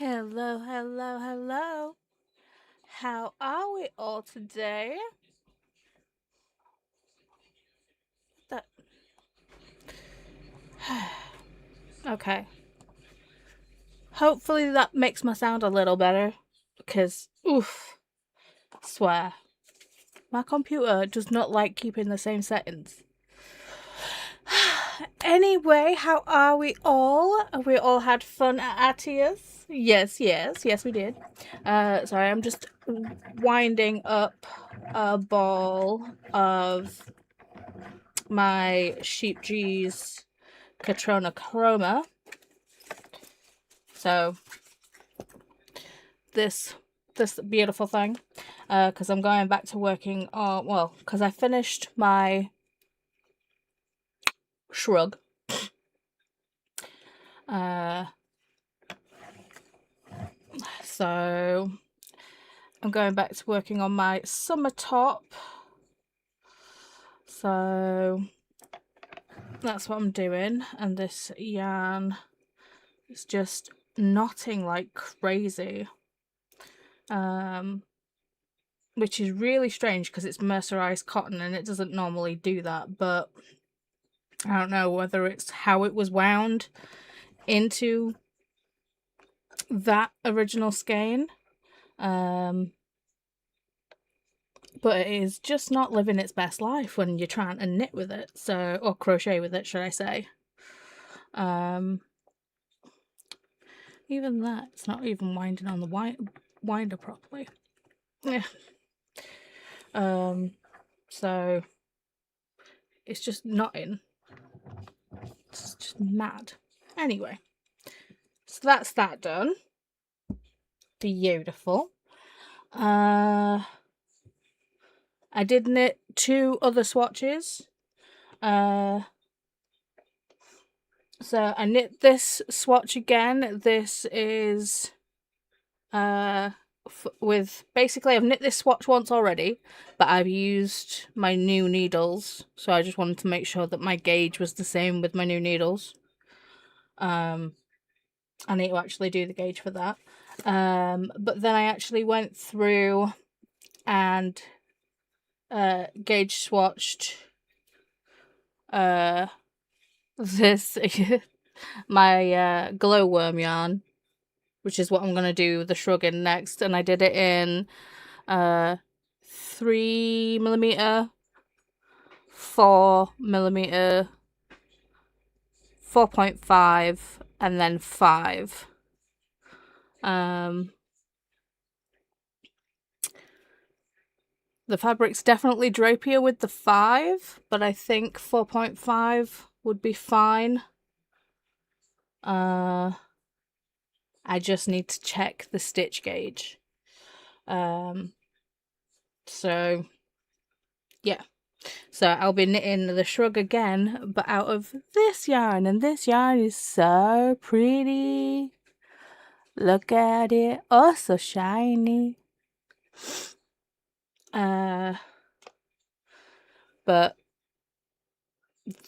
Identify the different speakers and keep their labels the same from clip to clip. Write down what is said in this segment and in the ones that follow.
Speaker 1: Hello, hello, hello. How are we all today? That Okay. Hopefully that makes my sound a little better because swear. My computer does not like keeping the same settings. Anyway, how are we all? We all had fun at ATIAS? Yes, we did. Sorry, I'm just winding up a ball of my Sheep G's Katrona Chroma. So this beautiful thing, because I'm going back to working on, because I finished my shrug. So I'm going back to working on my summer top. So that's what I'm doing, and this yarn is just knotting like crazy, which is really strange because it's mercerized cotton and it doesn't normally do that, but I don't know whether it's how it was wound into that original skein, but it is just not living its best life when you're trying to knit with it, or crochet with it, should I say. Even that, it's not even winding on the winder properly. Yeah. So it's just knotting. It's just mad. Anyway, so that's that done. Beautiful. I did knit 2 other swatches. So I knit this swatch again. This is with basically I've knit this swatch once already, but I've used my new needles, so I just wanted to make sure that my gauge was the same with my new needles. I need to actually do the gauge for that. But then I actually went through and gauge swatched this my glowworm yarn, which is what I'm gonna do the shrug in next, and I did it in 3mm, 4mm, 4.5, and then 5. The fabric's definitely drapier with the 5, but I think 4.5 would be fine. I just need to check the stitch gauge. So yeah. So I'll be knitting the shrug again, but out of this yarn, and this yarn is so pretty. Look at it. Oh, so shiny. But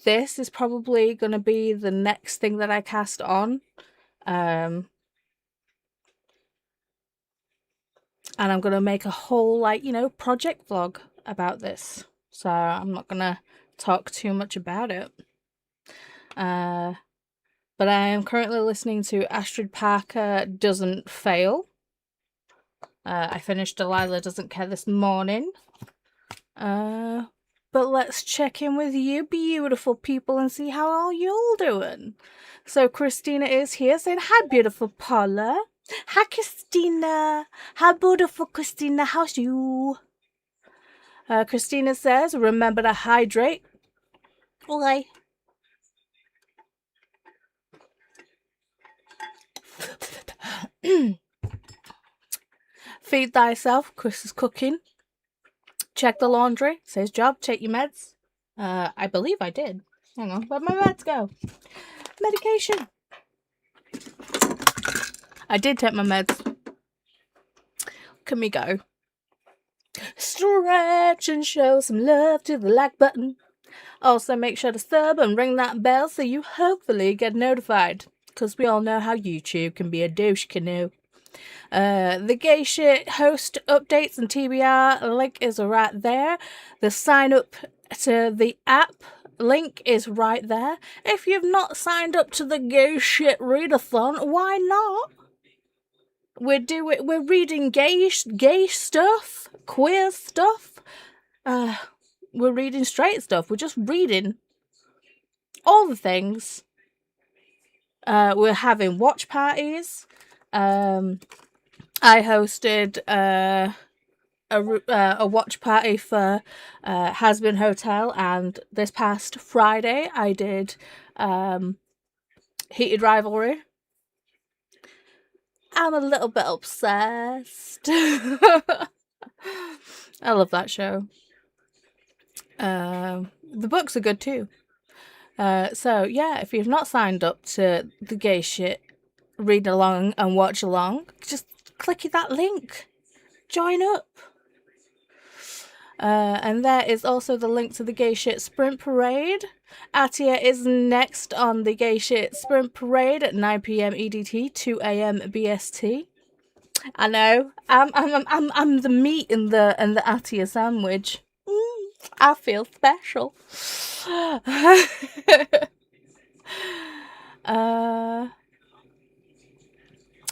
Speaker 1: this is probably going to be the next thing that I cast on. And I'm going to make a whole, project vlog about this. So I'm not going to talk too much about it. But I am currently listening to Astrid Parker Doesn't Fail. I finished Delilah Doesn't Care this morning. But let's check in with you beautiful people and see how all y'all doing. So Christina is here saying, hi beautiful Paula. Hi Christina. Hi beautiful Christina, how's you? Christina says, remember to hydrate. Okay. Feed thyself, Chris is cooking. Check the laundry, says job, take your meds. I believe I did. Hang on, where'd my meds go? Medication. I did take my meds. Look at me go. Stretch and show some love to the like button. Also make sure to sub and ring that bell so you hopefully get notified. Because we all know how YouTube can be a douche canoe. The gay shit host updates and TBR link is right there. The sign up to the app link is right there. If you've not signed up to the gay shit readathon, why not? We're reading gay stuff, queer stuff. We're reading straight stuff. We're just reading all the things. We're having watch parties. I hosted a watch party for Has-Been Hotel, and this past Friday I did Heated Rivalry. I'm a little bit obsessed. I love that show. The books are good too. So yeah, if you've not signed up to the gay shit read along and watch along, just click that link. Join up. And there is also the link to the Gay Shit Sprint Parade. Atia is next on the Gay Shit Sprint Parade at 9 p.m. EDT, 2 a.m. BST. I know. I'm the meat in the Atia sandwich. I feel special.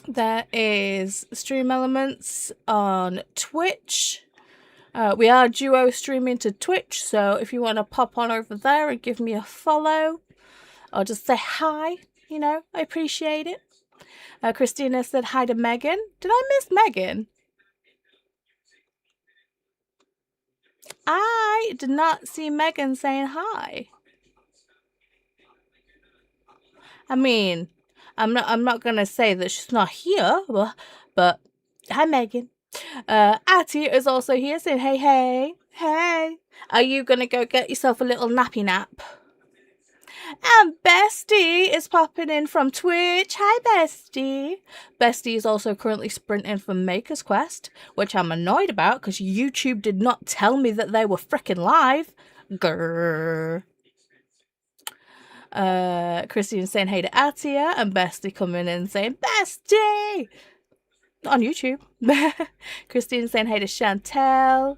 Speaker 1: There is Stream Elements on Twitch. We are duo streaming to Twitch, so if you want to pop on over there and give me a follow, or just say hi, you know, I appreciate it. Christina said hi to Megan. Did I miss Megan? I did not see Megan saying hi. I mean, I'm not gonna say that she's not here, but hi Megan. Atty is also here saying hey. Are you gonna go get yourself a little nappy nap? And Bestie is popping in from Twitch. Hi, Bestie. Bestie is also currently sprinting for Maker's Quest, which I'm annoyed about because YouTube did not tell me that they were freaking live. Grrr. Christine saying hey to Atia, and Bestie coming in saying Bestie on YouTube. Christine saying hey to Chantel.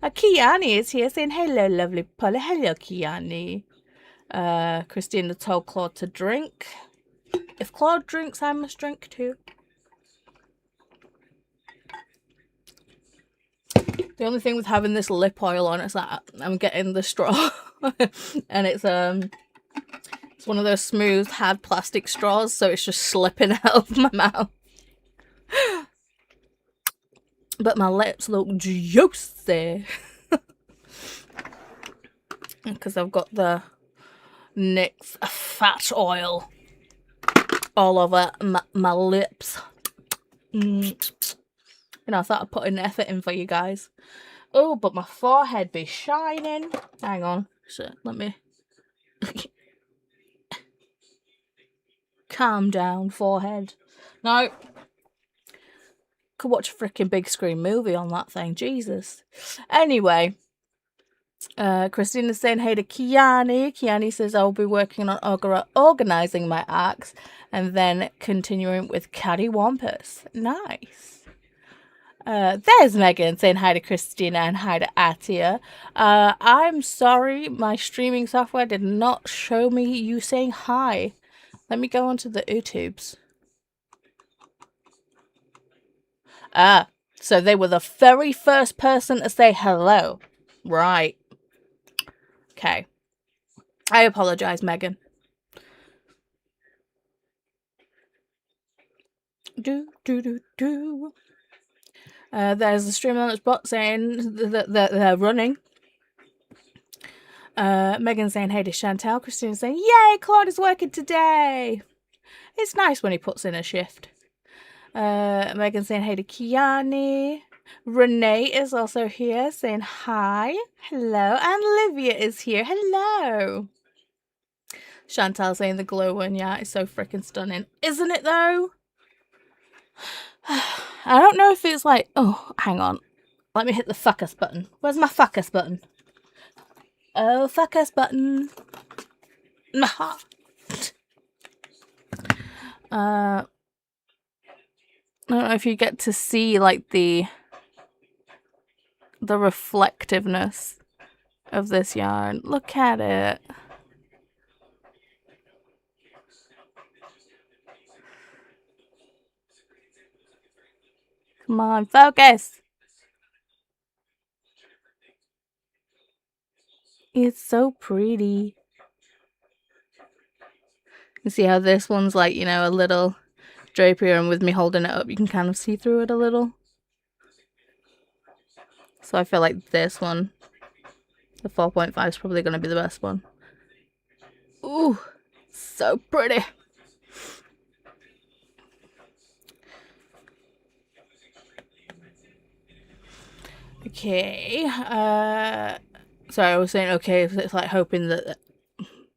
Speaker 1: Kiani is here saying hello, lovely Paula. Hello, Kiani. Christina told Claude to drink. If Claude drinks, I must drink too. The only thing with having this lip oil on is that I'm getting the straw, and it's one of those smooth, hard plastic straws, so it's just slipping out of my mouth. But my lips look juicy because I've got the NYX fat oil all over my lips. You know, I thought I'd put an effort in for you guys. Oh, but my forehead be shining. Hang on. So let me calm down, forehead. No. Could watch a freaking big screen movie on that thing. Jesus. Anyway. Christina's saying hey to Kiani. Kiani says I'll be working on organising my acts and then continuing with Caddy Wampus. Nice. There's Megan saying hi to Christina and hi to Atia. I'm sorry, my streaming software did not show me you saying hi. Let me go onto the YouTubes. So they were the very first person to say hello. Right. Okay. I apologize, Megan. There's the stream on its bot saying that they're running. Megan saying hey to Chantal. Christina saying yay, Claude is working today. It's nice when he puts in a shift. Megan saying hey to Kiani. Renee is also here saying hi. Hello. And Livia is here. Hello. Chantal saying the glow one. Yeah, it's so freaking stunning. Isn't it though? I don't know if it's like... Oh, hang on. Let me hit the fuck us button. Where's my fuck us button? Oh, fuck us button. I don't know if you get to see like the reflectiveness of this yarn. Look at it. Come on, focus. It's so pretty. You see how this one's like, you know, a little drapier, and with me holding it up, you can kind of see through it a little. So I feel like this one, the 4.5, is probably going to be the best one. Ooh, so pretty. Okay. Sorry, I was saying okay, it's like hoping that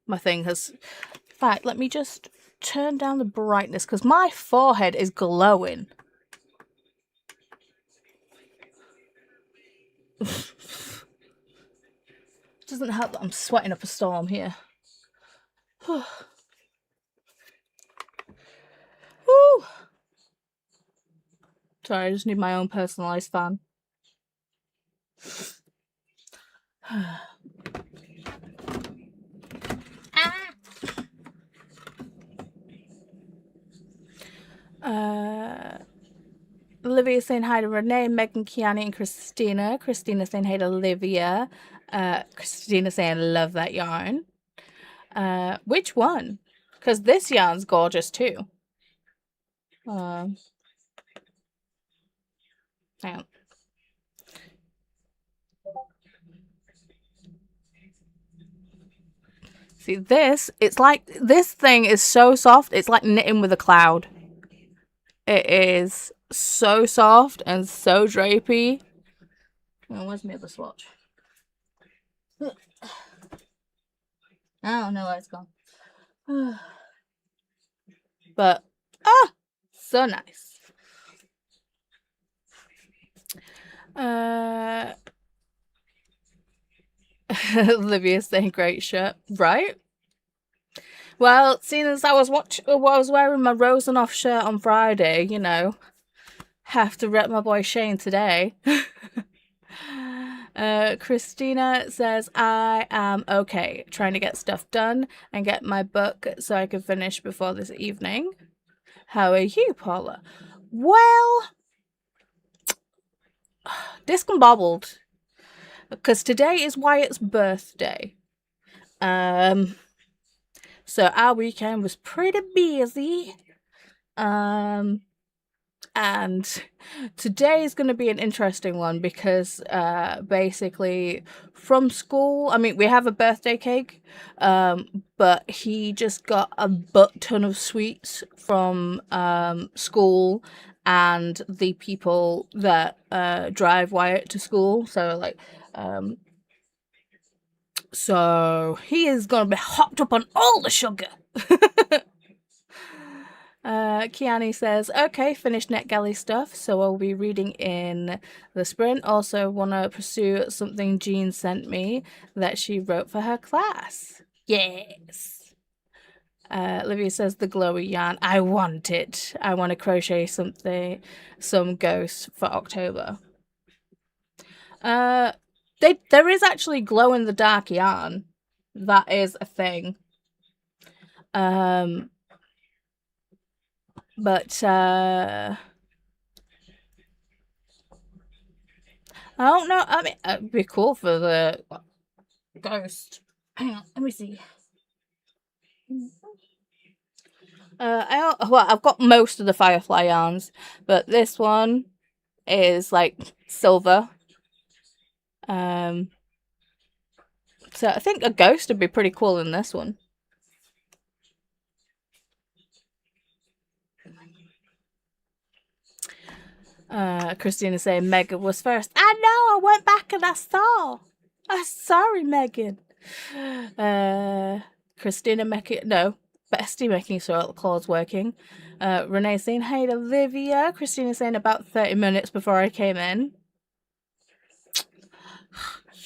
Speaker 1: my thing has... In fact, let me just turn down the brightness, because my forehead is glowing. Doesn't help that I'm sweating up a storm here. Woo! Sorry, I just need my own personalised fan. Olivia saying hi to Renee, Megan, Kiani, and Christina. Christina saying hi to Olivia. Christina saying love that yarn. Which one? Because this yarn's gorgeous too. Hang on. See this? It's like, this thing is so soft. It's like knitting with a cloud. It is so soft and so drapey. Oh, where's my other swatch? Oh no, it's gone. But so nice. Olivia's saying great shirt, right? Well, seeing as I was wearing my Rosen-off shirt on Friday, you know, have to rep my boy Shane today. Christina says, I am okay, trying to get stuff done and get my book so I can finish before this evening. How are you, Paula? Well, discombobbled, because today is Wyatt's birthday. So our weekend was pretty busy. And today is going to be an interesting one because basically from school, I mean, we have a birthday cake, but he just got a butt ton of sweets from school and the people that drive Wyatt to school. So, like, so he is going to be hopped up on all the sugar. Kiani says, okay, finished NetGalley stuff, so I'll be reading in the sprint. Also want to pursue something Jean sent me that she wrote for her class. Yes. Olivia says, the glowy yarn. I want it. I want to crochet some ghosts for October. There is actually glow in the dark yarn. That is a thing. But I don't know. I mean, it'd be cool for the ghost. Hang on, let me see. I've got most of the Firefly yarns, but this one is like silver. So I think a ghost would be pretty cool in this one. Christina saying Megan was first. I know, I went back and I saw. I'm sorry, Megan. Christina making, no, Bestie making sure the claw's working. Renee saying, hey, Olivia. Christina saying about 30 minutes before I came in.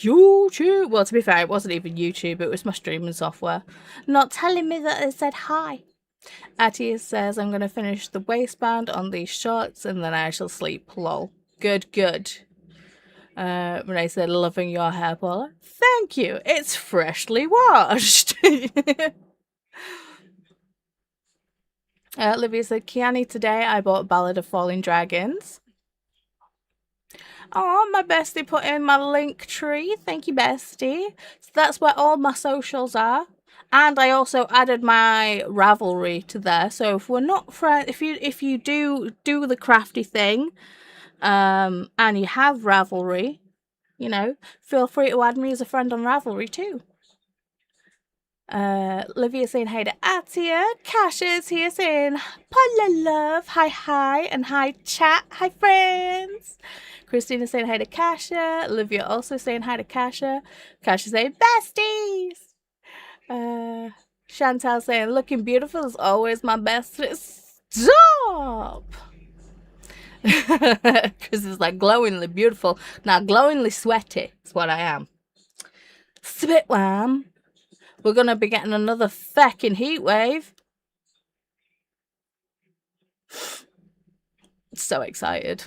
Speaker 1: YouTube. Well, to be fair, it wasn't even YouTube. It was my streaming software. Not telling me that they said hi. Attia says, I'm going to finish the waistband on these shorts and then I shall sleep. Lol. Good, good. Renee said, loving your hair, Paula. Thank you. It's freshly washed. Olivia said, Kiani, today I bought Ballad of Falling Dragons. Oh, my bestie put in my link tree. Thank you, bestie. So that's where all my socials are. And I also added my Ravelry to there. So if we're not friends, if you do the crafty thing, and you have Ravelry, you know, feel free to add me as a friend on Ravelry too. Livia saying hi to Atia. Cash is here saying Paula love. Hi, and hi chat. Hi friends. Christina saying hi to Kasha. Livia also saying hi to Kasha. Kasha saying besties. Chantal saying looking beautiful is always my best. Stop. Because it's like glowingly beautiful. Now glowingly sweaty is what I am. Spit wham. We're going to be getting another feckin' heat wave. So excited.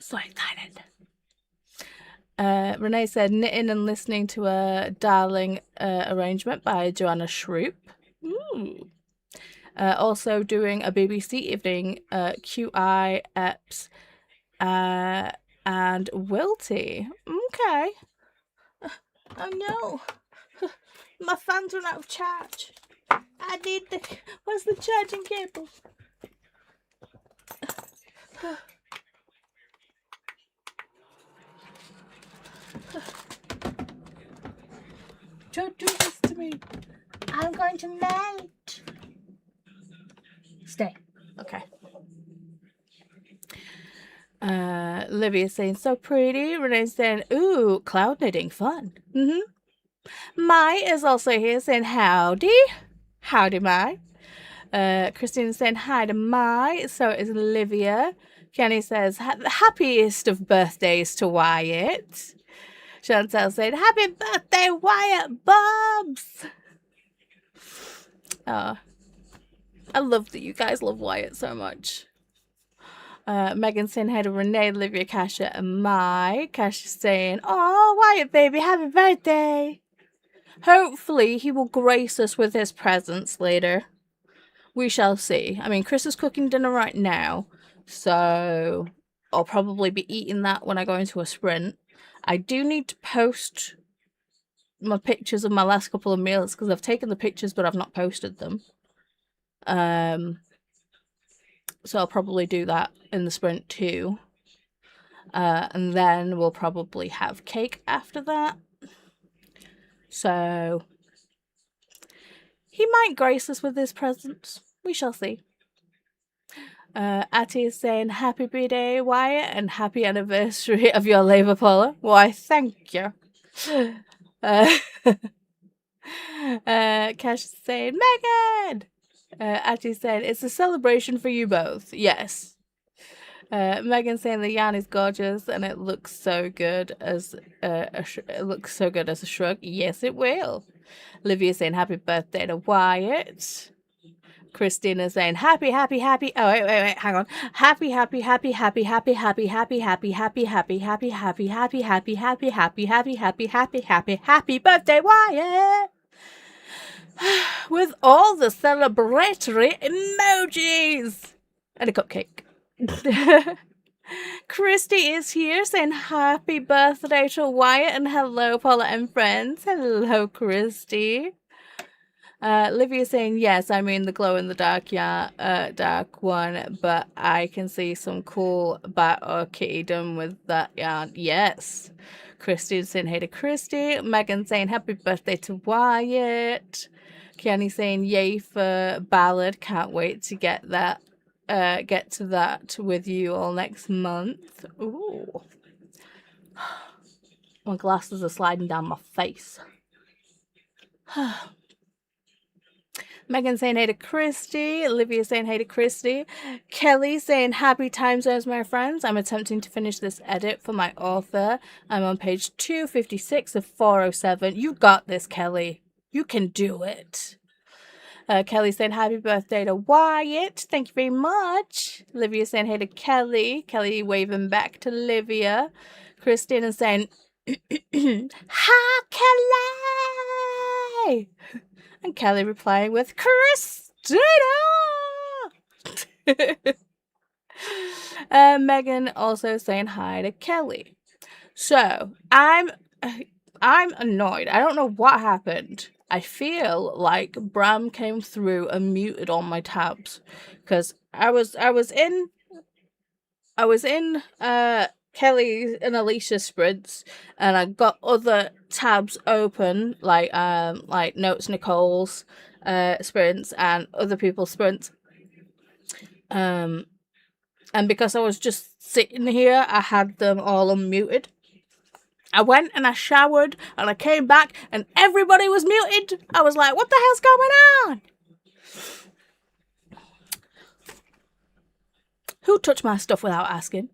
Speaker 1: So excited. Renee said, knitting and listening to a darling arrangement by Joanna Shroop. Ooh. Also doing a BBC evening, QI, EPS, and Wilty. Okay. Oh no. My phone's run out of charge. I need the... Where's the charging cable? Don't do this to me. I'm going to melt. Stay. Okay. Livia saying, so pretty. Renee's saying, ooh, cloud knitting, fun. Mai is also here saying, howdy. Howdy, Mai. Christina's saying hi to Mai. So is Olivia. Kenny says, happiest of birthdays to Wyatt. Chantal said, happy birthday, Wyatt Bobs. I love that you guys love Wyatt so much. Megan saying hi to Renee, Olivia, Kasha, and Mai. Kasha saying, oh, Wyatt baby, happy birthday. Hopefully he will grace us with his presence later. We shall see. I mean, Chris is cooking dinner right now, so I'll probably be eating that when I go into a sprint. I do need to post my pictures of my last couple of meals because I've taken the pictures but I've not posted them. So I'll probably do that in the sprint too. And then we'll probably have cake after that. So he might grace us with his presence. We shall see. Atty is saying happy birthday, Wyatt, and happy anniversary of your labour, Paula. Why, thank you. Cash is saying, Megan! Atty saying, it's a celebration for you both. Yes. Megan saying the yarn is gorgeous and it looks so good as a shrug. Yes, it will. Livia saying happy birthday to Wyatt. Christina saying happy. Oh wait, hang on. Happy birthday, Wyatt! With all the celebratory emojis and a cupcake. Christy is here saying happy birthday to Wyatt and hello Paula and friends. Hello Christy. Livia saying yes, I mean the glow in the dark dark one, but I can see some cool bat or kitty done with that yarn. Yes. Christy saying hey to Christy. Megan saying happy birthday to Wyatt. Kiani saying yay for ballad. Can't wait to get that. Get to that with you all next month. Ooh. My glasses are sliding down my face. Megan saying hey to Christy. Olivia saying hey to Christy. Kelly saying happy time zones, my friends. I'm attempting to finish this edit for my author. I'm on page 256 of 407. You got this, Kelly. You can do it. Kelly saying happy birthday to Wyatt. Thank you very much. Olivia saying hey to Kelly. Kelly waving back to Olivia. Christina saying hi Kelly. And Kelly replying with Christina. Megan also saying hi to Kelly. So I'm annoyed. I don't know what happened. I feel like Bram came through and muted all my tabs because I was in Kelly and Alicia's sprints, and I got other tabs open like Notes Nicole's sprints and other people's sprints. And because I was just sitting here, I had them all unmuted. I went and I showered and I came back and everybody was muted. I was like, what the hell's going on? Who touched my stuff without asking?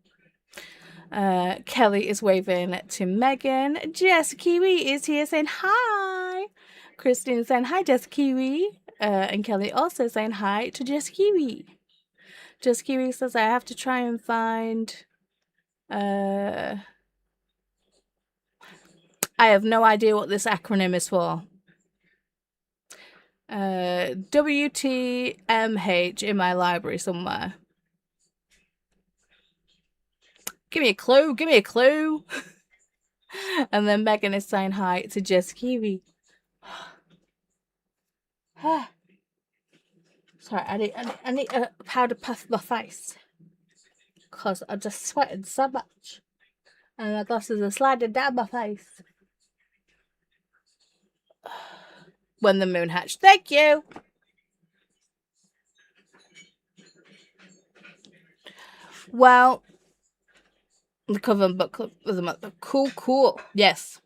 Speaker 1: Kelly is waving to Megan. Jess Kiwi is here saying hi. Christine saying hi, Jess Kiwi. And Kelly also saying hi to Jess Kiwi. Jess Kiwi says I have to try and find... I have no idea what this acronym is for. WTMH in my library somewhere. Give me a clue. Give me a clue. And then Megan is saying hi to Jess Kiwi. Sorry, I need a powder puff my face. Because I just sweated so much. And my glasses are sliding down my face. When the moon hatched. Thank you. Well, the cover book of the month. Cool. Yes.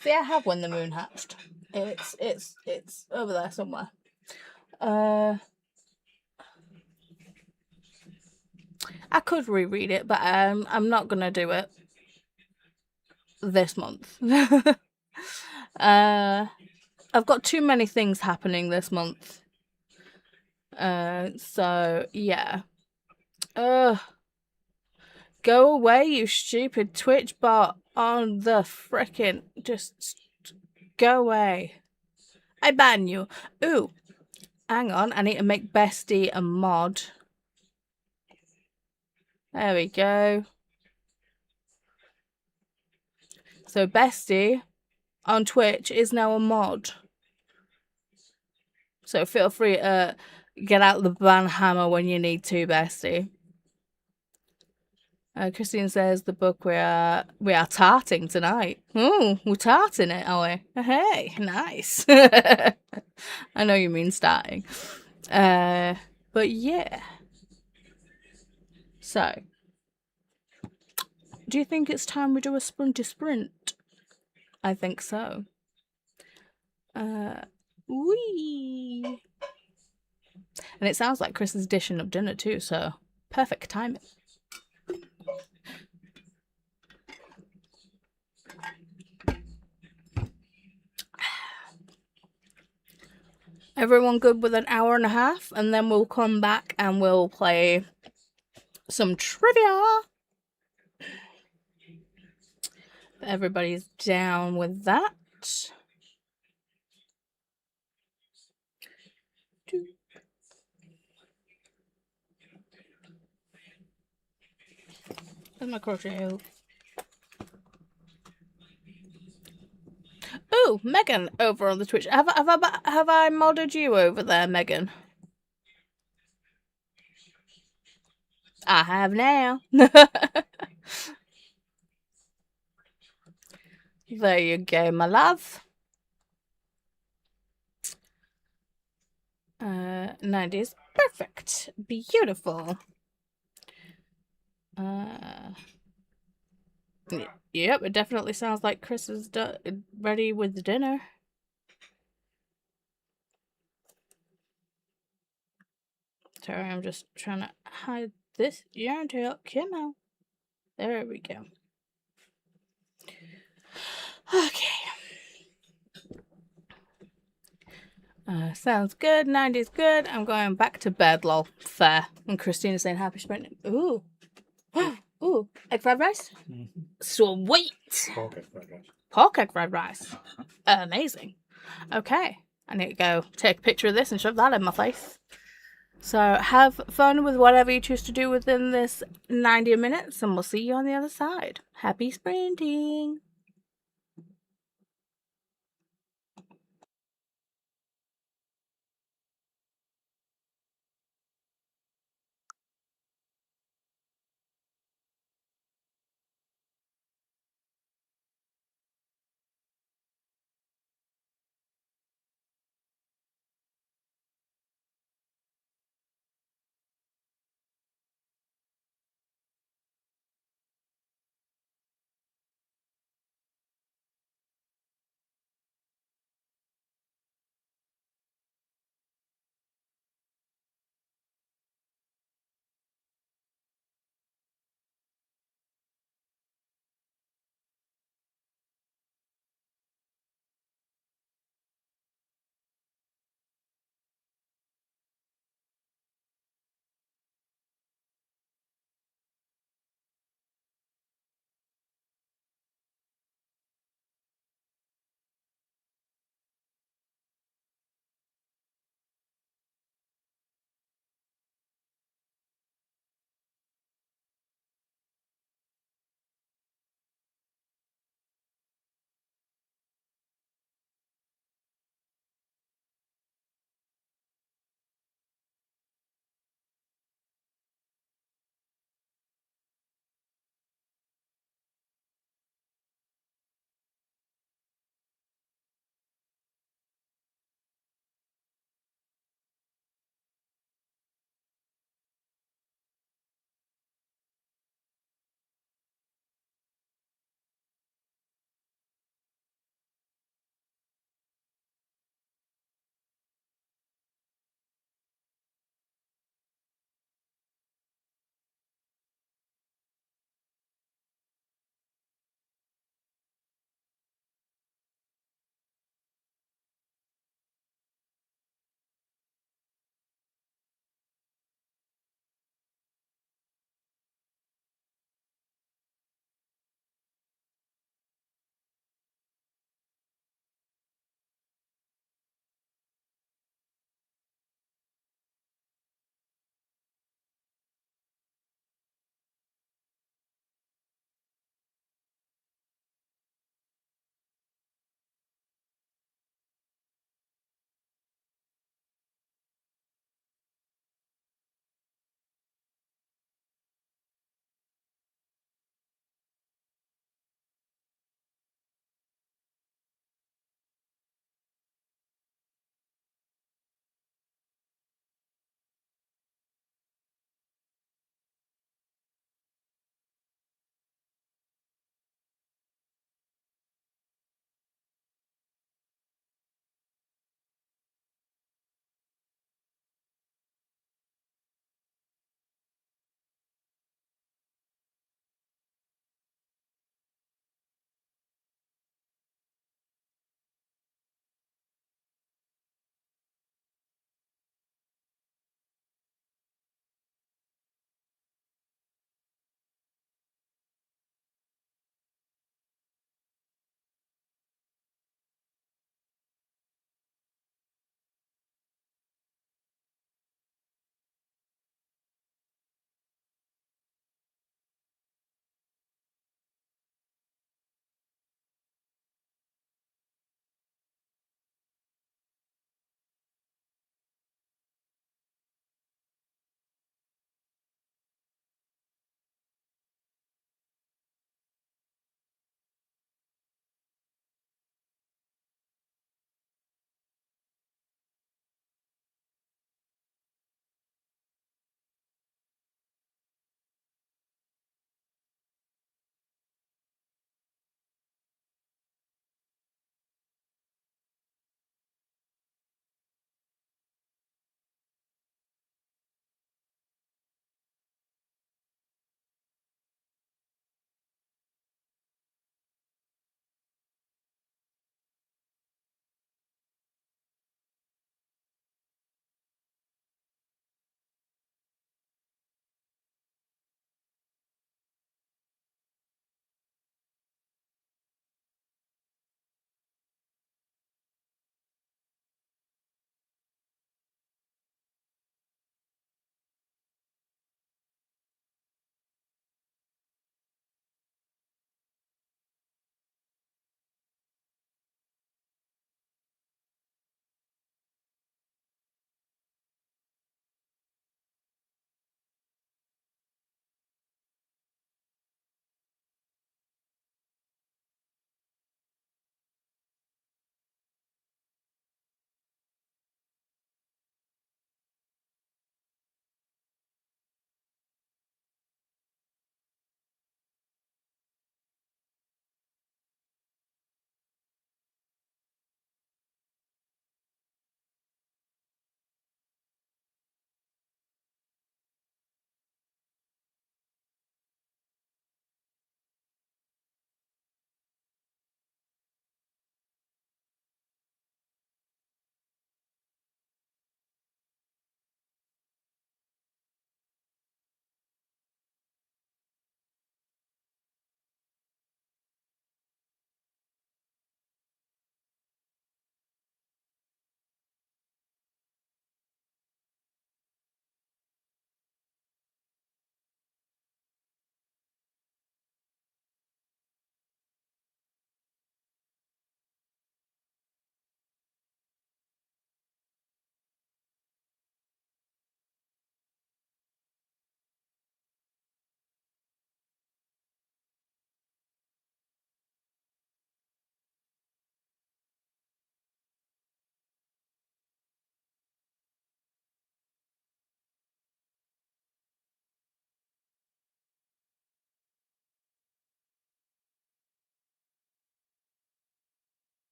Speaker 1: See, I have When the Moon Hatched. It's over there somewhere. I could reread it, but I'm not gonna do it this month. I've got too many things happening this month. So yeah. Go away, you stupid Twitch bot on the frickin'. Just go away. I ban you. Ooh. Hang on, I need to make Bestie a mod. There we go. So Bestie on Twitch is now a mod. So feel free to get out the ban hammer when you need to, Bestie. Christine says the book we are tarting tonight. Oh, we're tarting it, are we? Hey, nice. I know you mean starting. But yeah. So, do you think it's time we do a sprinty sprint? I think so. Wee. And it sounds like Chris is dishing up dinner too, so perfect timing. Everyone good with an hour and a half, and then we'll come back and we'll play some trivia. Everybody's down with that. Where's my crochet hook? Oh, Megan over on the Twitch. Have I modded you over there, Megan? I have now. There you go, my love. 90s. Perfect. Beautiful. Yep, it definitely sounds like Chris is ready with the dinner. Sorry, I'm just trying to hide this yarn tail. Come on. There we go. Okay. Sounds good. 90's good. I'm going back to bed, lol. Fair. And Christina's saying happy spring. Ooh. Ooh. Egg fried rice?
Speaker 2: Mm-hmm.
Speaker 1: Sweet.
Speaker 2: Pork egg fried rice.
Speaker 1: Pork egg fried rice. Amazing. Okay. I need to go take a picture of this and shove that in my face. So have fun with whatever you choose to do within this 90 minutes, and we'll see you on the other side. Happy sprinting.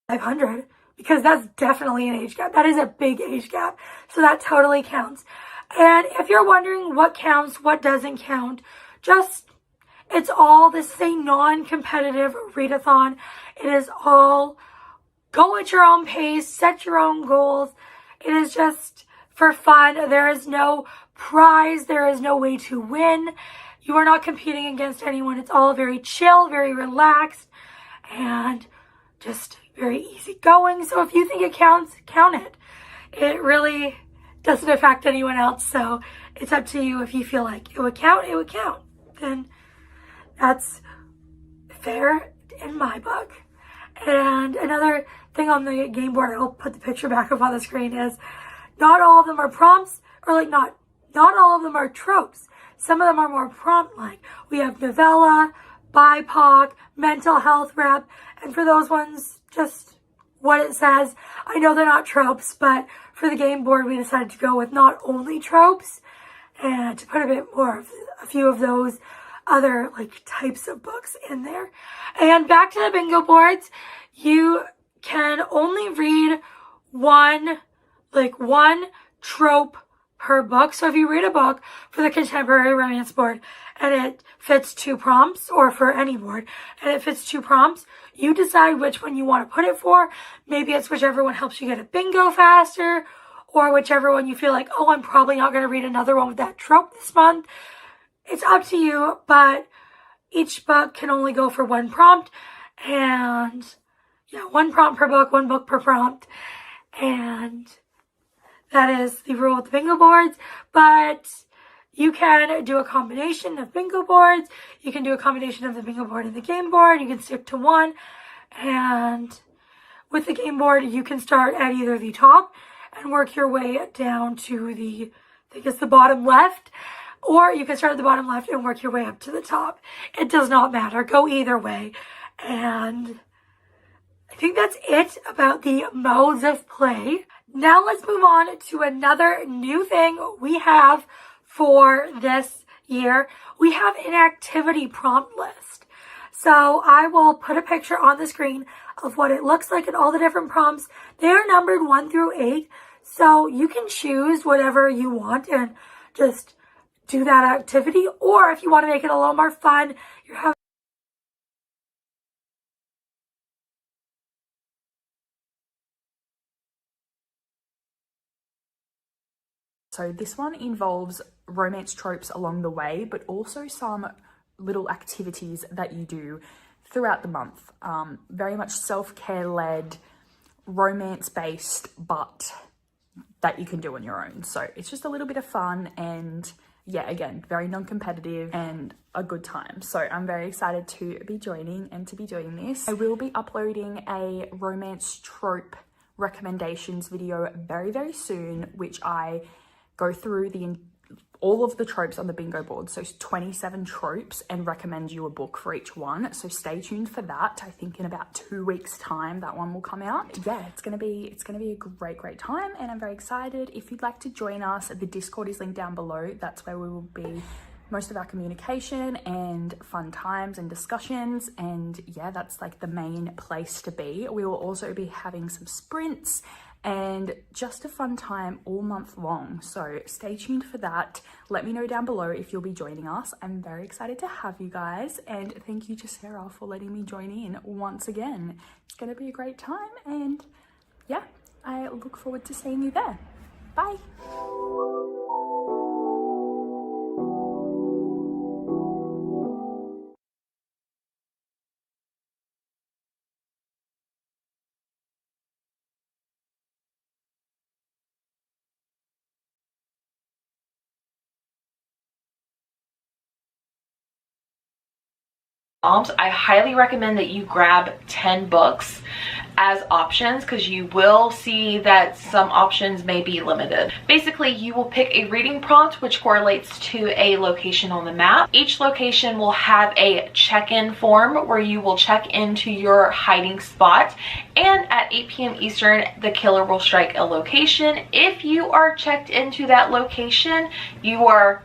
Speaker 2: 500, because that's definitely an age gap. That is a big age gap. So that totally counts. And if you're wondering what counts, what doesn't count, just, it's all, this is a non-competitive readathon. It is all go at your own pace, set your own goals. It is just for fun. There is no prize. There is no way to win. You are not competing against anyone. It's all very chill, very relaxed, and just very easygoing. So if you think it counts, count it. It really doesn't affect anyone else. So it's up to you. If you feel like it would count, it would count. Then that's fair in my book. And another thing on the game board, I'll put the picture back up on the screen, is not all of them are prompts, or like not all of them are tropes. Some of them are more prompt-like. We have novella, BIPOC, mental health rep, and for those ones, just what it says. I know they're not tropes, but for the game board, we decided to go with not only tropes, and to put a bit more of a few of those other like types of books in there. And back to the bingo boards, you can only read one trope per book. So if you read a book for the contemporary romance board and it fits 2 prompts, or for any board, and it fits 2 prompts, you decide which one you want to put it for. Maybe it's whichever one helps you get a bingo faster, or whichever one you feel like, oh, I'm probably not going to read another one with that trope this month. It's up to you, but each book can only go for 1 prompt, and yeah, 1 prompt per book, 1 book per prompt, and that is the rule with the bingo boards. But you can do a combination of bingo boards. You can do a combination of the bingo board and the game board. You can stick to one, and with the game board, you can start at either the top and work your way down to the, I think it's the bottom left, or you can start at the bottom left and work your way up to the top. It does not matter. Go either way. And I think that's it about the modes of play. Now let's move on to another new thing we have for this year. We have an activity prompt list. So I will put a picture on the screen of what it looks like and all the different prompts. They are numbered 1 through 8. So you can choose whatever you want and just do that activity. Or if you want to make it a little more fun, you're having
Speaker 3: So this one involves romance tropes along the way, but also some little activities that you do throughout the month. Very much self-care led, romance based, but that you can do on your own. So it's just a little bit of fun, and yeah, again, very non-competitive and a good time. So I'm very excited to be joining and to be doing this. I will be uploading a romance trope recommendations video very, very soon, which I go through all of the tropes on the bingo board. So 27 tropes, and recommend you a book for each one. So stay tuned for that. I think in about 2 weeks time, that one will come out. Yeah, it's gonna be a great time, and I'm very excited. If you'd like to join us, the Discord is linked down below. That's where we will be most of our communication and fun times and discussions. And yeah, that's like the main place to be. We will also be having some sprints and just a fun time all month long. So stay tuned for that. Let me know down below if you'll be joining us. I'm very excited to have you guys, and thank you to Sarah for letting me join in once again. It's gonna be a great time, and yeah, I look forward to seeing you there. Bye.
Speaker 4: I highly recommend that you grab 10 books as options, because you will see that some options may be limited. Basically, you will pick a reading prompt which correlates to a location on the map. Each location will have a check-in form where you will check into your hiding spot, and at 8 p.m. Eastern, the killer will strike a location. If you are checked into that location, you are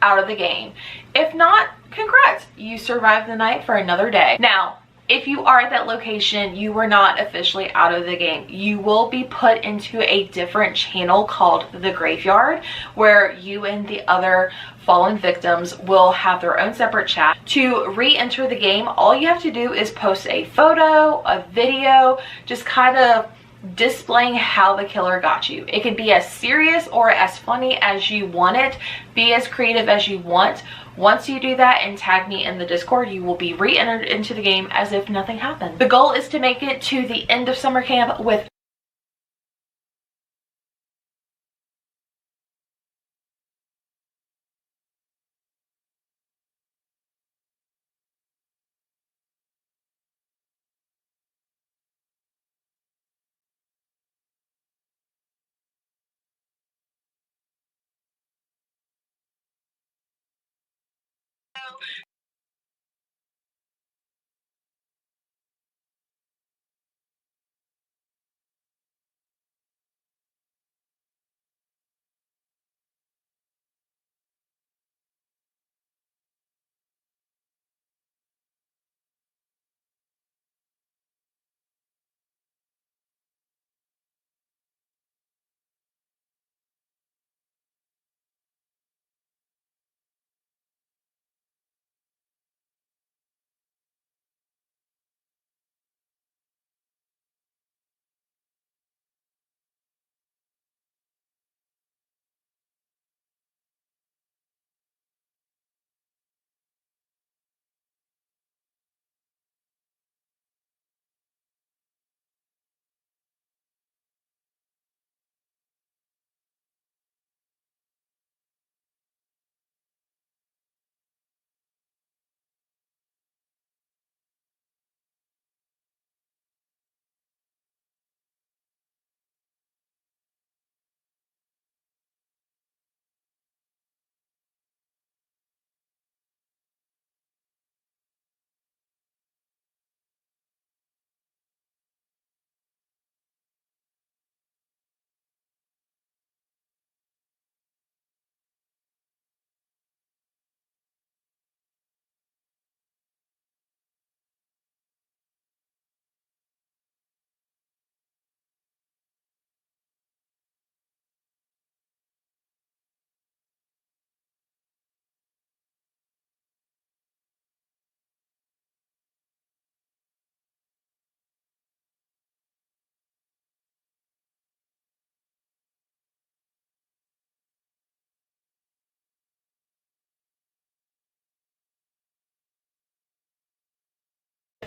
Speaker 4: out of the game. If not, congrats, you survived the night for another day. Now, If you are at that location, you were not officially out of the game. You will be put into a different channel called the Graveyard, where you and the other fallen victims will have their own separate chat. To re-enter the game, all you have to do is post a photo, a video, just kind of displaying how the killer got you. It can be as serious or as funny as you want it. Be as creative as you want. Once you do that and tag me in the Discord, you will be re-entered into the game as if nothing happened. The goal is to make it to the end of summer camp with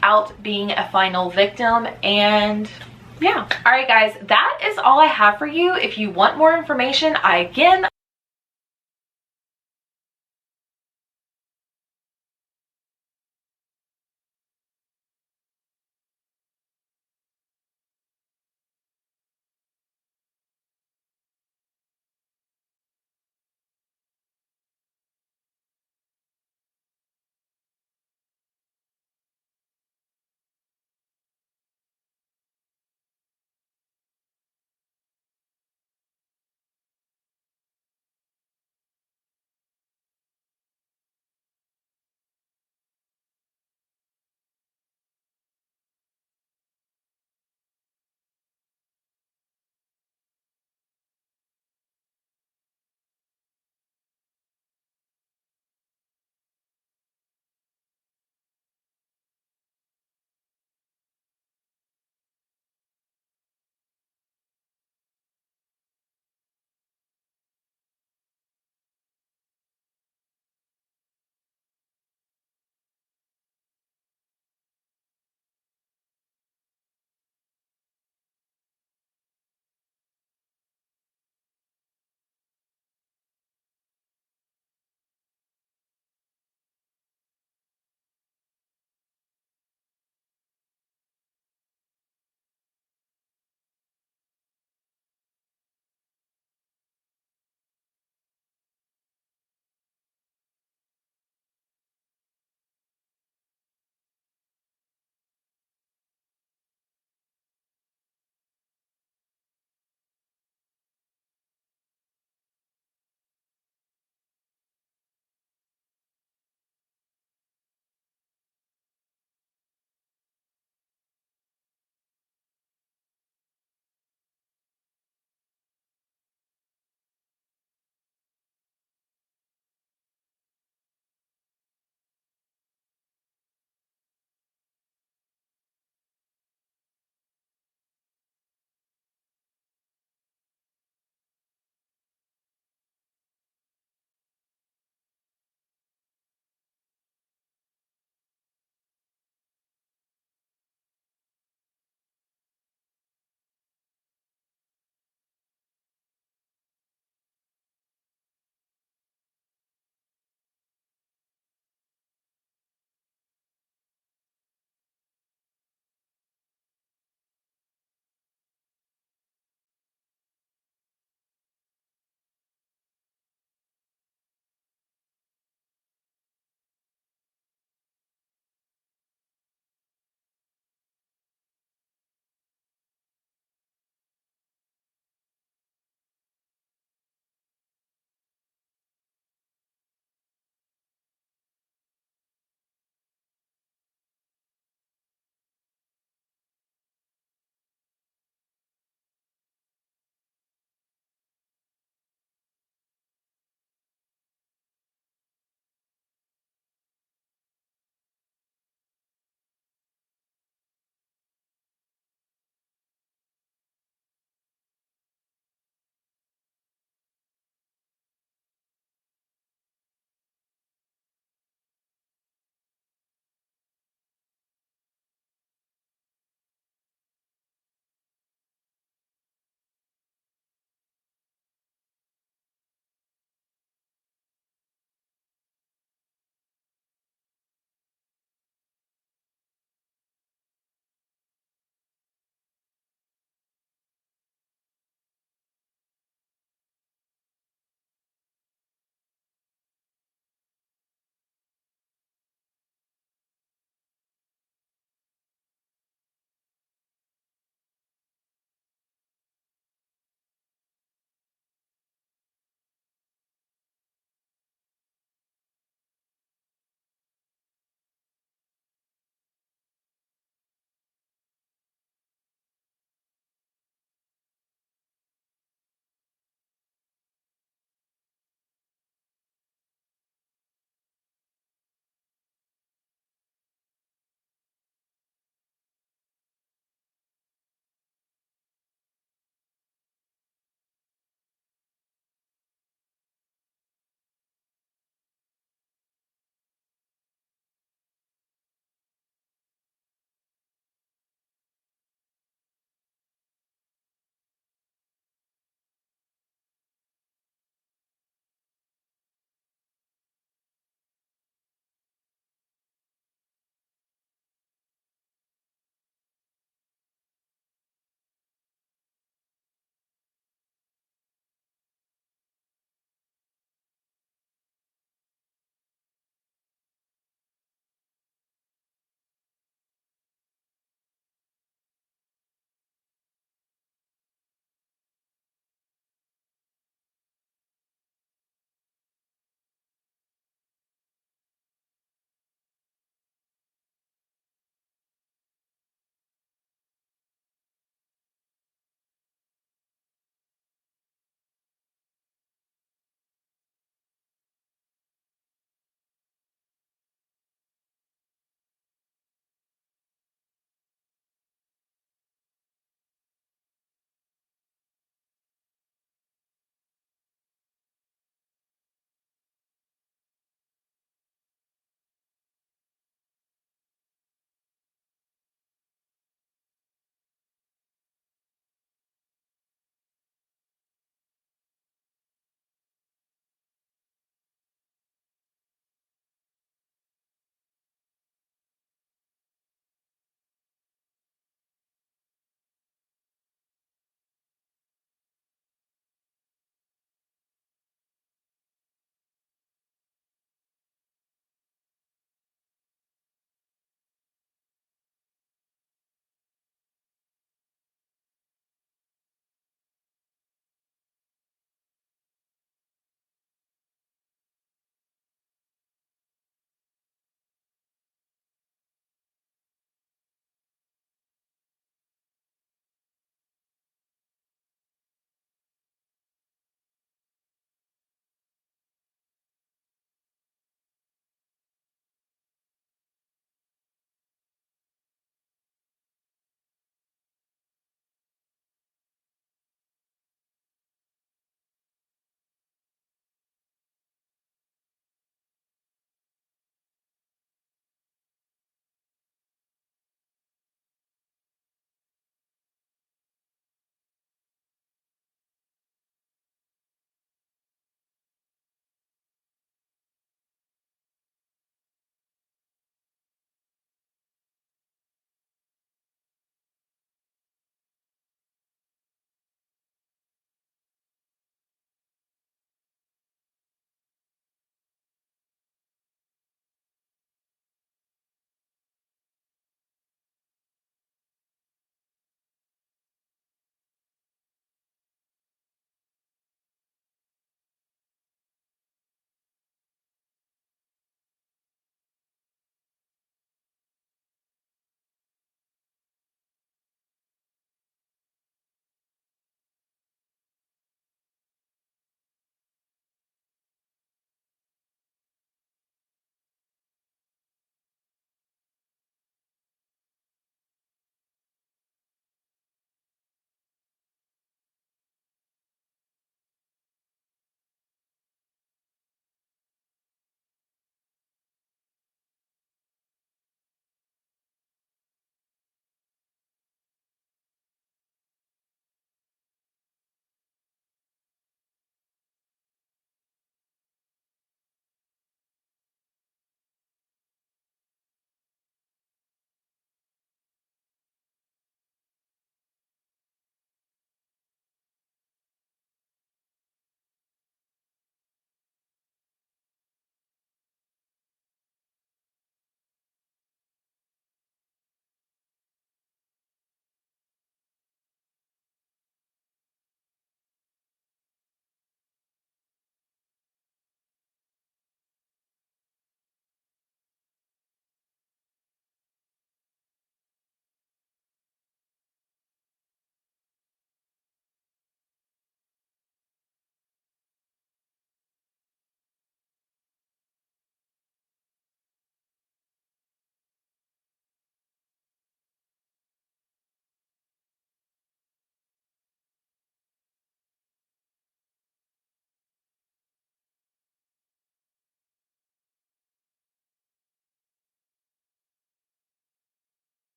Speaker 4: without being a final victim. And yeah, all right guys, that is all I have for you. If you want more information, again,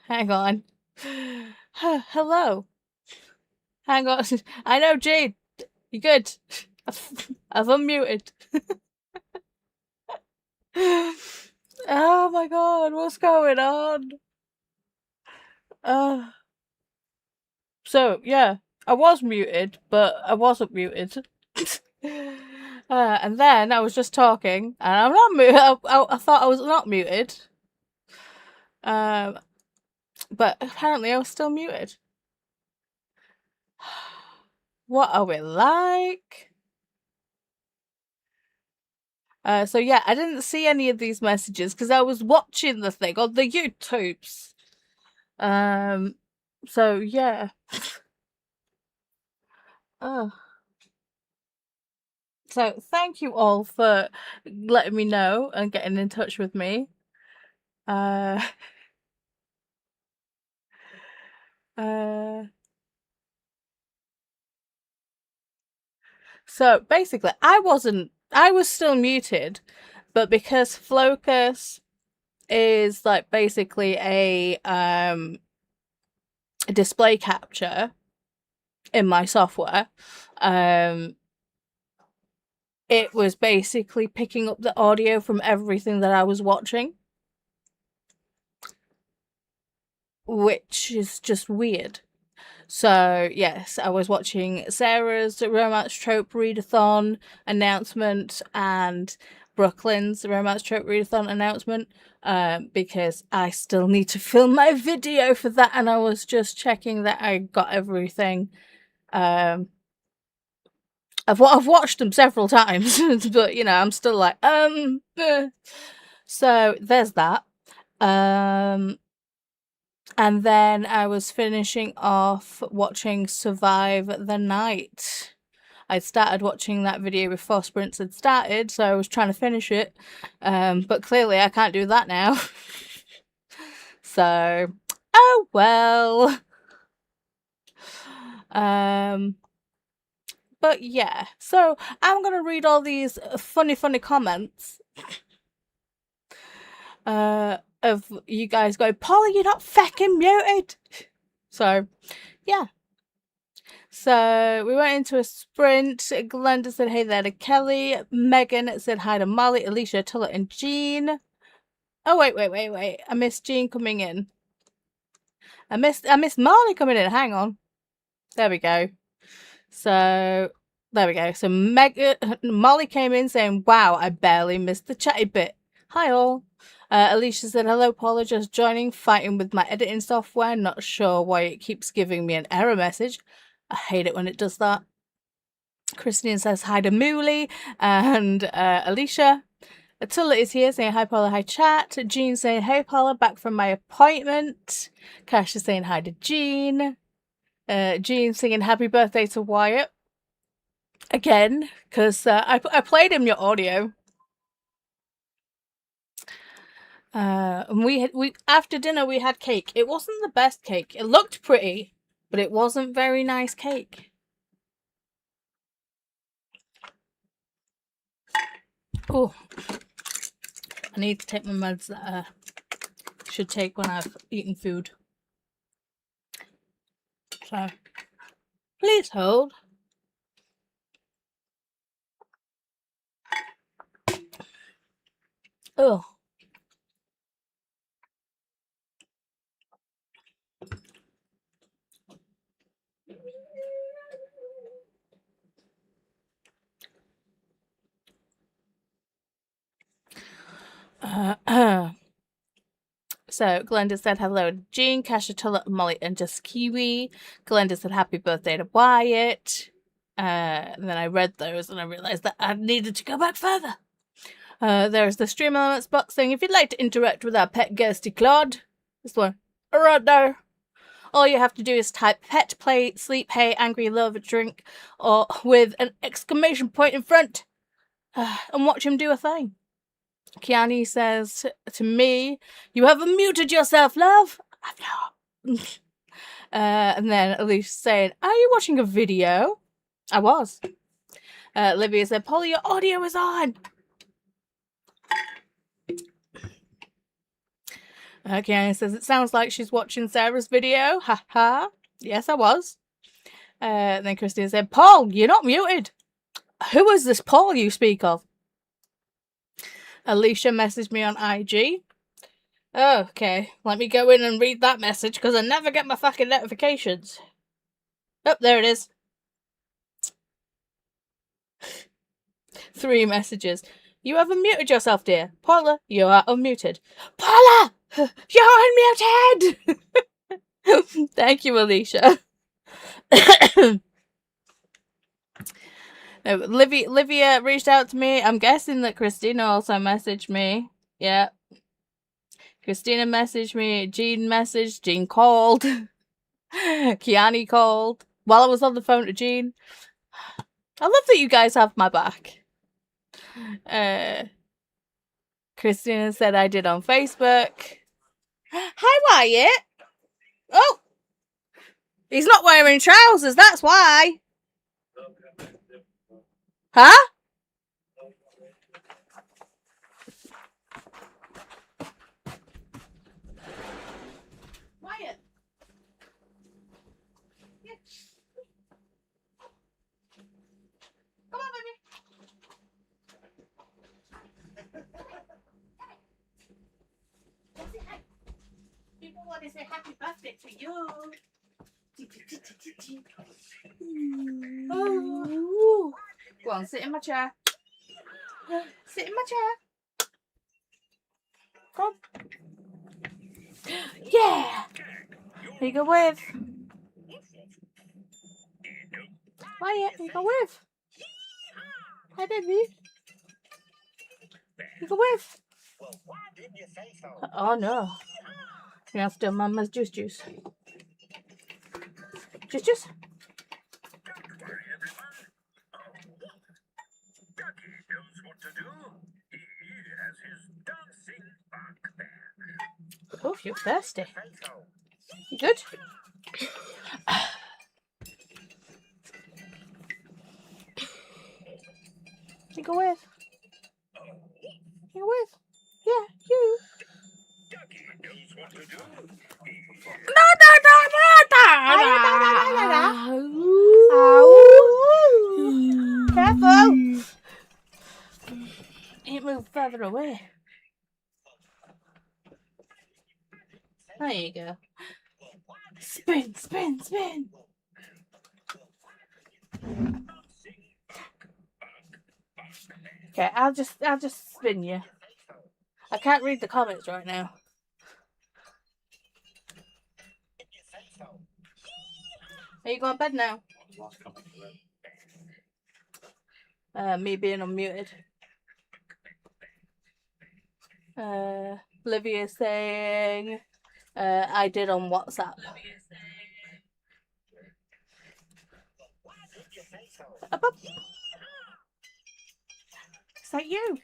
Speaker 1: Hang on. Hello. Hang on. I know, Jade. You good? I've unmuted. Oh my god, what's going on? So, yeah, I was muted, but I wasn't muted. And then I was just talking, and I'm not muted. I thought I was not muted. But apparently I was still muted. What are we like? So yeah, I didn't see any of these messages because I was watching the thing on the YouTubes. So yeah. Oh. So thank you all for letting me know and getting in touch with me. Uh, so basically, I was still muted, but because Flocus is like basically a display capture in my software, it was basically picking up the audio from everything that I was watching, which is just weird. So, yes, I was watching Sarah's romance trope readathon announcement and Brooklyn's romance trope readathon announcement, because I still need to film my video for that, and I was just checking that I got everything. I've watched them several times, but, you know, I'm still like, So, there's that. And then I was finishing off watching Survive the Night. I'd started watching that video before sprints had started, so I was trying to finish it. But clearly I can't do that now. So, oh well. But yeah, so I'm gonna read all these funny comments. Of you guys going, Paula, you're not fucking muted. So, yeah. So we went into a sprint. Glenda said, hey there to Kelly. Megan said hi to Molly, Alicia, Tulla, and Jean. Oh, wait. I missed Jean coming in. I missed Molly coming in. Hang on. There we go. So, there we go. So Molly came in saying, wow, I barely missed the chatty bit. Hi all. Alicia said, hello Paula, just joining, fighting with my editing software, not sure why it keeps giving me an error message. I hate it when it does that. Christine says hi to Mooley, and Alicia. Tulla is here saying hi Paula, hi chat. Jean saying hey Paula, back from my appointment. Cash is saying hi to Jean. Jean singing happy birthday to Wyatt. Again, because I played him your audio. And we after dinner we had cake. It wasn't the best cake. It looked pretty, but it wasn't very nice cake. Oh, I need to take my meds that I should take when I've eaten food. So, please hold. Oh. So Glenda said hello to Jean, Kasha, Tulla, Molly, and just Kiwi. Glenda said happy birthday to Wyatt. And then I read those and I realised that I needed to go back further. There's the stream elements box saying, if you'd like to interact with our pet ghosty Claude, this one, right there. All you have to do is type pet, play, sleep, hey, angry, love, drink, or with an exclamation point in front, and watch him do a thing. Kiani says to me, you haven't muted yourself, love. I've not. And then Elise saying, are you watching a video? I was. Livia said, Polly, your audio is on. Okay, says it sounds like she's watching Sarah's video. Ha ha. Yes, I was. Then Christina said, Paul, you're not muted. Who is this Paul you speak of? Alicia messaged me on IG. Okay, let me go in and read that message because I never get my fucking notifications. Oh, there it is. 3 messages. You have unmuted yourself, dear. Paula, you are unmuted. Paula! You're unmuted! Thank you, Alicia. Livia reached out to me. I'm guessing that Christina also messaged me. Yeah. Christina messaged me. Jean messaged. Jean called. Kiani called. While I was on the phone to Jean. I love that you guys have my back. Christina said I did on Facebook. Hi, Wyatt. Oh! He's not wearing trousers, that's why. Huh? Wyatt. Yeah. Come on, baby. People want to say happy birthday to you. Oh. Go on, sit in my chair. Sit in my chair. Come on. Yeah. Here you go with. Wyatt, here you go with. Hi, baby. Here you go with. Oh, no. You have to Mama's juice. Juice. Oh, you're thirsty. You good? You go with. You go with. Yeah, you. Careful! You move further away. There you go. Spin, spin, spin. Okay, I'll just spin you. I can't read the comments right now. Are you going to bed now? Me being unmuted. Livia saying, I did on WhatsApp. Up, up. Is that you?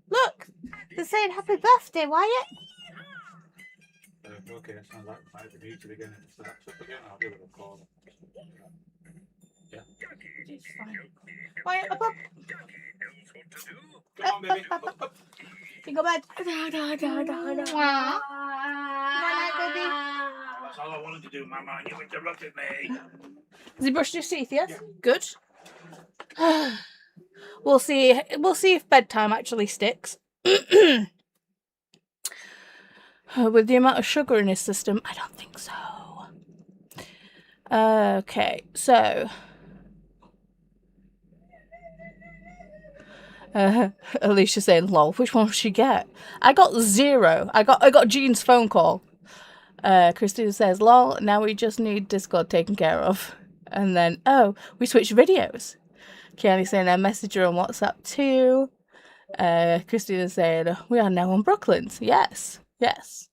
Speaker 1: Look, they're saying happy birthday, Wyatt.
Speaker 5: Okay, it sounds like I might need to begin it. So that's up again. I'll give it a call. Yeah.
Speaker 1: It's fine. Wyatt, up, up.
Speaker 5: Come on, baby. Up, up.
Speaker 1: You go bed.
Speaker 5: That's all I wanted to do, Mama. You interrupted me.
Speaker 1: Has he brushed his teeth? Yes. Yeah. Good. We'll see if bedtime actually sticks. With the amount of sugar in his system, I don't think so. Okay, so Alicia saying, "Lol, which one did she get?" I got 0. I got Jean's phone call. Christina says, "Lol, now we just need Discord taken care of." And then, oh, we switched videos. Kiani saying, I messaged her on WhatsApp too. Christina saying, we are now on Brooklyn's. Yes, yes.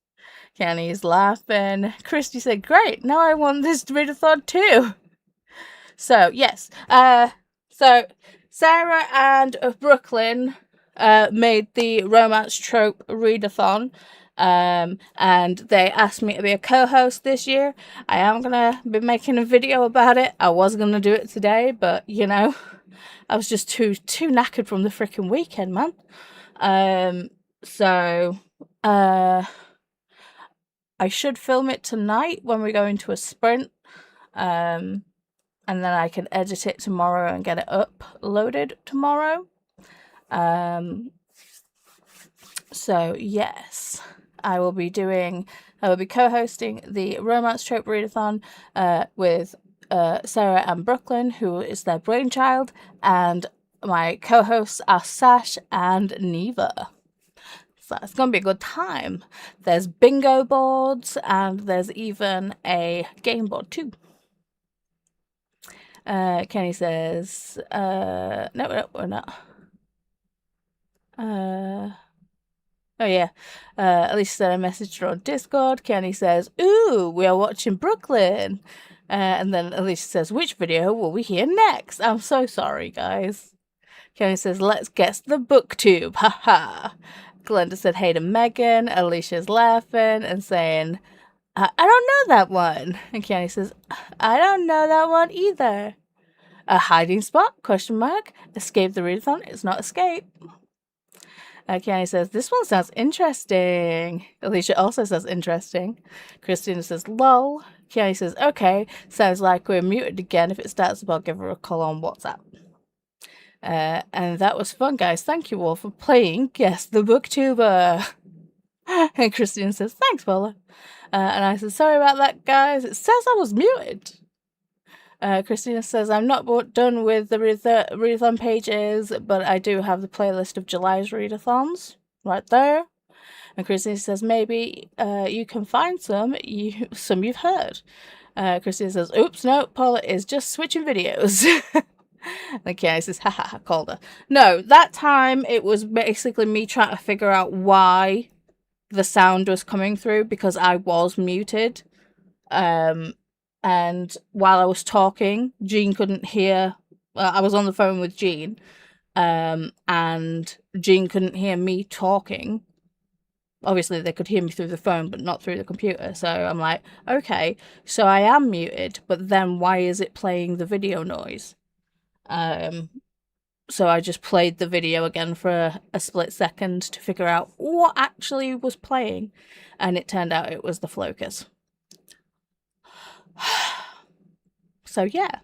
Speaker 1: Kiani's laughing. Christy said, great, now I want this Readathon too. So, yes. So, Sarah and Brooklyn made the romance trope Readathon. And they asked me to be a co-host this year. I am gonna be making a video about it. I was gonna do it today, but you know, I was just too knackered from the freaking weekend, man. So I should film it tonight when we go into a sprint. And then I can edit it tomorrow and get it uploaded tomorrow. So yes, I will be co-hosting the Romance Trope Readathon with Sarah and Brooklyn, who is their brainchild, and my co-hosts are Sash and Neva. So it's gonna be a good time. There's bingo boards and there's even a game board too. Kenny says, no, we're not. Oh yeah. Alicia said I messaged her on Discord. Kenny says, ooh, we are watching Brooklyn. And then Alicia says, which video will we hear next? I'm so sorry, guys. Kenny says, let's guess the booktube. Haha. Glenda said, hey to Megan. Alicia's laughing and saying, I don't know that one. And Kenny says, I don't know that one either. A hiding spot? Question mark. Escape the readathon. It's not escape. Kenny says, this one sounds interesting. Alicia also says interesting. Christina says, lol. Kenny says, okay. Sounds like we're muted again. If it starts up, I'll give her a call on WhatsApp. And that was fun, guys. Thank you all for playing Guess the Booktuber. And Christina says, thanks, Paula. And I said, sorry about that, guys. It says I was muted. Christina says, I'm not done with the readathon pages, but I do have the playlist of July's readathons right there. And Christina says, maybe you can find some you've heard. Christina says, oops, no, Paula is just switching videos. And Kenny says, haha, called her. No, that time it was basically me trying to figure out why the sound was coming through, because I was muted. And while I was talking, Jean couldn't hear. I was on the phone with Jean, and Jean couldn't hear me talking. Obviously, they could hear me through the phone, but not through the computer. So I'm like, okay, so I am muted, but then why is it playing the video noise? So I just played the video again for a split second to figure out what actually was playing, and it turned out it was the Flocus. So yeah.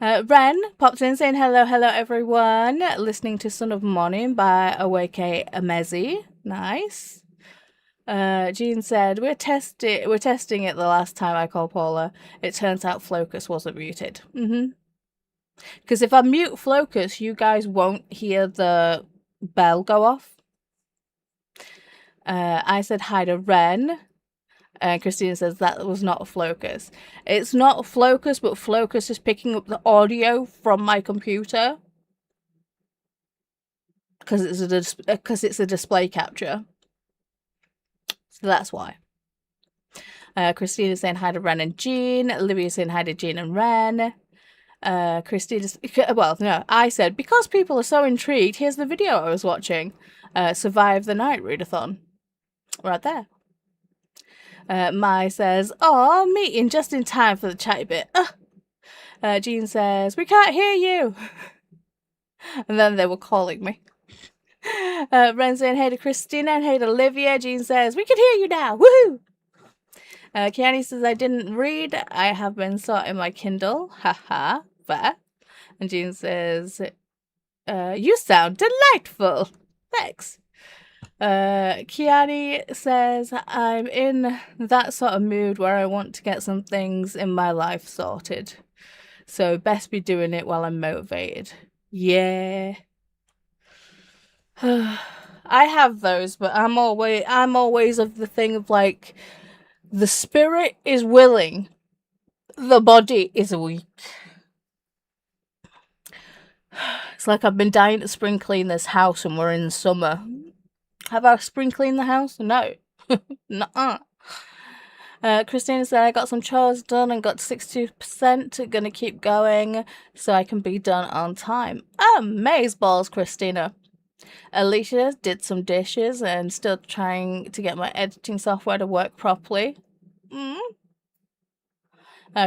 Speaker 1: Ren popped in saying hello everyone, listening to Son of Morning by Awake Amezi. Nice. Jean said, we're testing it the last time I called Paula. It turns out Flocus wasn't muted. Because if I mute Flocus, you guys won't hear the bell go off. I said hi to Ren. Christina says that was not Flocus. It's not Flocus, but Flocus is picking up the audio from my computer. Because it's a display capture. So that's why. Christina's saying hi to Ren and Jean. Olivia's saying hi to Jean and Ren. I said, because people are so intrigued, here's the video I was watching. Survive the Night Readathon. Right there. Mai says, oh, meeting just in time for the chatty bit. Jean says, we can't hear you. And then they were calling me. Ren saying hey to Christina and hey to Olivia. Jean says, we can hear you now. Woohoo! Kiani says, I didn't read. I have been sorting my Kindle. Haha. Fair. And Jean says, you sound delightful. Thanks. Kiani says, I'm in that sort of mood where I want to get some things in my life sorted. So best be doing it while I'm motivated. Yeah. I have those, but I'm always of the thing of like, the spirit is willing, the body is weak. It's like I've been dying to spring clean this house and we're in summer. Have I spring cleaned the house? No. Nuh-uh. Christina said, I got some chores done and got 62%. Gonna keep going so I can be done on time. Amazeballs, Christina. Alicia did some dishes and still trying to get my editing software to work properly.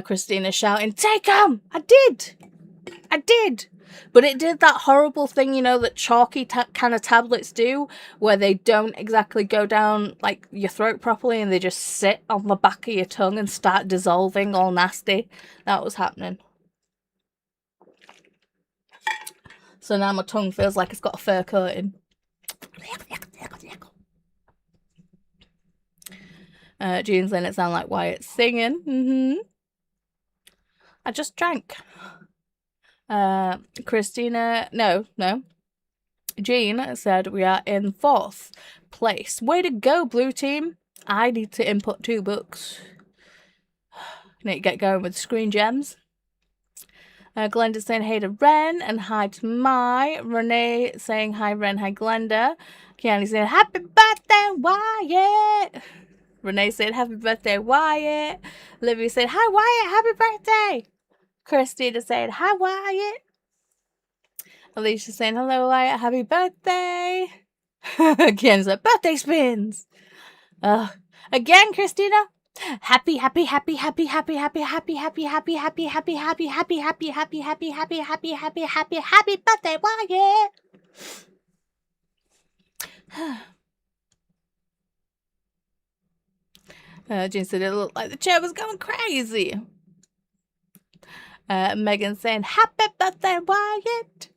Speaker 1: Christina shouting, "Take 'em! I did! But it did that horrible thing, you know, that chalky kind of tablets do, where they don't exactly go down like your throat properly and they just sit on the back of your tongue and start dissolving all nasty. That was happening. So now my tongue feels like it's got a fur coating. Jean's in it sound like Wyatt's singing. I just drank. Christina, no. Jean said we are in 4th place. Way to go, blue team. I need to input 2 books. Need to get going with screen gems. Glenda saying hey to Ren and hi to Mai. Renee saying hi Ren, hi Glenda. Kiani saying happy birthday Wyatt. Renee said happy birthday Wyatt. Livy said hi Wyatt, happy birthday. Christina saying hi Wyatt. Alicia saying hello Wyatt, happy birthday. Kiana's like birthday spins. Again Christina. Happy birthday Wyatt. Jean said it looked like the chair was going crazy. Megan saying happy birthday Wyatt.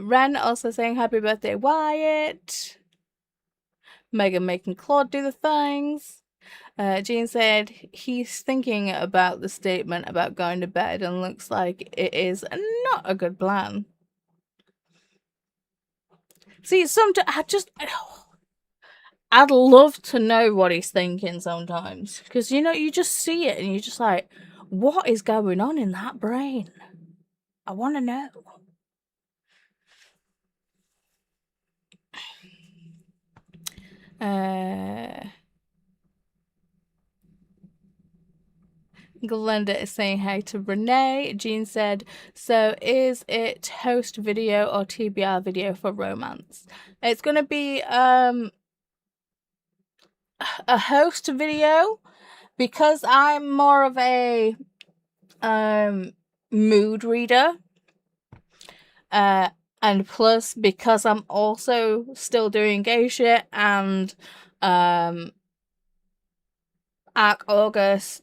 Speaker 1: Ren also saying happy birthday Wyatt. Megan making Claude do the things. Jean said he's thinking about the statement about going to bed and looks like it is not a good plan. See, I'd love to know what he's thinking sometimes. Because, you know, you just see it and you're just like, what is going on in that brain? I want to know. Glenda is saying hi to Renee. Jean said, so is it host video or TBR video for romance? It's going to be a host video because I'm more of a mood reader. And plus because I'm also still doing gay shit and Arc Madness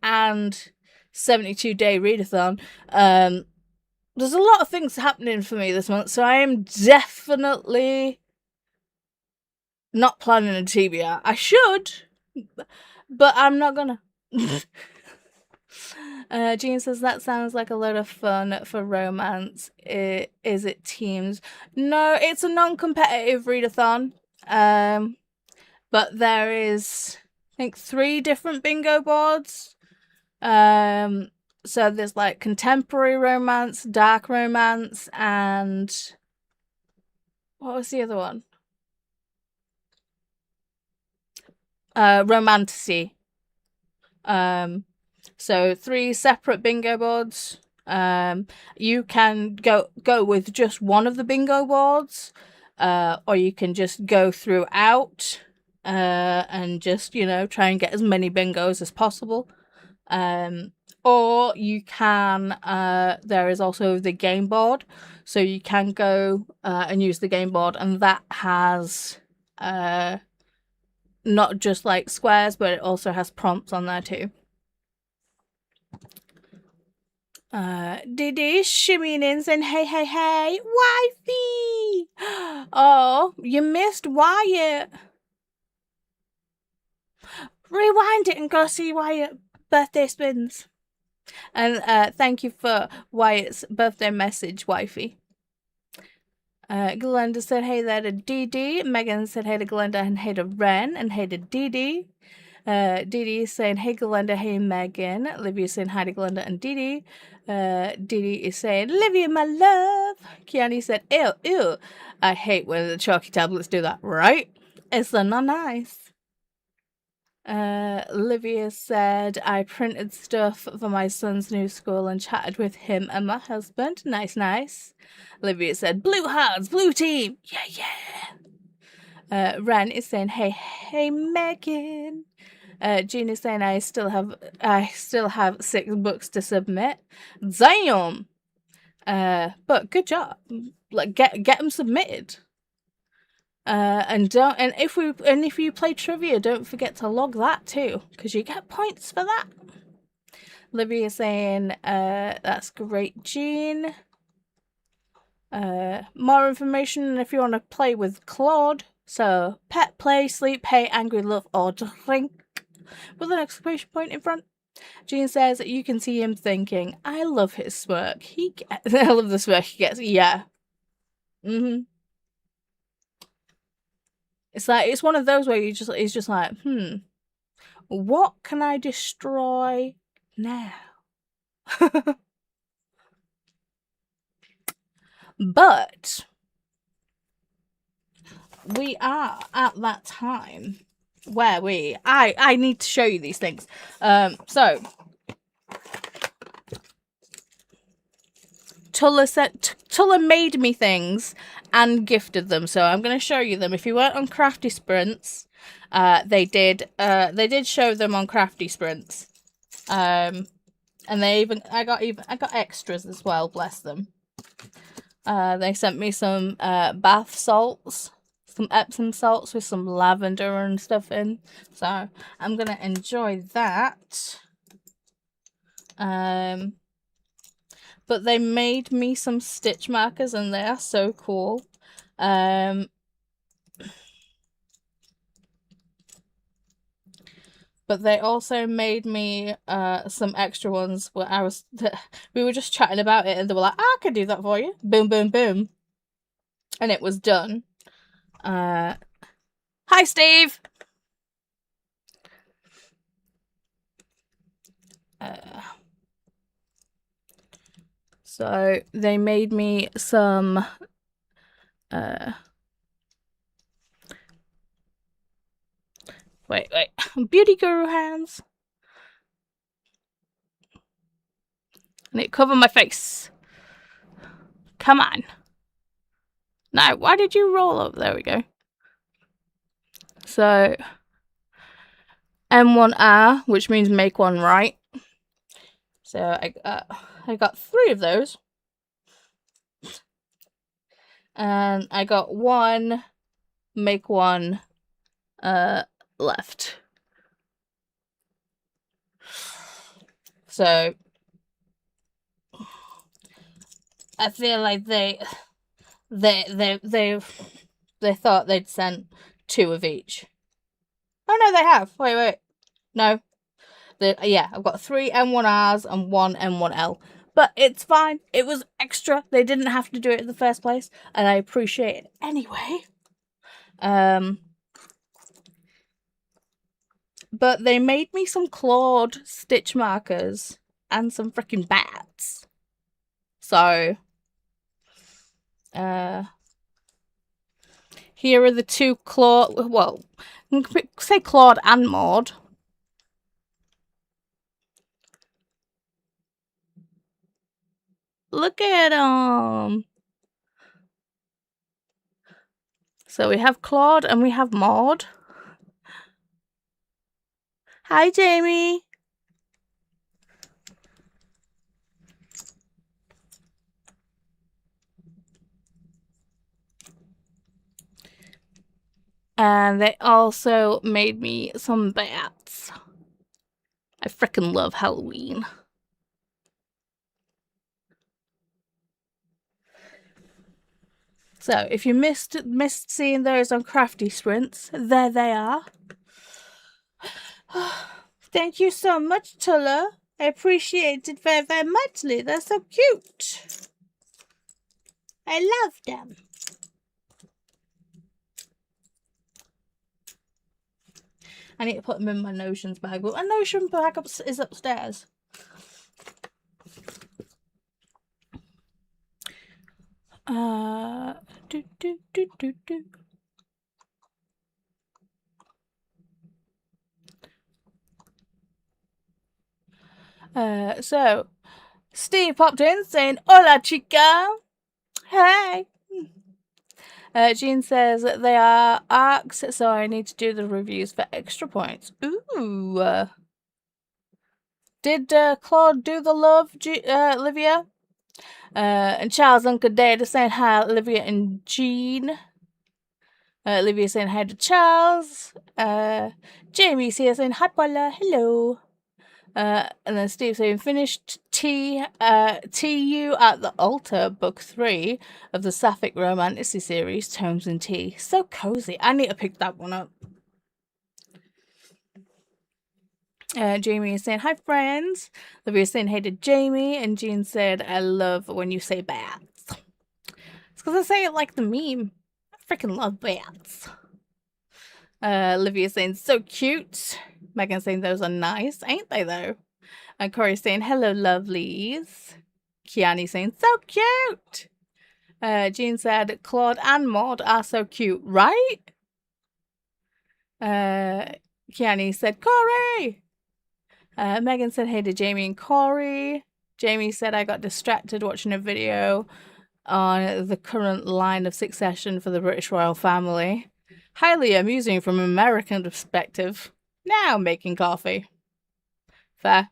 Speaker 1: and 72-day readathon. There's a lot of things happening for me this month, so I am definitely not planning a TBR. I should, but I'm not gonna. Jean says that sounds like a lot of fun for romance. Is it teams? No, it's a non-competitive readathon. But there is, I think, 3 different bingo boards. So there's like contemporary romance, dark romance, and what was the other one? Romantasy. So 3 separate bingo boards. You can go with just one of the bingo boards, or you can just go throughout and just, you know, try and get as many bingos as possible. Or you can, there is also the game board, so you can go and use the game board, and that has not just like squares, but it also has prompts on there too. Didi shimmying in saying hey wifey. Oh, you missed Wyatt. Rewind it and go see Wyatt birthday spins. And thank you for Wyatt's birthday message, wifey. Glenda said hey there to Didi. Megan said hey to Glenda and hey to Ren and hey to Didi. Didi is saying hey Glenda, hey Megan. Livia is saying hi to Glenda and Didi. Didi is saying Livia, my love. Kiani said ew. I hate when the chalky tablets do that, right? It's not nice. Olivia said, I printed stuff for my son's new school and chatted with him and my husband. Nice, nice. Olivia said, blue hearts, blue team. Yeah, yeah. Ren is saying, hey, Megan. Jean is saying, I still have 6 books to submit. Damn. But good job. Like, get them submitted. And if you play trivia, don't forget to log that too, because you get points for that. Livia saying, that's great, Jean. More information if you want to play with Claude. So, pet, play, sleep, hate, angry, love, or drink, with an exclamation point in front. Jean says that you can see him thinking, I love his smirk. I love the smirk he gets. Yeah. It's like, it's one of those where he's just like, what can I destroy now? But we are at that time where I need to show you these things. So Tulla made me things and gifted them, so I'm going to show you them. If you weren't on Crafty Sprints, they did show them on Crafty Sprints, and I got extras as well. Bless them. They sent me some bath salts, some Epsom salts with some lavender and stuff in, so I'm gonna enjoy that. But they made me some stitch markers and they are so cool. But they also made me some extra ones where we were just chatting about it and they were like, I could do that for you. Boom, boom, boom. And it was done. Hi, Steve! So they made me some wait, beauty guru hands, and it covered my face. Come on. Now, why did you roll up? There we go. So M1R, which means make one right. So I got 3 of those. And I got 1 make one left. So I feel like they thought they'd sent 2 of each. Oh no, they have. Wait. No. Yeah, I've got 3 M1Rs and 1 M1L. But it's fine. It was extra. They didn't have to do it in the first place. And I appreciate it anyway. But they made me some clawed stitch markers and some freaking bats. So, here are the 2 clawed, well, you can say Claude and Maud. Look at them. So we have Claude and we have Maud. Hi, Jamie. And they also made me some bats. I frickin' love Halloween. So, if you missed seeing those on Crafty Sprints, there they are. Thank you so much, Tulla. I appreciate it very, very muchly. They're so cute. I love them. I need to put them in my Notions bag, but my Notion bag is upstairs. So Steve popped in saying, "Hola, chica." Hey. Jean says that they are arcs, so I need to do the reviews for extra points. Ooh. Did Claude do the love, Olivia? And Charles' Uncle Data saying hi, Olivia and Jean. Olivia saying hi to Charles. Jamie's here saying hi, Paula. Hello. And then Steve saying finished TU at the Altar, book 3 of the Sapphic Romanticy series, Tomes and Tea. So cozy. I need to pick that one up. Jamie is saying hi, friends. Olivia is saying hey to Jamie, and Jean said I love when you say bats. It's because I say it like the meme. I freaking love bats. Olivia is saying so cute. Megan saying those are nice, ain't they though? And Corey saying hello, lovelies. Kiani saying so cute. Jean said Claude and Maud are so cute, right? Kiani said Corey. Megan said hey to Jamie and Corey. Jamie said I got distracted watching a video on the current line of succession for the British royal family. Highly amusing from an American perspective. Now making coffee. Fair.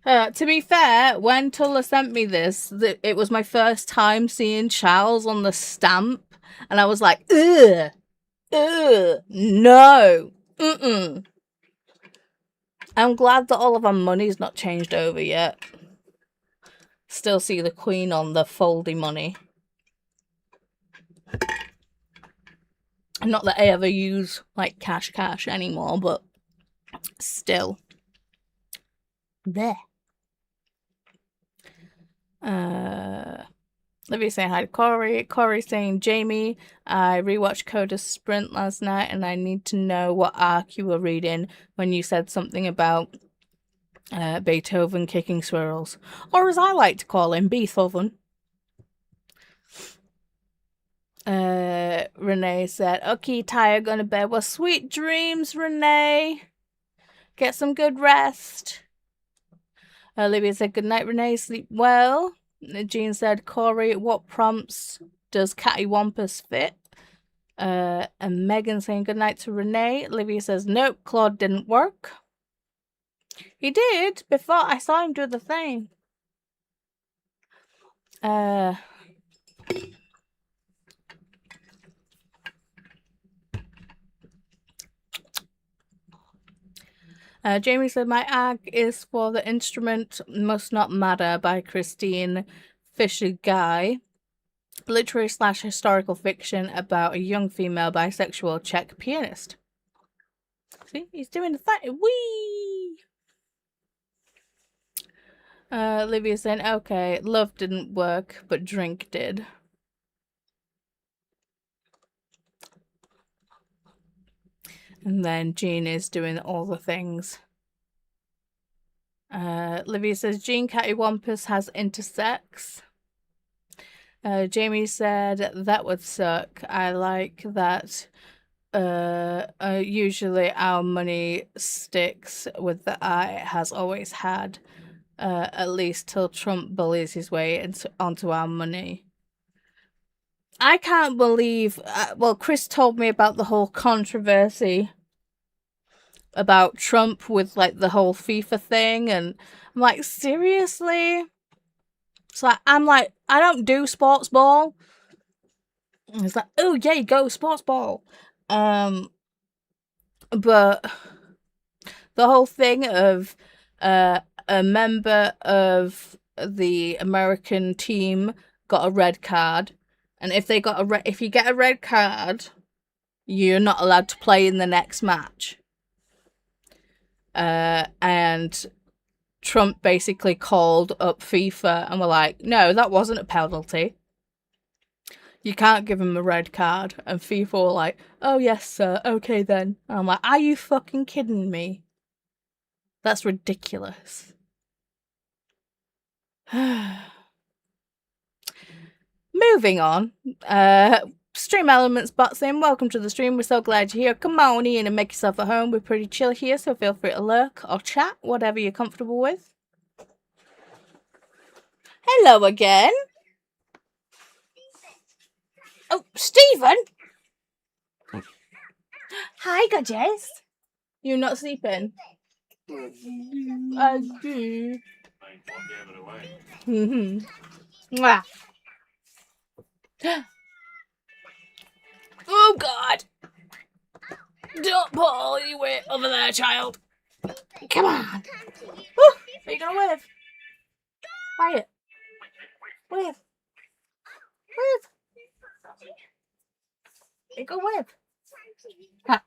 Speaker 1: To be fair, when Tulla sent me this, it was my first time seeing Charles on the stamp, and I was like, ugh, no, I'm glad that all of our money's not changed over yet. Still see the Queen on the foldy money. Not that I ever use, like, cash anymore, but still. There. Libby saying hi to Corey. Corey saying, Jamie, I rewatched Coda's Sprint last night and I need to know what arc you were reading when you said something about Beethoven kicking swirls. Or as I like to call him, Beethoven. Renee said, okay, tired, going to bed. Well, sweet dreams, Renee. Get some good rest. Olivia said, good night, Renee. Sleep well. Jean said, Corey, what prompts does Cattywampus fit? And Megan saying good night to Renee. Olivia says, nope, Claude didn't work. He did before I saw him do the thing. Jamie said, my arc is for The Instrument Must Not Matter by Christine Fisher Guy. Literary / historical fiction about a young female bisexual Czech pianist. See, he's doing the thing. Whee! Livia saying, okay, love didn't work, but drink did. And then Jean is doing all the things. Livia says, Jean Cattywampus has intersex. Jamie said, that would suck. I like that usually our money sticks with the eye it has always had. At least till Trump bullies his way onto our money. I can't believe... well, Chris told me about the whole controversy about Trump with, like, the whole FIFA thing, and I'm like, seriously? It's like, I'm like, I don't do sports ball. And it's like, oh, yeah, go sports ball. But the whole thing of a member of the American team got a red card, and if they got if you get a red card, you're not allowed to play in the next match. And Trump basically called up FIFA and were like, no, that wasn't a penalty. You can't give him a red card. And FIFA were like, oh yes, sir, okay then. And I'm like, are you fucking kidding me? That's ridiculous. Moving on. Stream Elements bots in. Welcome to the stream. We're so glad you're here. Come on in and make yourself at home. We're pretty chill here, so feel free to lurk or chat, whatever you're comfortable with. Hello again. Oh, Stephen. Hi, gorgeous. You're not sleeping? I do. Mwah. Oh, God. Don't put all your weight over there, child. Come on. Woo. Are you going to wave? Quiet. Wave. Wave. You go wave. Ha.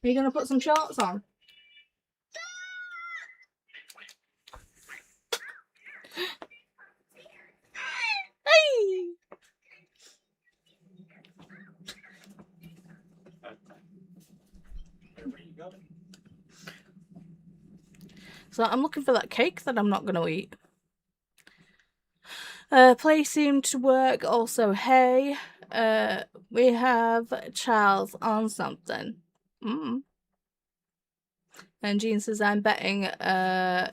Speaker 1: Are you going to put some shorts on? Hey! So I'm looking for that cake that I'm not going to eat. Play seemed to work. Also, hey, we have Charles on something. And Jean says, I'm betting, oh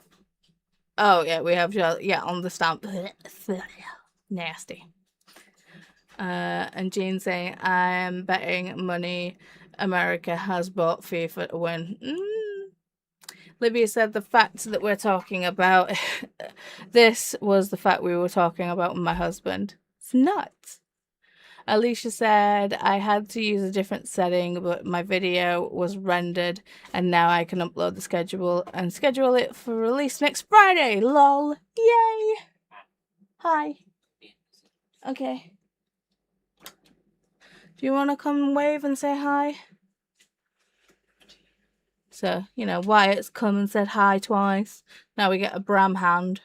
Speaker 1: yeah, we have Charles, yeah, on the stamp. Nasty. And Jean saying, I'm betting money America has bought FIFA to win. Livia said the fact that we're talking about this was the fact we were talking about with my husband. It's nuts. Alicia said I had to use a different setting, but my video was rendered and now I can upload the schedule and schedule it for release next Friday. Lol. Yay. Hi. Okay. Do you want to come wave and say hi? So, you know, Wyatt's come and said hi twice. Now we get a Bram hand.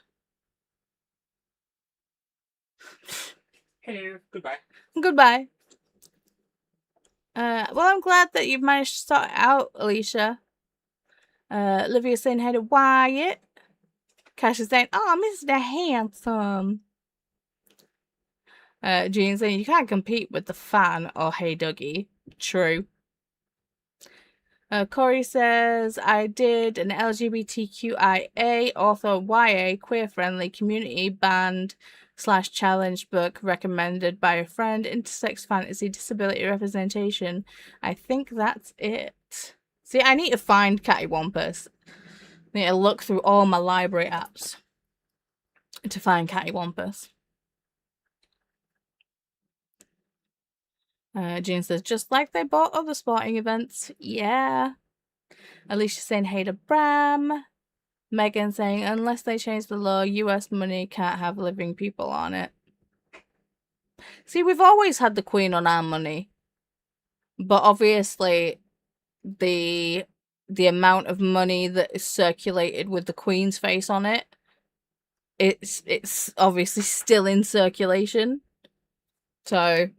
Speaker 5: Hello. Goodbye.
Speaker 1: Goodbye. Well, I'm glad that you've managed to sort it out, Alicia. Olivia saying hi to Wyatt. Cash is saying, oh, Mr. Handsome. Jean saying, you can't compete with the fan or Hey Dougie. True. Corey says, I did an LGBTQIA, author YA, queer-friendly community band / challenge book recommended by a friend, intersex fantasy, disability representation. I think that's it. See, I need to find Cattywampus. I need to look through all my library apps to find Cattywampus. Jean says, just like they bought other sporting events. Yeah. Alicia saying, hey to Bram. Megan saying, unless they change the law, US money can't have living people on it. See, we've always had the Queen on our money. But obviously, the amount of money that is circulated with the Queen's face on it, it's obviously still in circulation. So...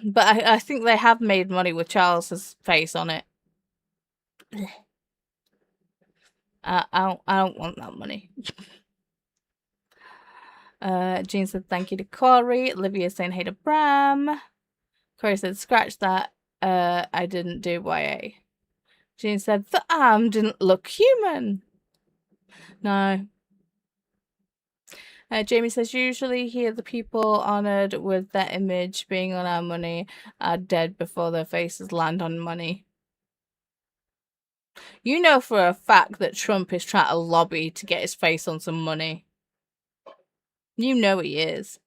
Speaker 1: But I think they have made money with Charles's face on it. I don't want that money. Jean said thank you to Corey. Olivia saying hey to Bram. Corey said scratch that. I didn't do YA. Jean said the arm didn't look human. No. Jamie says, usually here the people honoured with their image being on our money are dead before their faces land on money. You know for a fact that Trump is trying to lobby to get his face on some money. You know he is.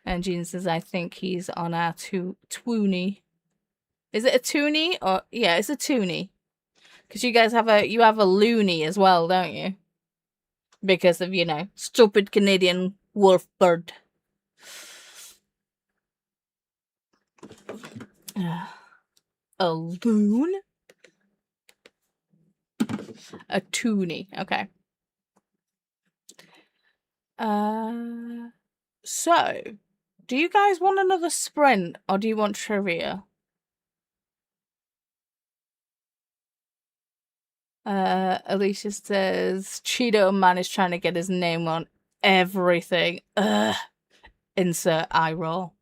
Speaker 1: And Jean says, I think he's on our toonie. Is it a toonie? Or yeah, it's a toonie. Because you guys have a loony as well, don't you? Because of, you know, stupid Canadian wolf bird. A loon? A toonie. Okay. So, do you guys want another sprint or do you want trivia? Alicia says Cheeto Man is trying to get his name on everything. Ugh. Insert eye roll.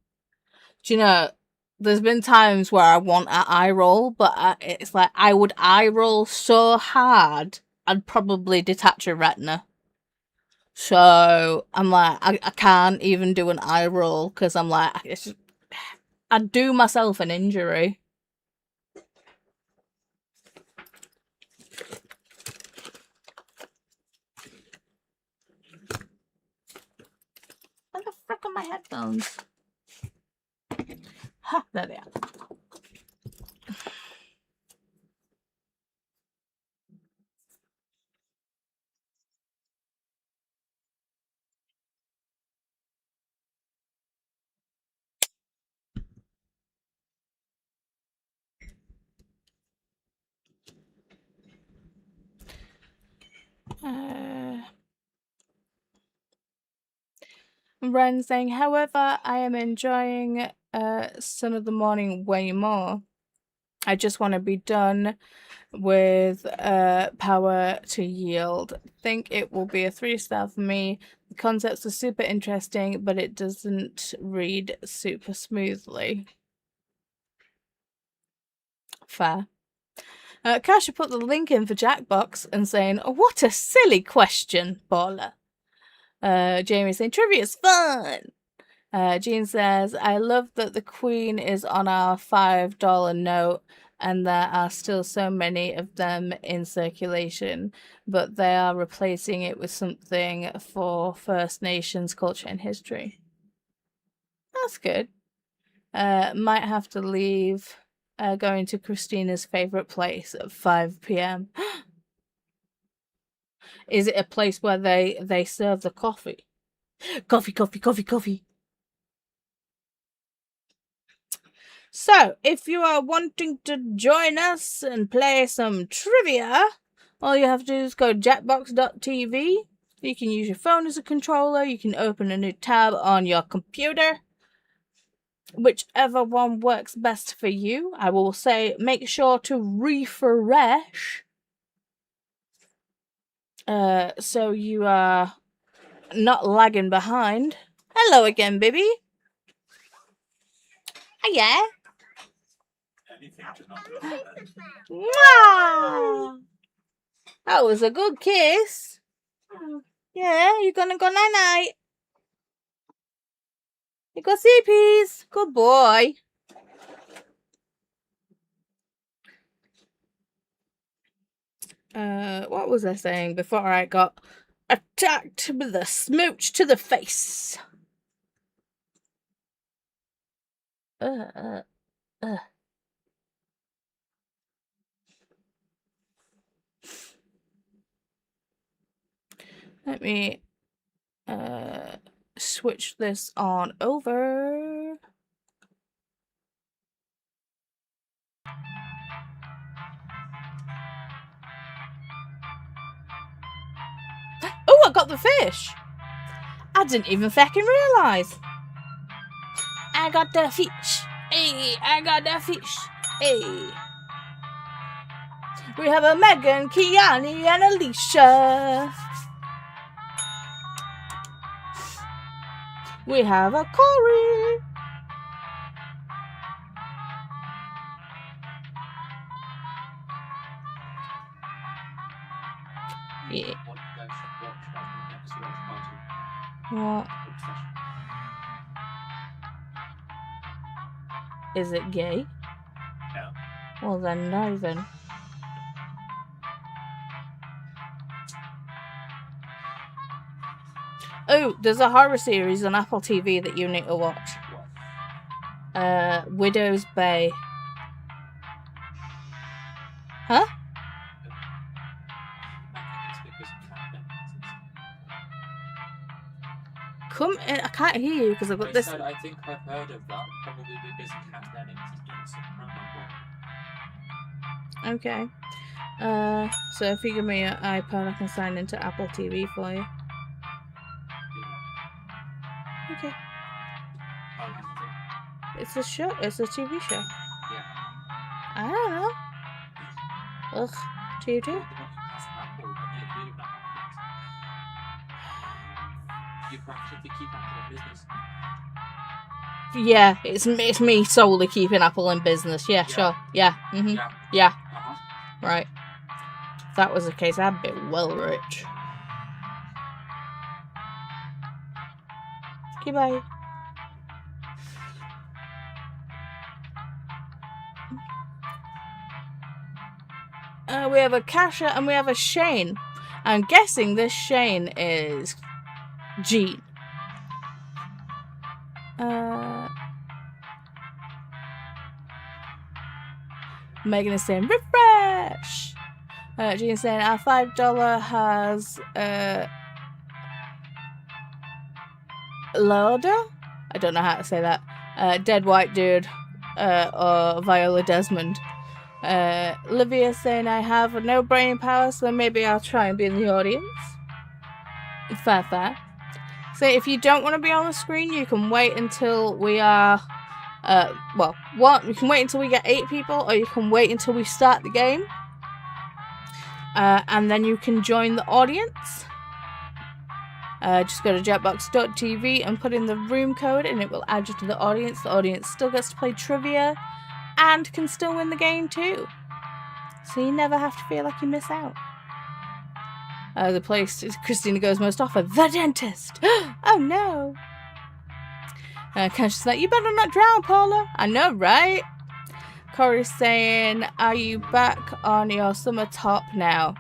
Speaker 1: Do you know, there's been times where I want an eye roll, but it's like I would eye roll so hard I'd probably detach a retina. So I'm like, I can't even do an eye roll because I'm like, I'd do myself an injury. Where the frick are my headphones? Ha, there they are. Ren saying, however, I am enjoying Son of the Morning way more. I just want to be done with Power to Yield. Think it will be a 3-star for me. The concepts are super interesting, but it doesn't read super smoothly. Fair. Kasha put the link in for Jackbox and saying, oh, what a silly question, Paula. Jamie saying, trivia is fun. Jean says, I love that the Queen is on our $5 note and there are still so many of them in circulation, but they are replacing it with something for First Nations culture and history. That's good. Might have to leave going to Christina's favourite place at 5 p.m. Is it a place where they serve the coffee? Coffee. So, if you are wanting to join us and play some trivia, all you have to do is go to jackbox.tv. You can use your phone as a controller. You can open a new tab on your computer. Whichever one works best for you. I will say make sure to refresh. So you are not lagging behind. Hello again, baby. Hiya. Wow. That was a good kiss. Yeah, you're gonna go night-night. You go sleepies. Good boy. What was I saying before I got attacked with a smooch to the face? Let me switch this on over. Oh, I got the fish. I didn't even fucking realise. I got the fish. Hey, I got the fish. Hey. We have a Megan, Kiani, and Alicia. We have a Corey. Yeah. What? Is it gay?
Speaker 5: No.
Speaker 1: Well then, not even. Oh, there's a horror series on Apple TV that you need to watch. Widow's Bay. Huh? Come in, I can't hear you because I've got this.
Speaker 5: I think I've heard of that, probably because Cat Dennings is doing something.
Speaker 1: Okay. So if you give me your iPad, I can sign into Apple TV for you. Okay. It's a show. It's a TV show.
Speaker 5: Yeah.
Speaker 1: I don't know. Ugh. Do you do?
Speaker 5: you practically keep Apple in business.
Speaker 1: Yeah, it's me solely keeping Apple in business. Yeah, sure. Yeah. Mm-hmm. Yeah. Right. If that was the case, I'd be well rich. Okay, bye. We have a Kasha and we have a Shane. I'm guessing this Shane is Jean. Megan is saying refresh. Jean is saying our $5 has Lauda? I don't know how to say that. Dead white dude or Viola Desmond. Livia saying I have no brain power, so maybe I'll try and be in the audience. Fair. So if you don't want to be on the screen, you can wait until we are you can wait until we get 8 people, or you can wait until we start the game, and then you can join the audience. Just go to jetbox.tv and put in the room code and it will add you to the audience. The audience still gets to play trivia and can still win the game too. So you never have to feel like you miss out. The place Christina goes most often, the dentist. Oh no. Cash like, you better not drown, Paula. I know, right? Corey's saying, are you back on your summer top now?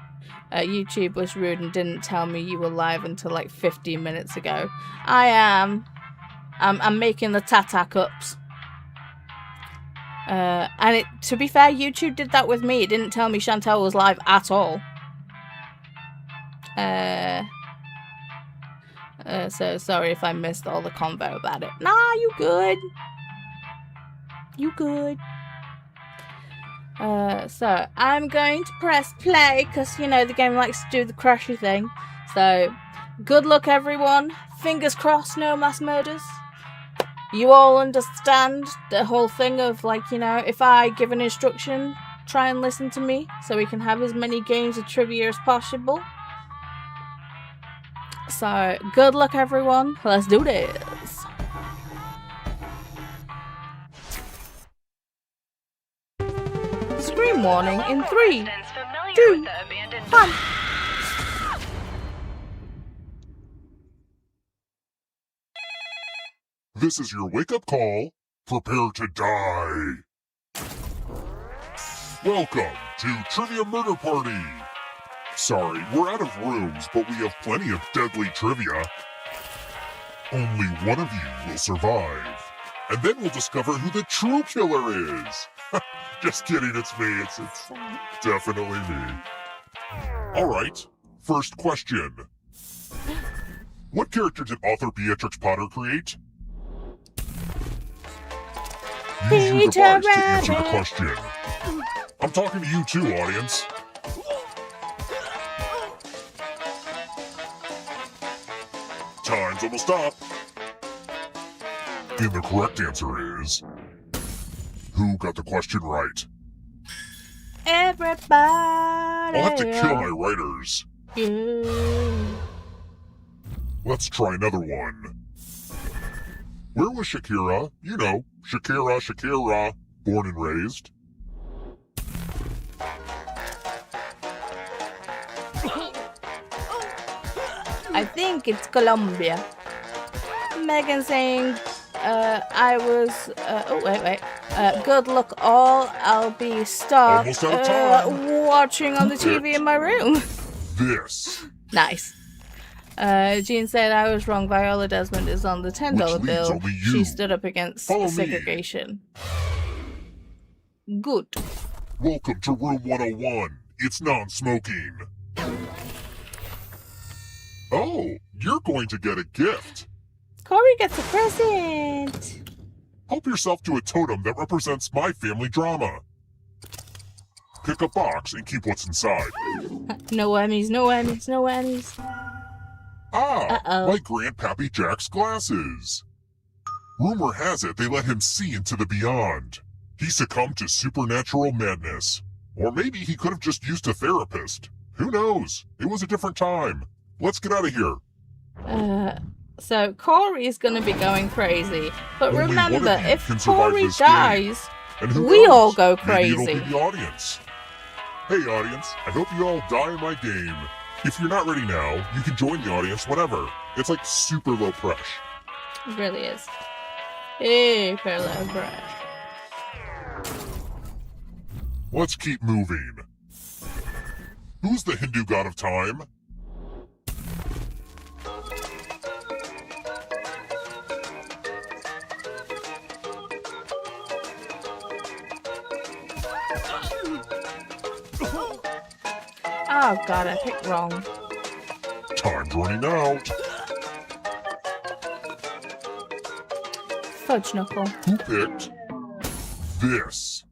Speaker 1: YouTube was rude and didn't tell me you were live until like 15 minutes ago. I am. I'm making the Tata cups. And to be fair, YouTube did that with me. It didn't tell me Chantel was live at all. So sorry if I missed all the convo about it. Nah, you good. You good. So I'm going to press play because, you know, the game likes to do the crashy thing. So, good luck everyone. Fingers crossed, no mass murders. You all understand the whole thing of, like, you know, if I give an instruction, try and listen to me so we can have as many games of trivia as possible. So, good luck everyone. Let's do this. Screen warning in 3, 2, 1.
Speaker 6: This is your wake-up call. Prepare to die. Welcome to Trivia Murder Party. Sorry, we're out of rooms, but we have plenty of deadly trivia. Only one of you will survive. And then we'll discover who the true killer is. Just kidding, it's me. It's definitely me. Alright, first question. What character did author Beatrix Potter create? Use your device to answer the question. I'm talking to you too, audience. Time's almost up. And the correct answer is... Who got the question right?
Speaker 1: Everybody.
Speaker 6: I'll have to kill my writers.
Speaker 1: Yeah.
Speaker 6: Let's try another one. Where was Shakira? You know, Shakira, born and raised.
Speaker 1: I think it's Colombia. Megan saying, I was, wait. Good luck all. I'll be stuck
Speaker 6: Almost out of time.
Speaker 1: watching on the TV in my room.
Speaker 6: This.
Speaker 1: Nice. Jean said I was wrong. Viola Desmond is on the $10
Speaker 6: Which leaves
Speaker 1: bill.
Speaker 6: only you.
Speaker 1: She stood up against
Speaker 6: Follow me.
Speaker 1: segregation. Good.
Speaker 6: Welcome to room 101. It's non-smoking. Oh, you're going to get a gift.
Speaker 1: Corey gets a present.
Speaker 6: Help yourself to a totem that represents my family drama. Pick a box and keep what's inside.
Speaker 1: No whammies, no whammies, no whammies.
Speaker 6: Ah,
Speaker 1: Uh-oh.
Speaker 6: my Grandpappy Jack's glasses. Rumor has it they let him see into the beyond. He succumbed to supernatural madness. Or maybe he could have just used a therapist. Who knows? It was a different time. Let's get out of here.
Speaker 1: So Corey's gonna be going crazy. But
Speaker 6: Only one of
Speaker 1: remember,
Speaker 6: you
Speaker 1: if
Speaker 6: can survive
Speaker 1: Corey
Speaker 6: this game.
Speaker 1: dies,
Speaker 6: And who
Speaker 1: we
Speaker 6: knows?
Speaker 1: all go
Speaker 6: Maybe it'll
Speaker 1: crazy.
Speaker 6: be the audience. Hey audience, I hope you all die in my game. If you're not ready now, you can join the audience whenever. It's like super low pressure.
Speaker 1: It really is. Super low pressure.
Speaker 6: Let's keep moving. Who's the Hindu god of time?
Speaker 1: Oh god, I picked wrong.
Speaker 6: Time's running out.
Speaker 1: Fudge knuckle.
Speaker 6: Who picked this?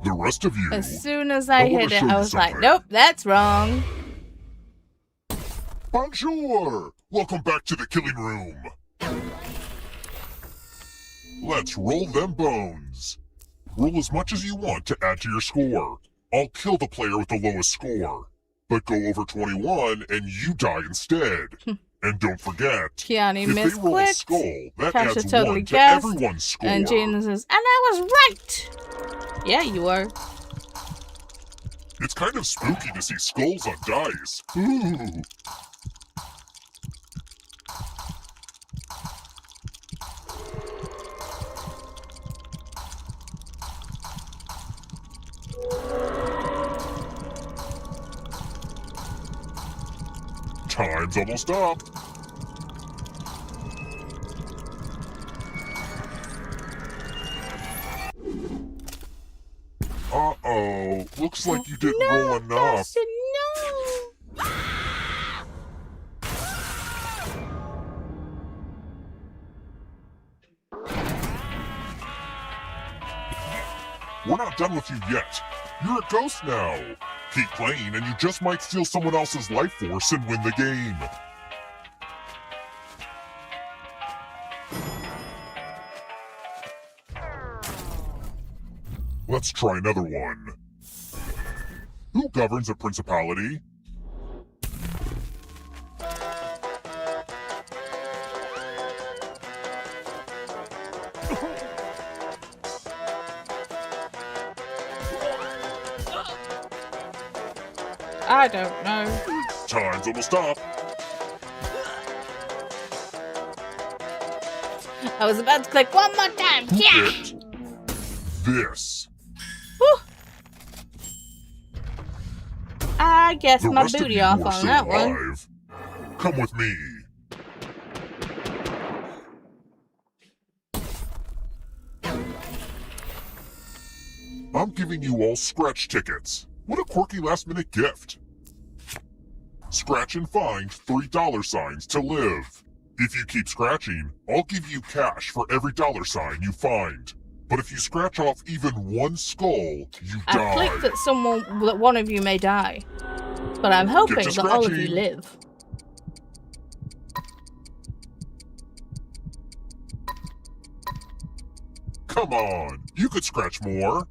Speaker 6: The rest of you.
Speaker 1: As soon as I
Speaker 6: wanna
Speaker 1: hit it,
Speaker 6: show
Speaker 1: I
Speaker 6: you
Speaker 1: was like,
Speaker 6: something.
Speaker 1: nope, that's wrong.
Speaker 6: Bonjour! Welcome back to the killing room. Let's roll them bones. Roll as much as you want to add to your score. I'll kill the player with the lowest score. But go over 21 and you die instead. And don't forget,
Speaker 1: Keanu
Speaker 6: if they roll a
Speaker 1: misclicked.
Speaker 6: skull, that
Speaker 1: Tasha
Speaker 6: adds
Speaker 1: totally
Speaker 6: 1 to
Speaker 1: guessed,
Speaker 6: everyone's score.
Speaker 1: And Gina says, and I was right! Yeah, you were.
Speaker 6: It's kind of spooky to see skulls on dice. Ooh. Time's almost up. Uh-oh. Looks like you didn't roll enough.
Speaker 1: Dustin, no!
Speaker 6: We're not done with you yet. You're a ghost now. Keep playing and you just might steal someone else's life force and win the game. Let's try another one. Who governs a principality?
Speaker 1: I don't know.
Speaker 6: Time's almost up.
Speaker 1: I was about to click one more time.
Speaker 6: Who
Speaker 1: Yeah!
Speaker 6: picked this?
Speaker 1: Whew. I guess
Speaker 6: The
Speaker 1: my
Speaker 6: rest of
Speaker 1: booty
Speaker 6: you
Speaker 1: off
Speaker 6: are
Speaker 1: on
Speaker 6: still
Speaker 1: that one.
Speaker 6: alive. Come with me. I'm giving you all scratch tickets. What a quirky last-minute gift. Scratch and find $3 to live. If you keep scratching, I'll give you cash for every $sign you find. But if you scratch off even one skull, you
Speaker 1: I
Speaker 6: die.
Speaker 1: clicked that one of you may die. But I'm hoping
Speaker 6: Get to
Speaker 1: that all of you
Speaker 6: scratching.
Speaker 1: live.
Speaker 6: Come on, you could scratch more.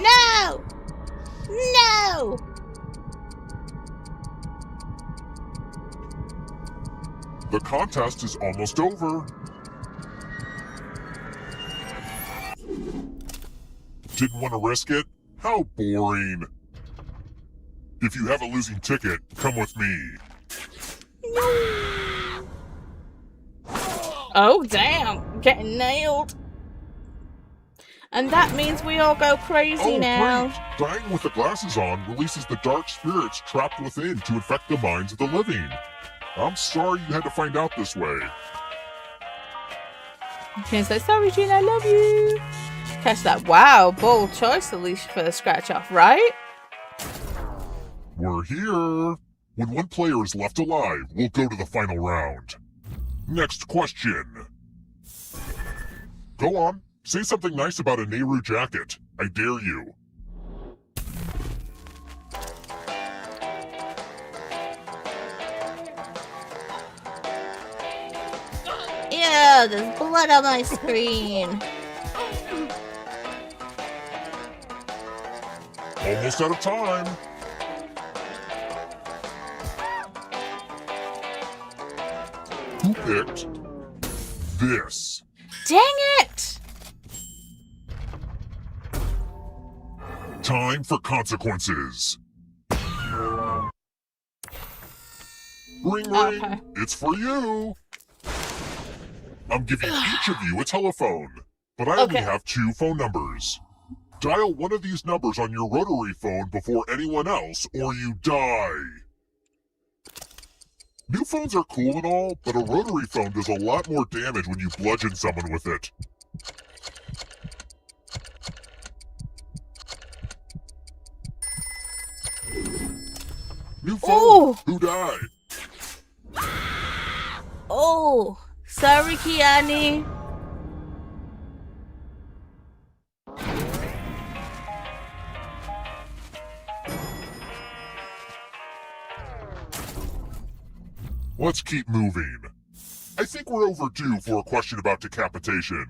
Speaker 1: No! No!
Speaker 6: The contest is almost over. Didn't want to risk it? How boring. If you have a losing ticket, come with me.
Speaker 1: Oh, damn. Getting nailed. And that means we all go crazy
Speaker 6: Oh,
Speaker 1: now.
Speaker 6: great! Dying with the glasses on releases the dark spirits trapped within to infect the minds of the living. I'm sorry you had to find out this way.
Speaker 1: She's like, sorry, Jean, I love you. Catch that. Wow, bold choice, Alicia, for the scratch off, right?
Speaker 6: We're here. When one player is left alive, we'll go to the final round. Next question. Go on. Say something nice about a Nehru jacket. I dare you.
Speaker 1: Ew, there's blood on my screen.
Speaker 6: almost out of time. Who picked this?
Speaker 1: Dang it!
Speaker 6: Time for consequences. Ring, ring.
Speaker 1: Okay.
Speaker 6: It's for you. I'm giving each of you a telephone, but I only
Speaker 1: Okay.
Speaker 6: have 2 phone numbers. Dial one of these numbers on your rotary phone before anyone else, or you die. New phones are cool and all, but a rotary phone does a lot more damage when you bludgeon someone with it. New phone.
Speaker 1: Ooh.
Speaker 6: Who died?
Speaker 1: Oh, sorry, Kiani.
Speaker 6: Let's keep moving. I think we're overdue for a question about decapitation.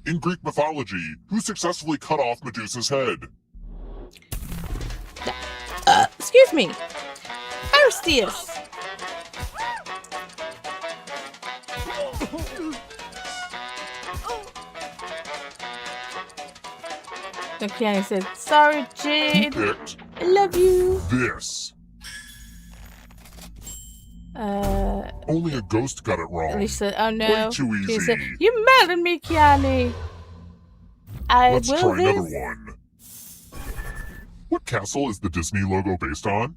Speaker 6: In Greek mythology, who successfully cut off Medusa's head?
Speaker 1: Excuse me. Aristeus. So Kiani said, sorry,
Speaker 6: Who
Speaker 1: Jade.
Speaker 6: picked
Speaker 1: I love you.
Speaker 6: this? Only a ghost got it wrong.
Speaker 1: And he said, oh no.
Speaker 6: Way too
Speaker 1: She
Speaker 6: easy.
Speaker 1: said, you murdered me, Kiani. I
Speaker 6: Let's
Speaker 1: will
Speaker 6: try another
Speaker 1: this.
Speaker 6: one. What castle is the Disney logo based on?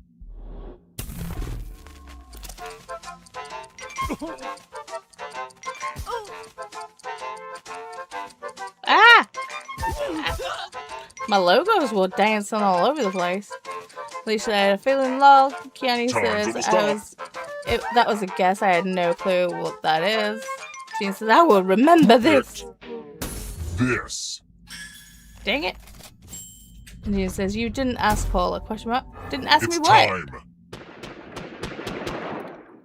Speaker 1: Ah! My logos were dancing all over the place. Lisa had a feeling low. Kiani
Speaker 6: Time
Speaker 1: says,
Speaker 6: to
Speaker 1: that was a guess. I had no clue what that is. She says, I will remember this.
Speaker 6: This.
Speaker 1: Dang it. And he says, you didn't ask Paula. Question mark. Didn't ask
Speaker 6: It's
Speaker 1: me what?
Speaker 6: time.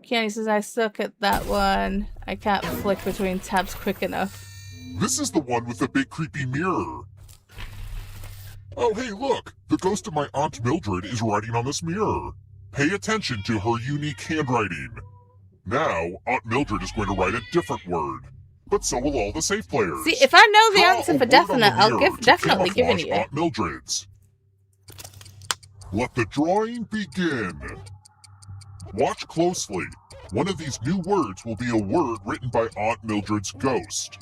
Speaker 1: Kiani says, I suck at that one. I can't flick between tabs quick enough.
Speaker 6: This is the one with the big creepy mirror. Oh, hey, look! The ghost of my Aunt Mildred is writing on this mirror. Pay attention to her unique handwriting. Now, Aunt Mildred is going to write a different word. But so will all the safe players.
Speaker 1: See, if I know the
Speaker 6: Draw
Speaker 1: answer
Speaker 6: a
Speaker 1: for
Speaker 6: word on
Speaker 1: definite,
Speaker 6: the
Speaker 1: I'll
Speaker 6: mirror to
Speaker 1: definitely give it
Speaker 6: camouflage
Speaker 1: to you.
Speaker 6: Aunt Mildred's. Let the drawing begin. Watch closely. One of these new words will be a word written by Aunt Mildred's ghost.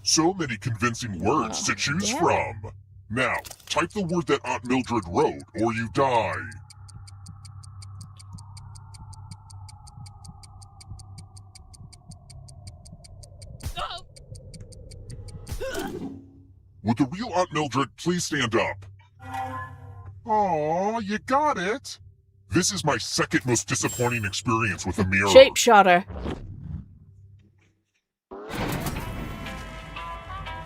Speaker 6: So many convincing words to choose
Speaker 1: yeah.
Speaker 6: from. Now, type the word that Aunt Mildred wrote, or you die. Would the real Aunt Mildred please stand up? Aw, you got it. This is my second most disappointing experience with a mirror.
Speaker 1: Shape shotter.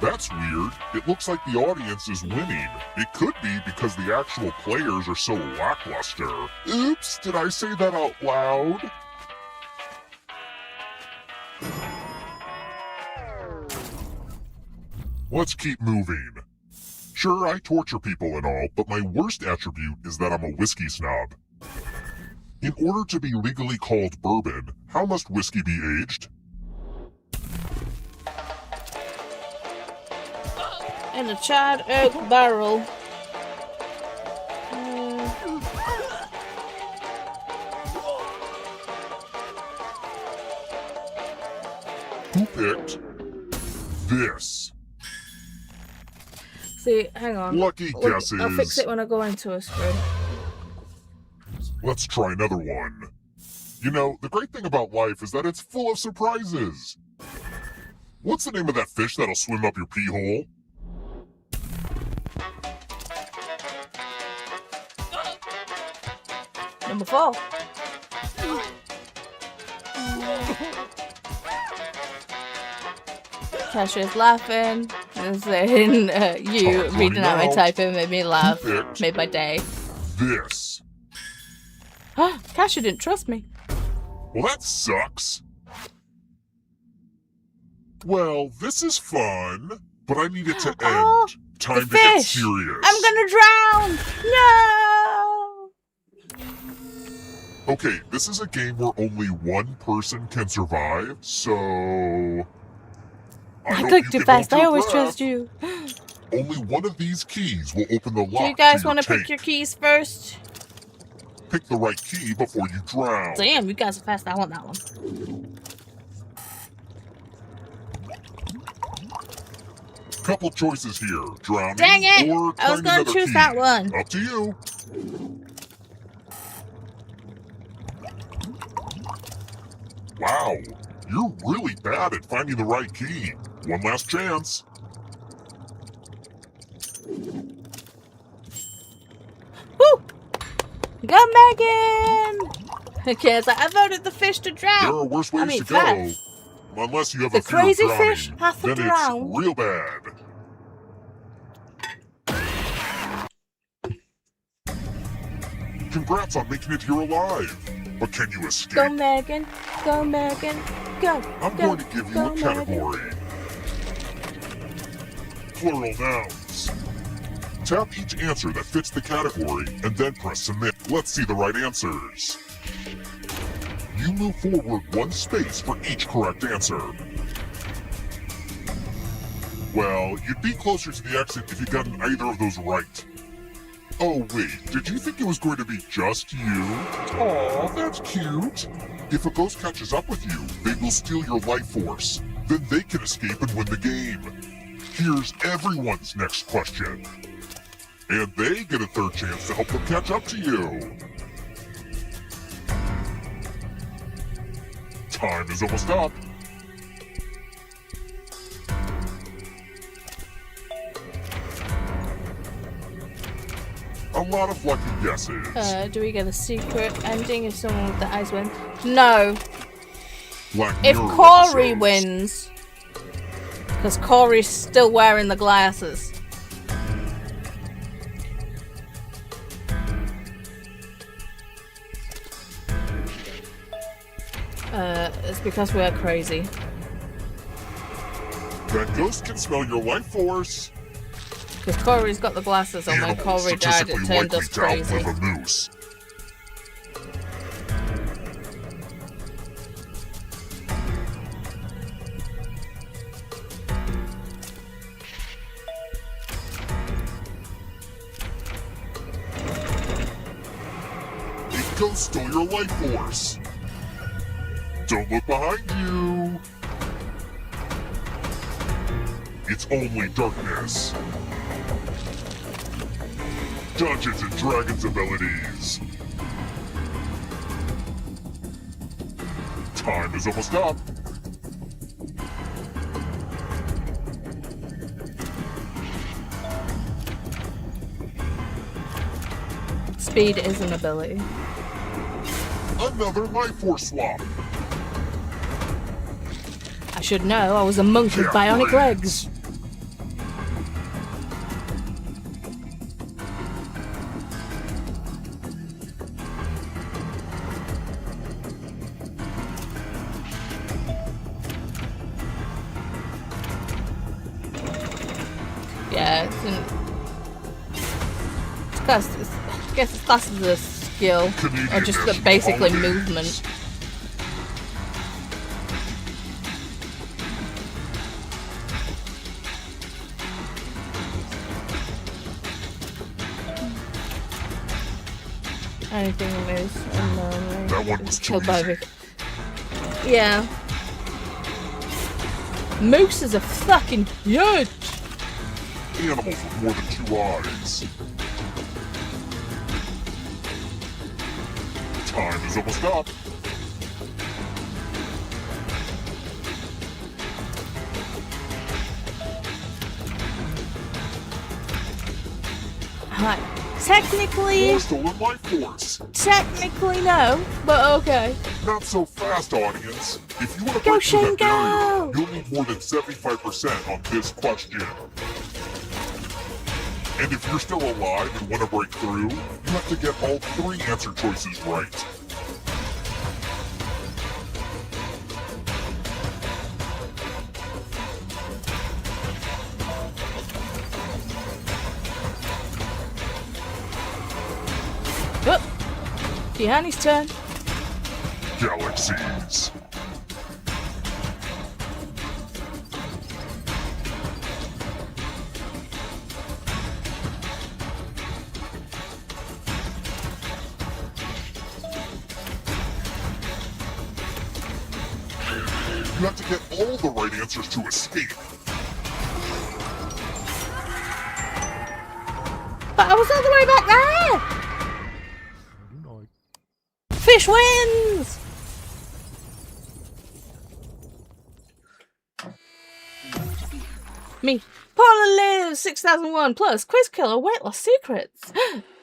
Speaker 6: That's weird. It looks like the audience is winning. It could be because the actual players are so lackluster. Oops, did I say that out loud? Let's keep moving. Sure, I torture people and all, but my worst attribute is that I'm a whiskey snob. In order to be legally called bourbon, how must whiskey be aged?
Speaker 1: In a charred oak barrel.
Speaker 6: Who picked this?
Speaker 1: See, hang on.
Speaker 6: Lucky guesses.
Speaker 1: I'll fix it when I go into a screen.
Speaker 6: Let's try another one. You know, the great thing about life is that it's full of surprises. What's the name of that fish that'll swim up your pee hole?
Speaker 1: Number 4. Cashier's laughing and saying, you
Speaker 6: Time's
Speaker 1: reading out my
Speaker 6: running out.
Speaker 1: typing made me laugh,
Speaker 6: Who picked
Speaker 1: made my day.
Speaker 6: this?
Speaker 1: Cat Tasha didn't trust me.
Speaker 6: Well, that sucks. Well, this is fun, but I need it to end.
Speaker 1: Oh,
Speaker 6: Time
Speaker 1: the
Speaker 6: to get
Speaker 1: fish.
Speaker 6: serious.
Speaker 1: I'm gonna drown. No.
Speaker 6: Okay, this is a game where only one person can survive, so...
Speaker 1: I
Speaker 6: hope
Speaker 1: clicked
Speaker 6: you
Speaker 1: too
Speaker 6: can
Speaker 1: fast.
Speaker 6: hold
Speaker 1: I
Speaker 6: your
Speaker 1: always
Speaker 6: breath.
Speaker 1: trust you.
Speaker 6: Only one of these keys will open the lock.
Speaker 1: Do you guys
Speaker 6: want to
Speaker 1: pick your keys first?
Speaker 6: Pick the right key before you drown.
Speaker 1: Damn, you guys are fast. I want that one.
Speaker 6: Couple choices here. Drowning
Speaker 1: Dang it!
Speaker 6: or
Speaker 1: I was
Speaker 6: find
Speaker 1: gonna
Speaker 6: another
Speaker 1: choose
Speaker 6: key.
Speaker 1: that one.
Speaker 6: Up to you. Wow, you're really bad at finding the right key. One last chance.
Speaker 1: Woo! Go, Megan! Okay, it's like, I voted the fish to drown.
Speaker 6: There are worse ways to
Speaker 1: fast.
Speaker 6: go. Unless you have
Speaker 1: The
Speaker 6: a fear of
Speaker 1: crazy
Speaker 6: drowning,
Speaker 1: fish hath to
Speaker 6: then
Speaker 1: drown.
Speaker 6: it's real bad. Congrats on making it here alive. But can you escape?
Speaker 1: Go, Megan. Go, Megan. Go.
Speaker 6: I'm
Speaker 1: go,
Speaker 6: going to give you
Speaker 1: go,
Speaker 6: a category. Plural nouns. Tap each answer that fits the category and then press submit. Let's see the right answers. You move forward one space for each correct answer. Well, you'd be closer to the exit if you'd gotten either of those right. Oh wait, did you think it was going to be just you? Aw, that's cute. If a ghost catches up with you, they will steal your life force. Then they can escape and win the game. Here's everyone's next question. And they get a third chance to help them catch up to you. Time is almost up. A lot of lucky guesses.
Speaker 1: Do we get a secret ending if someone with the eyes wins? No.
Speaker 6: Black
Speaker 1: If
Speaker 6: Mirror
Speaker 1: Corey
Speaker 6: episodes.
Speaker 1: wins, because Corey's still wearing the glasses. It's because we're crazy.
Speaker 6: That ghost can smell your life force.
Speaker 1: Because Corey's got the glasses on. When
Speaker 6: Animals
Speaker 1: Corey died, it
Speaker 6: statistically
Speaker 1: turned
Speaker 6: likely
Speaker 1: us
Speaker 6: to
Speaker 1: crazy.
Speaker 6: outlive a moose. A ghost stole your life force. Don't look behind you. It's only darkness. Dungeons and Dragons abilities. Time is almost up.
Speaker 1: Speed is an ability.
Speaker 6: Another life force swap.
Speaker 1: I should know. I was a monk with bionic legs. Yeah, I guess it's classed as a skill, or just the basically movement. Anything that moves.
Speaker 6: That one was too
Speaker 1: Killed by
Speaker 6: easy.
Speaker 1: Vic. Yeah. Mooses are fucking huge.
Speaker 6: Animals with more than 2 eyes. Time is almost up.
Speaker 1: Hi. Technically,
Speaker 6: More stolen life force.
Speaker 1: technically no, but okay.
Speaker 6: Not so fast, audience. If you want to
Speaker 1: Go,
Speaker 6: break through
Speaker 1: Shane,
Speaker 6: that barrier,
Speaker 1: go!
Speaker 6: you'll need more than 75% on this question. And if you're still alive and want to break through, you have to get all 3 answer choices right.
Speaker 1: Gianni's turn.
Speaker 6: Galaxies. You have to get all the right answers to escape.
Speaker 1: But I was all the way back there! Fish wins! Me. Paula lives 6001 plus quiz killer weight loss secrets.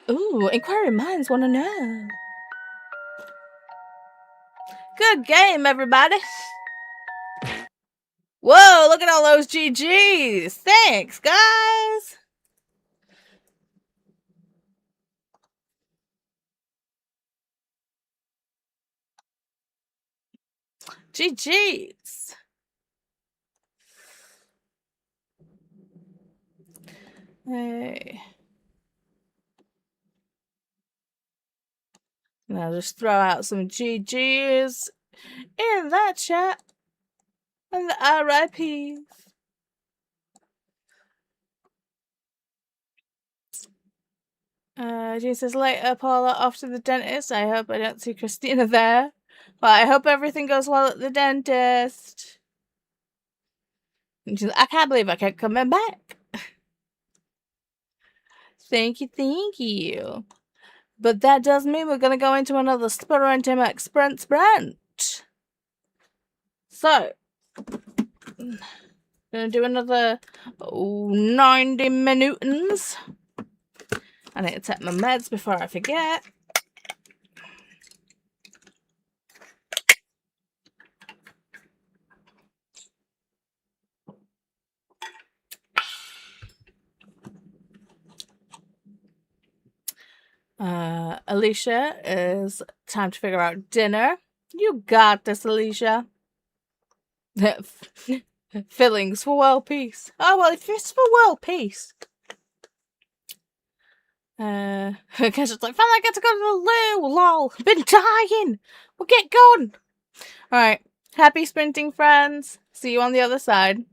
Speaker 1: Ooh, inquiring minds want to know. Good game, everybody. Whoa, look at all those GGs. Thanks, guys. GGs. Hey. Now just throw out some GGs in that chat and the RIPs. Jane says, later, Paula, off to the dentist. I hope I don't see Christina there. But I hope everything goes well at the dentist. And she's like, I can't believe I kept coming back. Thank you. But that does mean we're going to go into another Sporentium sprint. So, gonna do another 90 minutes. I need to take my meds before I forget. Alicia, is time to figure out dinner. You got this, Alicia. Fillings for world peace. Oh, well, if it's for world peace. Because it's like, finally I get to go to the loo, lol. Been dying. We'll get going. Alright. Happy sprinting, friends. See you on the other side.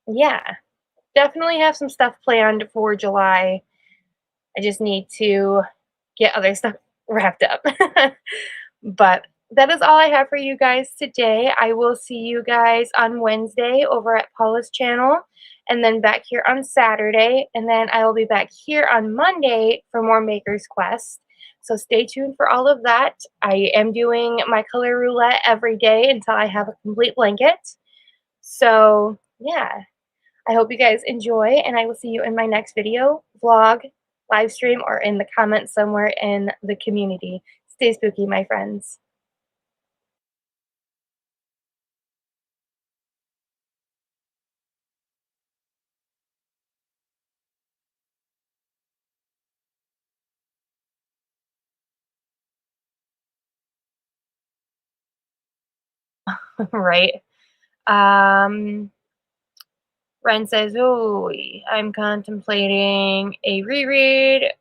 Speaker 7: yeah, definitely have some stuff planned for July. I just need to get other stuff wrapped up. But that is all I have for you guys today. I will see you guys on Wednesday over at Paula's channel, and then back here on Saturday, and then I will be back here on Monday for more Maker's Quest. So stay tuned for all of that. I am doing my color roulette every day until I have a complete blanket. So yeah, I hope you guys enjoy, and I will see you in my next video, vlog, live stream, or in the comments somewhere in the community. Stay spooky, my friends. Right? Um, Ren says, "Oh, I'm contemplating a reread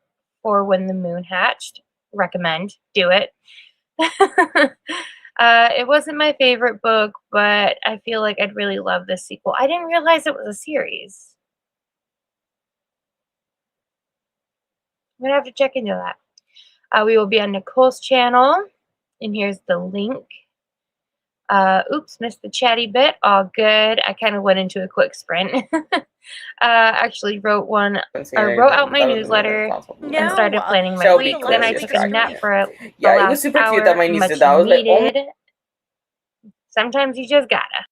Speaker 7: for When the Moon Hatched. Recommend. Do it." It wasn't my favorite book, but I feel like I'd really love this sequel. I didn't realize it was a series. I'm gonna have to check into that. We will be on Nicole's channel, and here's the link. Oops, missed the chatty bit. All good. I kind of went into a quick sprint. Actually wrote out my newsletter and started planning my week. Then I took a nap for the last
Speaker 8: it was super
Speaker 7: hour,
Speaker 8: cute that my niece
Speaker 7: much
Speaker 8: did that. I was like, oh,
Speaker 7: needed. Sometimes you just gotta.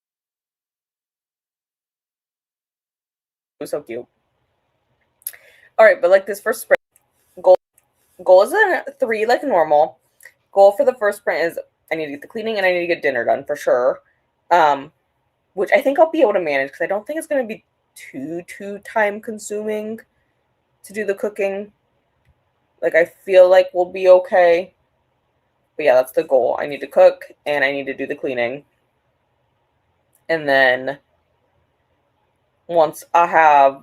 Speaker 8: it was so cute. All right, but like this first sprint, goal is a 3 like normal. Goal for the first sprint is I need to get the cleaning and I need to get dinner done for sure. Which I think I'll be able to manage because I don't think it's going to be too time consuming to do the cooking. Like I feel like we'll be okay. But yeah, that's the goal. I need to cook and I need to do the cleaning. And then once I have,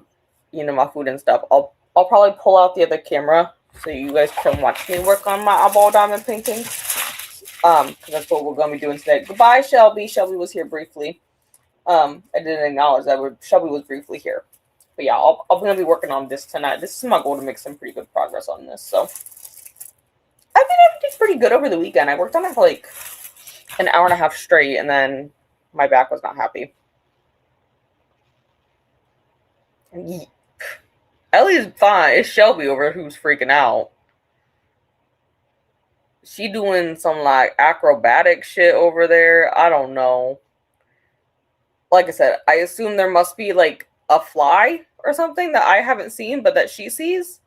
Speaker 8: my food and stuff, I'll probably pull out the other camera so you guys can watch me work on my eyeball diamond painting. Because that's what we're going to be doing today. Goodbye, Shelby. Shelby was here briefly. I didn't acknowledge that Shelby was briefly here. But yeah, I'm going to be working on this tonight. This is my goal to make some pretty good progress on this. So I think everything's pretty good over the weekend. I worked on it for like an hour and a half straight, and then my back was not happy. Ellie's fine. It's Shelby over who's freaking out. She doing some like acrobatic shit over there. I don't know. Like I said, I assume there must be like a fly or something that I haven't seen, but that she sees.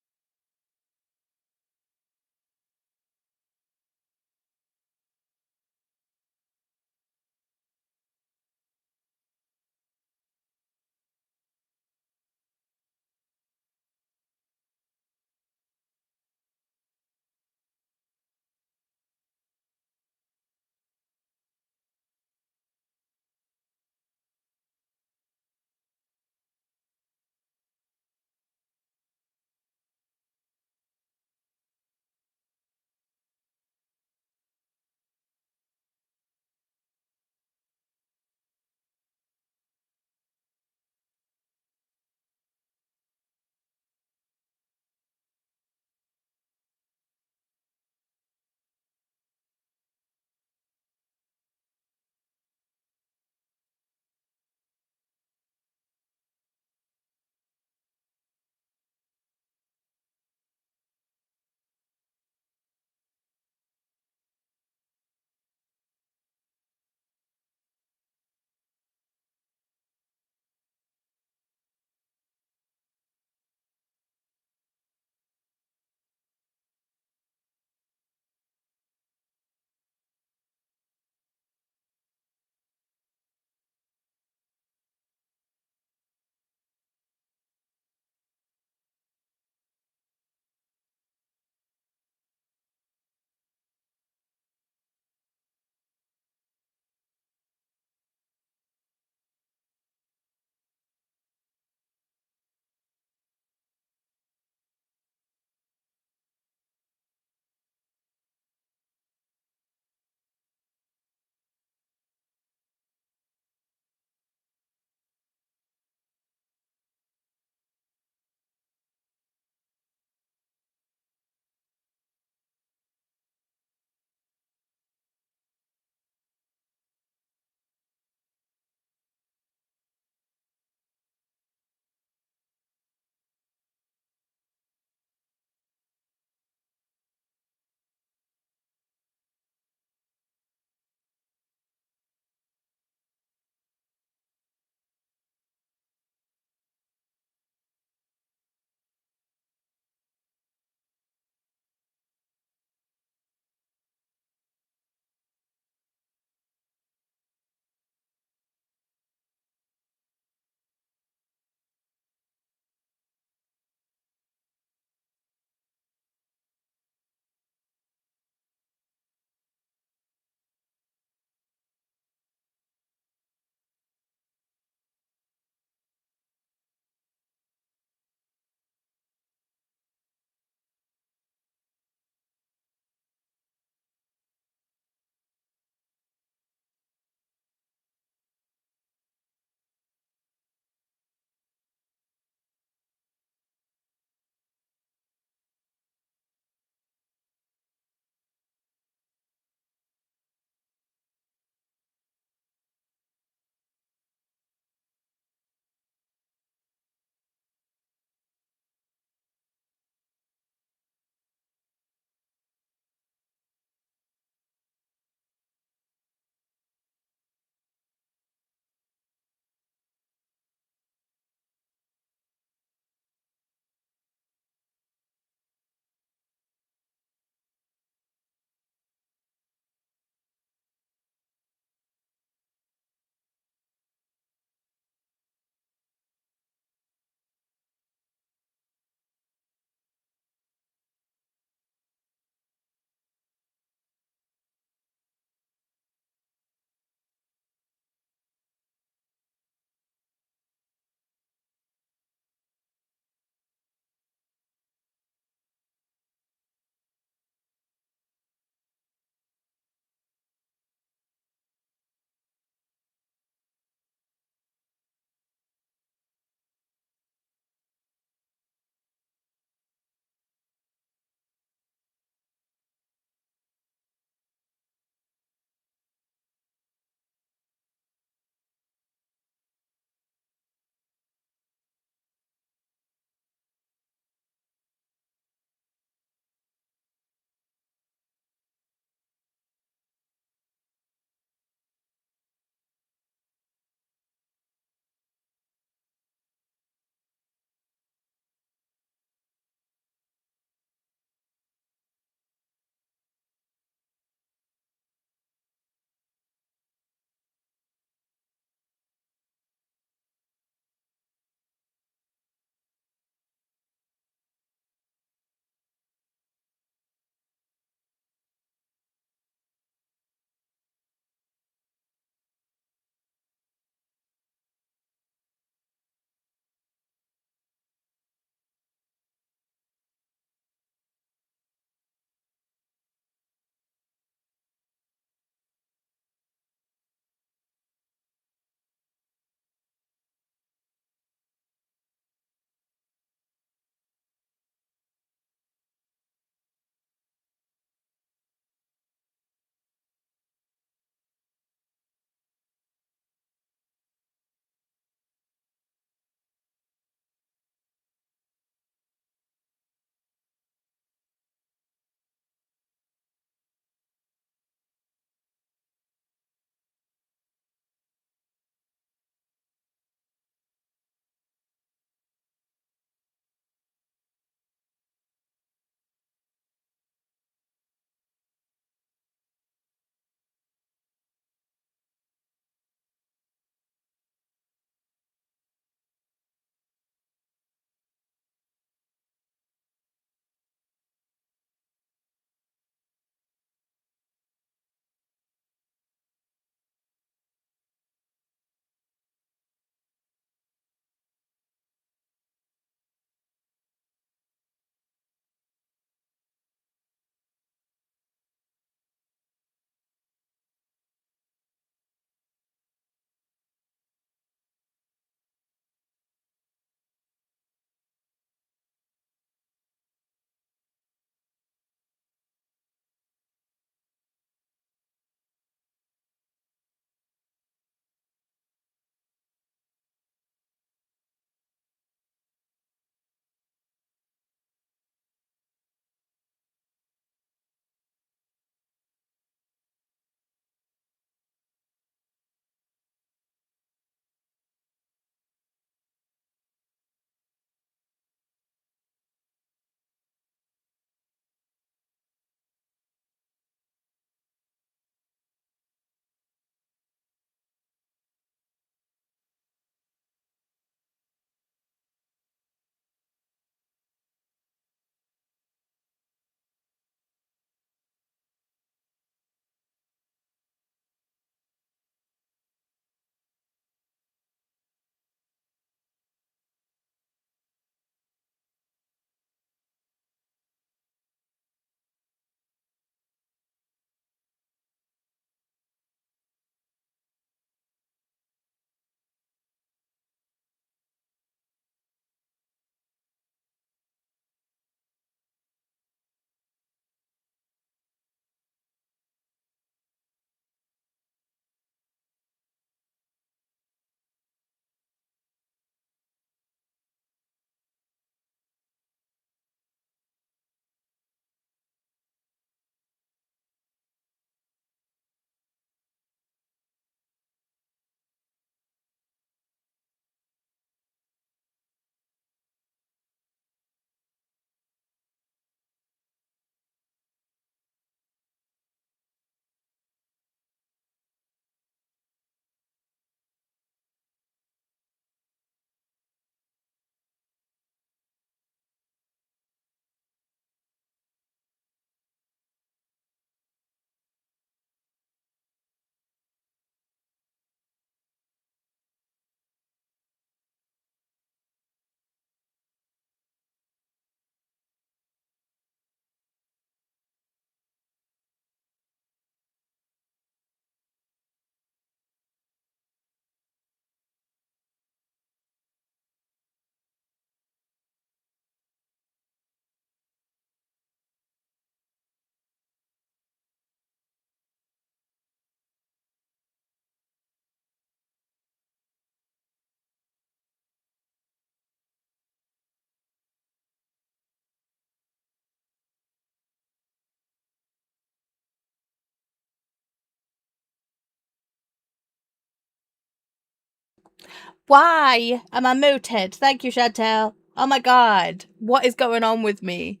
Speaker 1: Why am I muted? Thank you, Chantel. Oh my god. What is going on with me?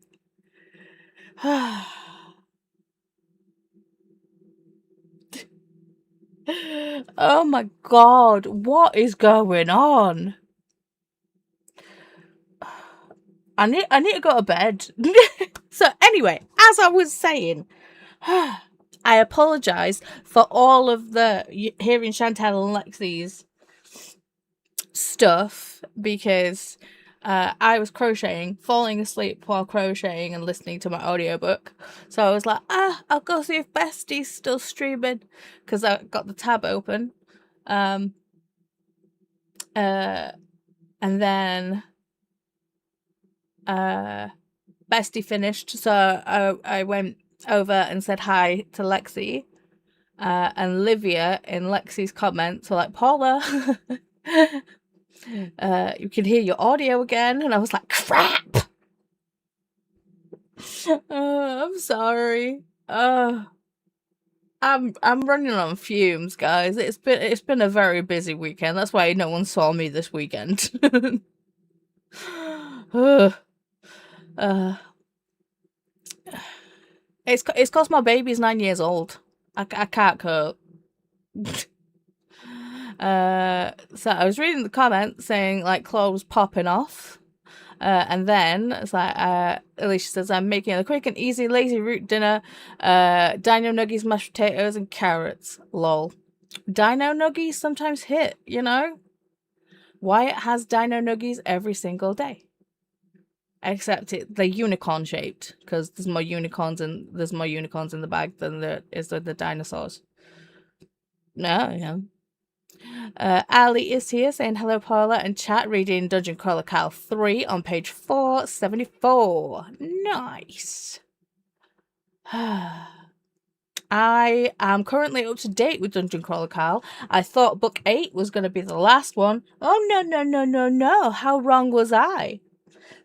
Speaker 1: Oh my god. What is going on? I need to go to bed. So anyway, as I was saying, I apologise for all of the hearing Chantel and Lexi's stuff because I was crocheting, falling asleep while crocheting and listening to my audiobook. So I was like, I'll go see if Bestie's still streaming because I got the tab open. And then Bestie finished, so I went over and said hi to Lexi. And Livia in Lexi's comments were like, Paula, you can hear your audio again. And I was like, crap. I'm sorry. I'm running on fumes, guys. It's been a very busy weekend. That's why no one saw me this weekend. It's cause my baby's 9 years old. I can't cope. So I was reading the comments saying like clothes popping off. And then it's like Alicia says, I'm making a quick and easy lazy root dinner. Dino nuggies, mashed potatoes, and carrots. Lol. Dino nuggies sometimes hit, you know? Wyatt has dino nuggies every single day. Except they're unicorn shaped, because there's more unicorns in the bag than there is with the dinosaurs. No, yeah. Ali is here saying hello, Paula, and chat, reading Dungeon Crawler Cal 3 on page 474. Nice. I am currently up to date with Dungeon Crawler Cal. I thought book 8 was going to be the last one. Oh, no. How wrong was I?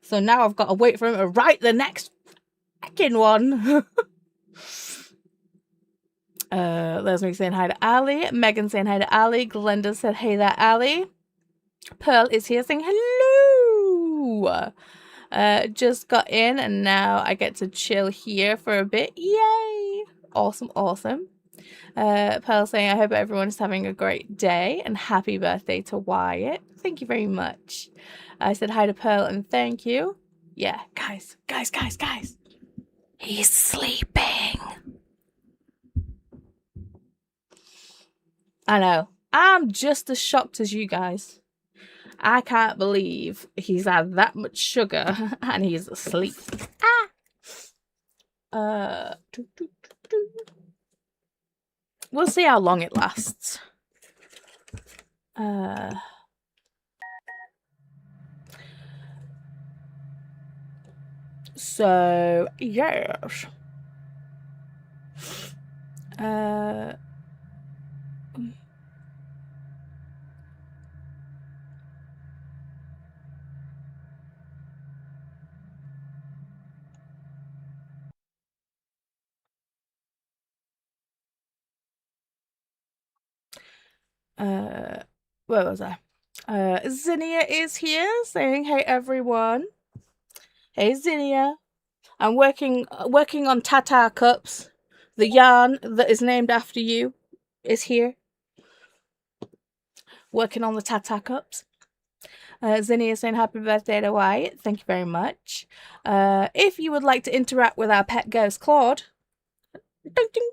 Speaker 1: So now I've got to wait for him to write the next fucking one. There's me saying hi to Ali. Megan saying hi to Ali. Glenda said, hey there, Ali. Pearl is here saying hello. Just got in and now I get to chill here for a bit. Yay! Awesome. Pearl saying, I hope everyone is having a great day and happy birthday to Wyatt. Thank you very much. I said hi to Pearl and thank you. Yeah, guys. He's sleeping. I know. I'm just as shocked as you guys. I can't believe he's had that much sugar and he's asleep. We'll see how long it lasts. So, yes. Where was I? Zinnia is here saying, hey everyone. Hey Zinnia. I'm working on Tata cups. The yarn that is named after you is here. Working on the Tata cups. Zinnia saying happy birthday to Wyatt. Thank you very much. If you would like to interact with our pet ghost Claude, ding, ding.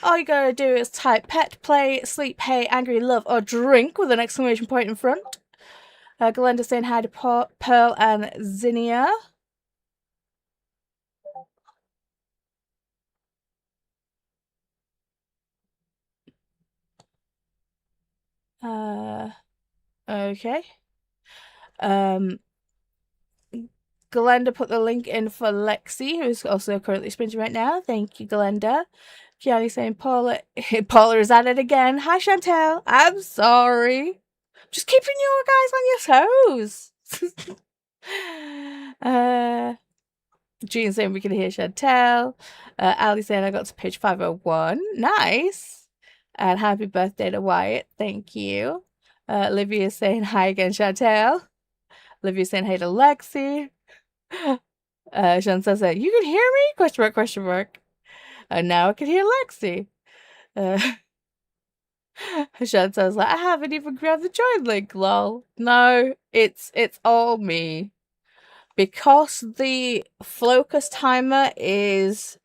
Speaker 1: All you gotta do is type pet, play, sleep, hey, angry, love, or drink with an exclamation point in front. Glenda saying hi to Pearl and Zinnia. Okay. Glenda put the link in for Lexi, who's also currently sprinting right now. Thank you, Glenda. Gianni saying Paula is at it again. Hi, Chantel. I'm sorry. Just keeping you guys on your toes. Jean saying we can hear Chantel. Ali saying I got to page 501. Nice. And happy birthday to Wyatt. Thank you. Olivia is saying hi again, Chantel. Olivia is saying hey to Lexi. Chantel said, "You can hear me?" Question mark, question mark. Now I can hear Lexi. Chantel's like, "I haven't even grabbed the join link, lol." No, it's all me. Because the focus timer is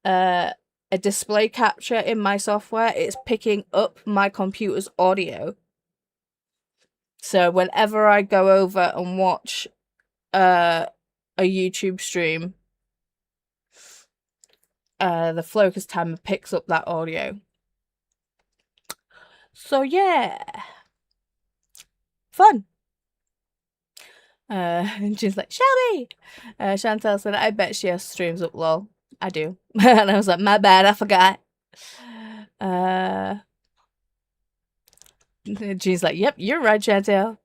Speaker 1: a display capture in my software, it's picking up my computer's audio. So whenever I go over and watch a YouTube stream, the focus timer picks up that audio. So yeah, fun. And she's like, Shelby! Chantel said, I bet she has streams up, lol. I do. And I was like, my bad, I forgot. Jean's like, yep, you're right, Chantel.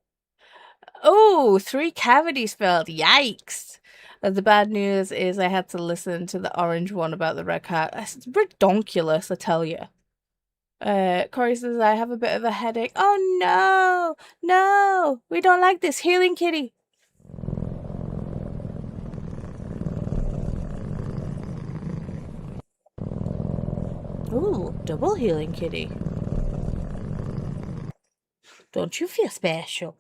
Speaker 1: Oh, 3 cavities filled. Yikes. The bad news is I had to listen to the orange one about the red cat. It's redonkulous, I tell you. Corey says, I have a bit of a headache. Oh, no. No. We don't like this. Healing kitty. Ooh, double healing kitty. Don't you feel special?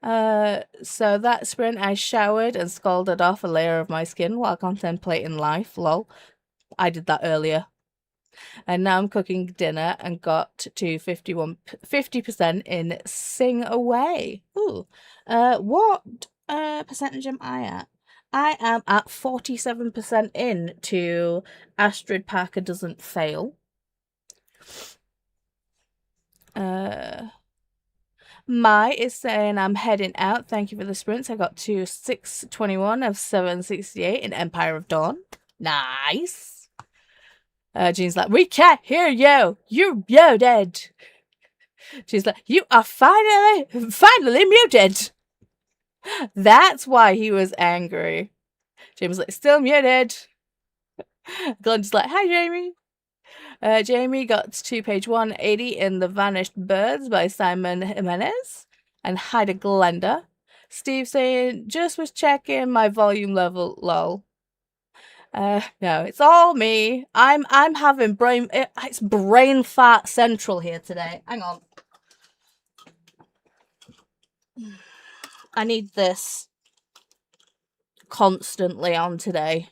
Speaker 1: So that sprint I showered and scalded off a layer of my skin while contemplating life, lol. I did that earlier. And now I'm cooking dinner and got to 50% in Sing Away. Ooh. What percentage am I at? I am at 47% in to Astrid Parker Doesn't Fail. Mai is saying I'm heading out. Thank you for the sprints. I got to 621 of 768 in Empire of Dawn. Nice. Jean's like, we can't hear you. You're muted. She's like, you are finally muted. That's why he was angry. Jamie's like, still muted. Glenda's like, hi, Jamie. Jamie got to page 180 in The Vanished Birds by Simon Jimenez. And hi to Glenda. Steve saying, just was checking my volume level, lol. No, it's all me. I'm having it's brain fart central here today. Hang on. I need this constantly on today.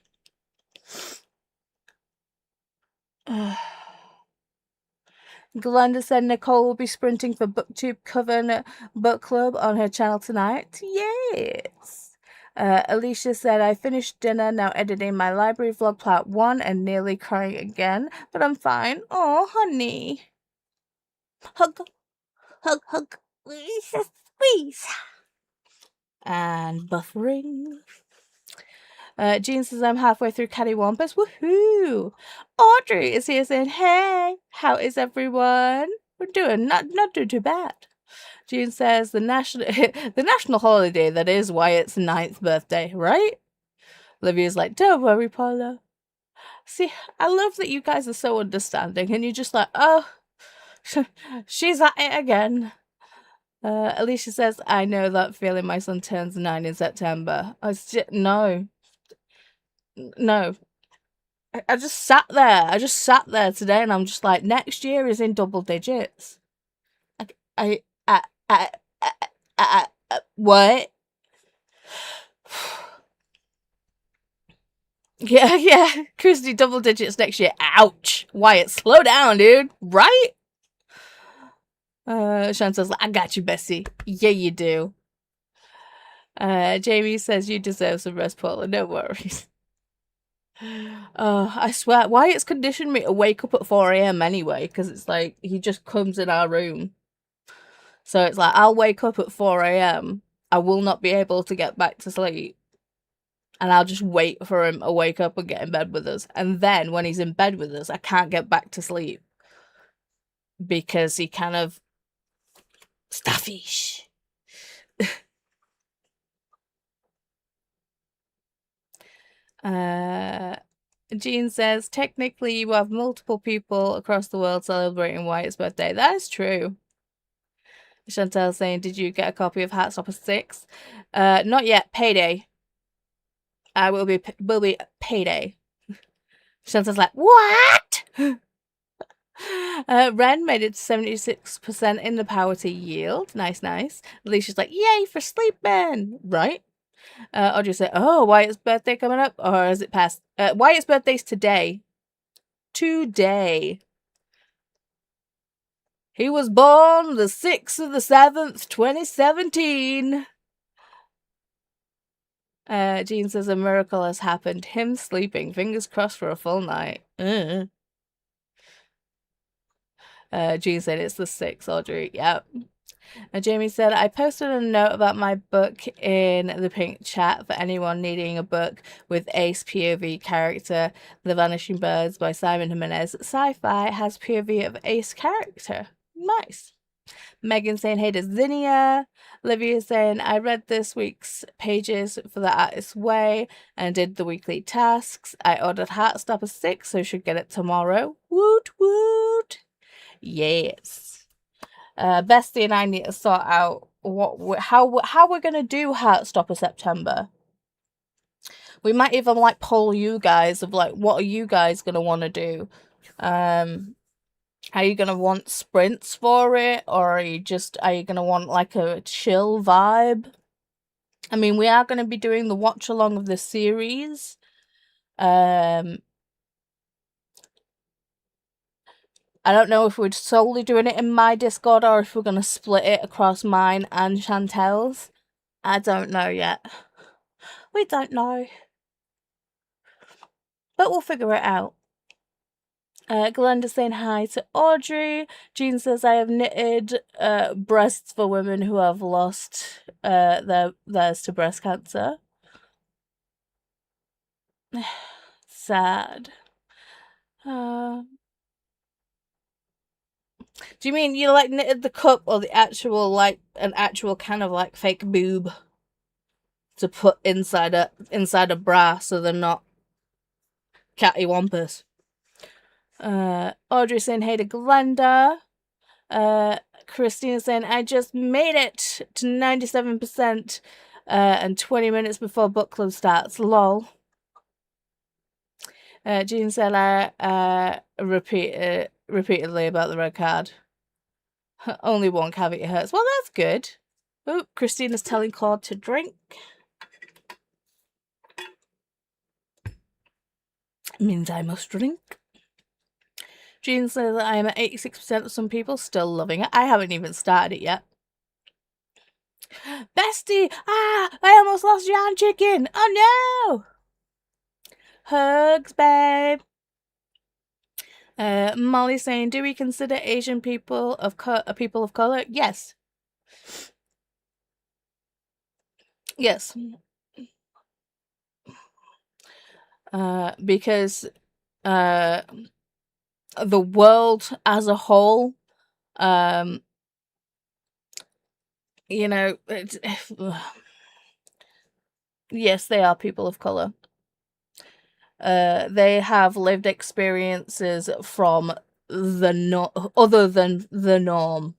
Speaker 1: Glenda said Nicole will be sprinting for BookTube Coven Book Club on her channel tonight. Yes. Alicia said, I finished dinner, now editing my library vlog part 1 and nearly crying again, but I'm fine. Oh, honey. Hug, hug, hug. Squeeze. And buffering. Jean says, I'm halfway through Cattywampus. Woohoo! Audrey is here saying, hey, how is everyone? We're doing not doing too bad. Jean says, the national holiday, that is Wyatt's 9th birthday, right? Olivia's like, don't worry, Paula. See, I love that you guys are so understanding, and you're just like, oh, she's at it again. Alicia says, I know that feeling. My son turns 9 in September. No. I just sat there today, and I'm just like, next year is in double digits. What? Yeah, Christy, double digits next year. Ouch. Wyatt, slow down, dude. Right? Chantel's like, I got you, Bessie. Yeah, you do. Jamie says, you deserve some rest, Paula. No worries. I swear, Wyatt's conditioned me to wake up at 4 a.m. anyway, because it's like, he just comes in our room. So it's like, I'll wake up at 4 a.m. I will not be able to get back to sleep. And I'll just wait for him to wake up and get in bed with us. And then when he's in bed with us, I can't get back to sleep. Because he kind of stuffish. Jean says, technically you have multiple people across the world celebrating Wyatt's birthday. That is true. Chantel saying, did you get a copy of Heartstopper 6? Not yet. Payday. Will be payday. Chantel's like, what? Ren made it to 76% in the power to yield. Nice, nice. Alicia's like, yay for sleeping. Right. Audrey said, oh, Wyatt's birthday coming up? Or has it passed? Wyatt's birthday's today. Today. He was born the 6th of the 7th, 2017. Jean says a miracle has happened. Him sleeping. Fingers crossed for a full night. Jean said it's the 6th, Audrey. Yep. Jamie said, I posted a note about my book in the pink chat for anyone needing a book with ace POV character. The Vanishing Birds by Simon Jimenez. Sci-fi has POV of ace character. Nice. Megan saying, hey to Zinnia. Olivia saying, I read this week's pages for The Artist's Way and did the weekly tasks. I ordered Heartstopper 6, so should get it tomorrow. Woot woot. Yes. Bestie and I need to sort out how we're gonna do Heartstopper September. We might even like poll you guys of like, what are you guys gonna want to do? Are you gonna want sprints for it, or are you gonna want like a chill vibe? I mean, we are gonna be doing the watch along of the series. I don't know if we're solely doing it in my Discord or if we're gonna split it across mine and Chantel's. I don't know yet. We don't know. But we'll figure it out. Glenda saying hi to Audrey. Jean says, I have knitted breasts for women who have lost theirs to breast cancer. Sad. Do you mean you like knitted the cup or the actual, like, an actual kind of like fake boob to put inside a bra so they're not cattywampus? Audrey saying hey to Glenda. Christina saying I just made it to 97% and 20 minutes before book club starts. Lol. Jean said I repeatedly about the red card. Only one cavity hurts. Well, that's good. Oh, Christina's telling Claude to drink. Means I must drink. Jean says that I am at 86% of some people still loving it. I haven't even started it yet. Bestie! I almost lost Jan Chicken! Oh no! Hugs, babe. Molly saying, do we consider Asian people of people of color? Yes. Yes. Because the world as a whole, you know, yes, they are people of color. They have lived experiences from other than the norm.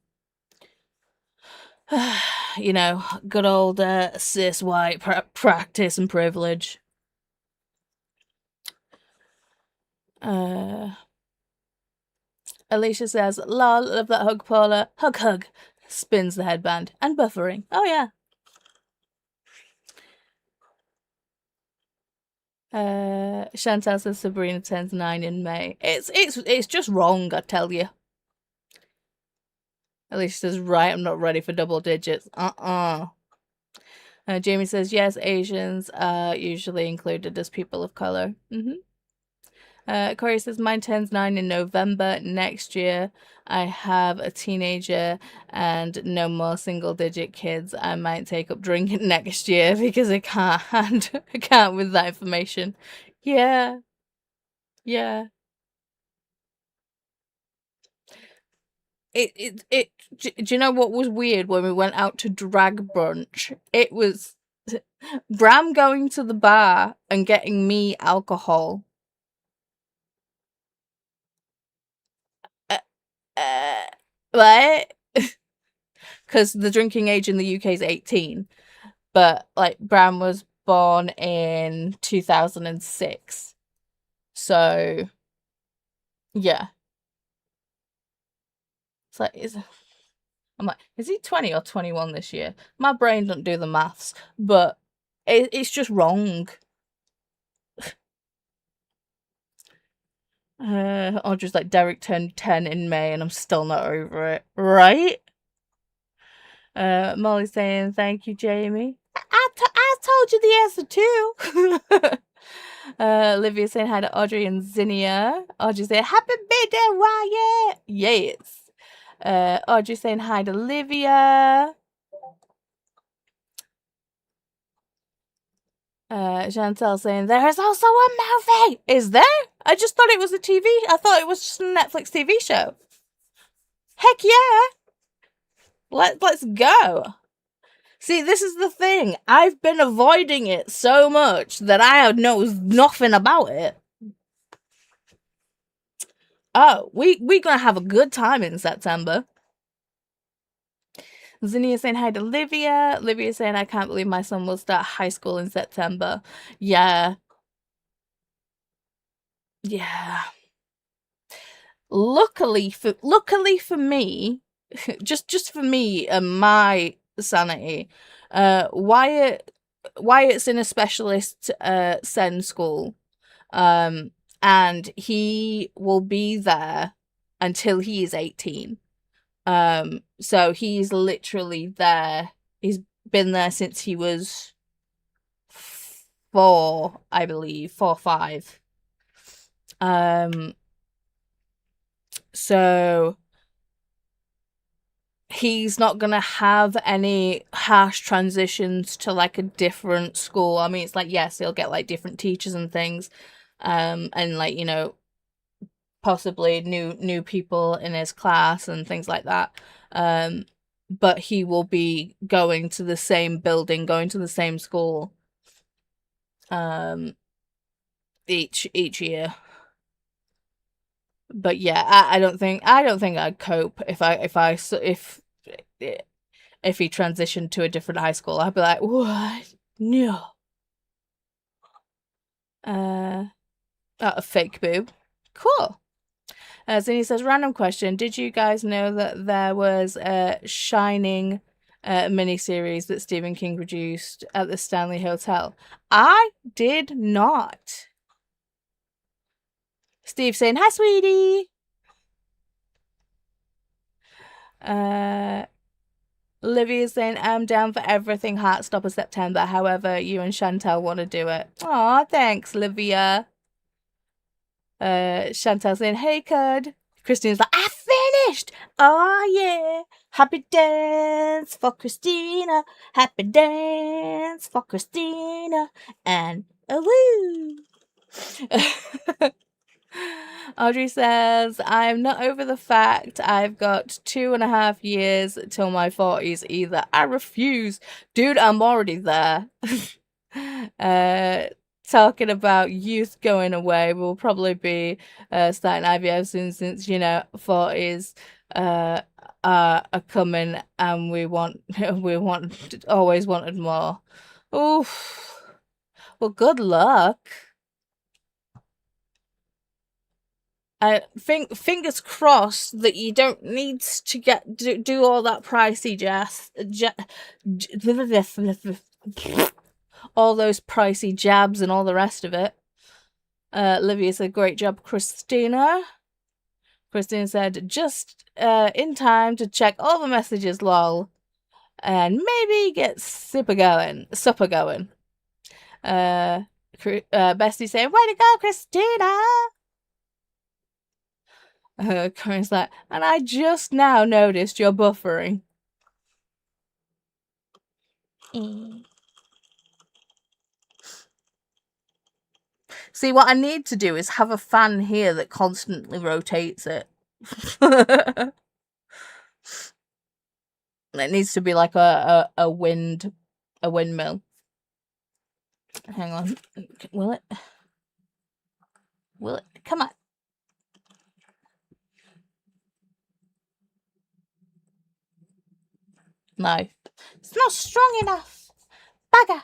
Speaker 1: You know, good old cis white practice and privilege. Alicia says, lol, love that hug, Paula. Hug, hug. Spins the headband. And buffering. Oh, yeah. Chantal says Sabrina turns 9 in May. It's just wrong, I tell you. Alicia says, right, I'm not ready for double digits. Jamie says, yes, Asians are usually included as people of color. Corey says, mine turns 9 in November next year. I have a teenager and no more single-digit kids. I might take up drinking next year because I can't with that information. Yeah. Yeah. Do you know what was weird when we went out to drag brunch? It was Bram going to the bar and getting me alcohol. What? because the drinking age in the UK is 18, but like Bram was born in 2006, so yeah. It's like, I'm like, is he 20 or 21 this year? My brain don't do the maths, but it's just wrong. Audrey's like, Derek turned 10 in May and I'm still not over it. Right? Molly's saying, thank you, Jamie. I told you the answer too. Olivia saying hi to Audrey and Zinnia. Audrey saying, happy birthday, Wyatt. Yes. Audrey saying hi to Olivia. Chantel saying, there is also a movie. Is there? I just thought it was a TV. I thought it was just a Netflix TV show. Heck yeah. Let's go. See, this is the thing. I've been avoiding it so much that I know nothing about it. Oh, we're gonna have a good time in September. Zinnia saying hi to Livia. Livia saying, I can't believe my son will start high school in September. Yeah. Yeah. Luckily for me, just for me and my sanity, Wyatt's in a specialist SEN school, and he will be there until he is 18. So he's literally there. He's been there since he was 4, I believe, 4 or 5. So he's not gonna have any harsh transitions to like a different school. I mean, it's like, yes, he'll get like different teachers and things, and like, you know, possibly new people in his class and things like that. But he will be going to the same building, going to the same school, each year. But yeah, I don't think I'd cope if he transitioned to a different high school. I'd be like, what? No. A fake boob. Cool. Zinni says, random question. Did you guys know that there was a Shining miniseries that Stephen King produced at the Stanley Hotel? I did not. Steve saying, hi, sweetie. Livy's saying, I'm down for everything Heartstopper September. However, you and Chantel want to do it. Aw, thanks, Livia. Chantel saying, hey, Cud. Christina's like, I finished. Oh, yeah. Happy dance for Christina. Happy dance for Christina. And a woo. Audrey says, I'm not over the fact I've got 2.5 years till my 40s either. I refuse. Dude, I'm already there. Talking about youth going away, we'll probably be starting IVF soon, since, you know, 40s are coming and we always wanted more. Oof. Well, good luck. I think fingers crossed that you don't need to do all that pricey all those pricey jabs and all the rest of it. Livia said, great job, Christina. Christina said, just in time to check all the messages, lol. And maybe get supper going. Bestie saying, way to go, Christina. Corinne's like, and I just now noticed you're buffering. See, what I need to do is have a fan here that constantly rotates it. It needs to be like a windmill. Hang on. Will it? Come on. No. It's not strong enough. Bagger.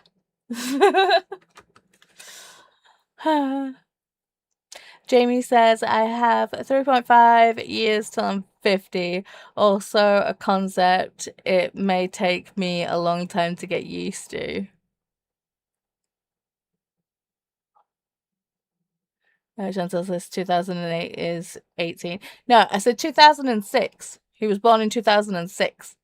Speaker 1: Jamie says, I have 3.5 years till I'm 50. Also a concept it may take me a long time to get used to. Chantal says 2008 is 18. No, I said 2006. He was born in 2006.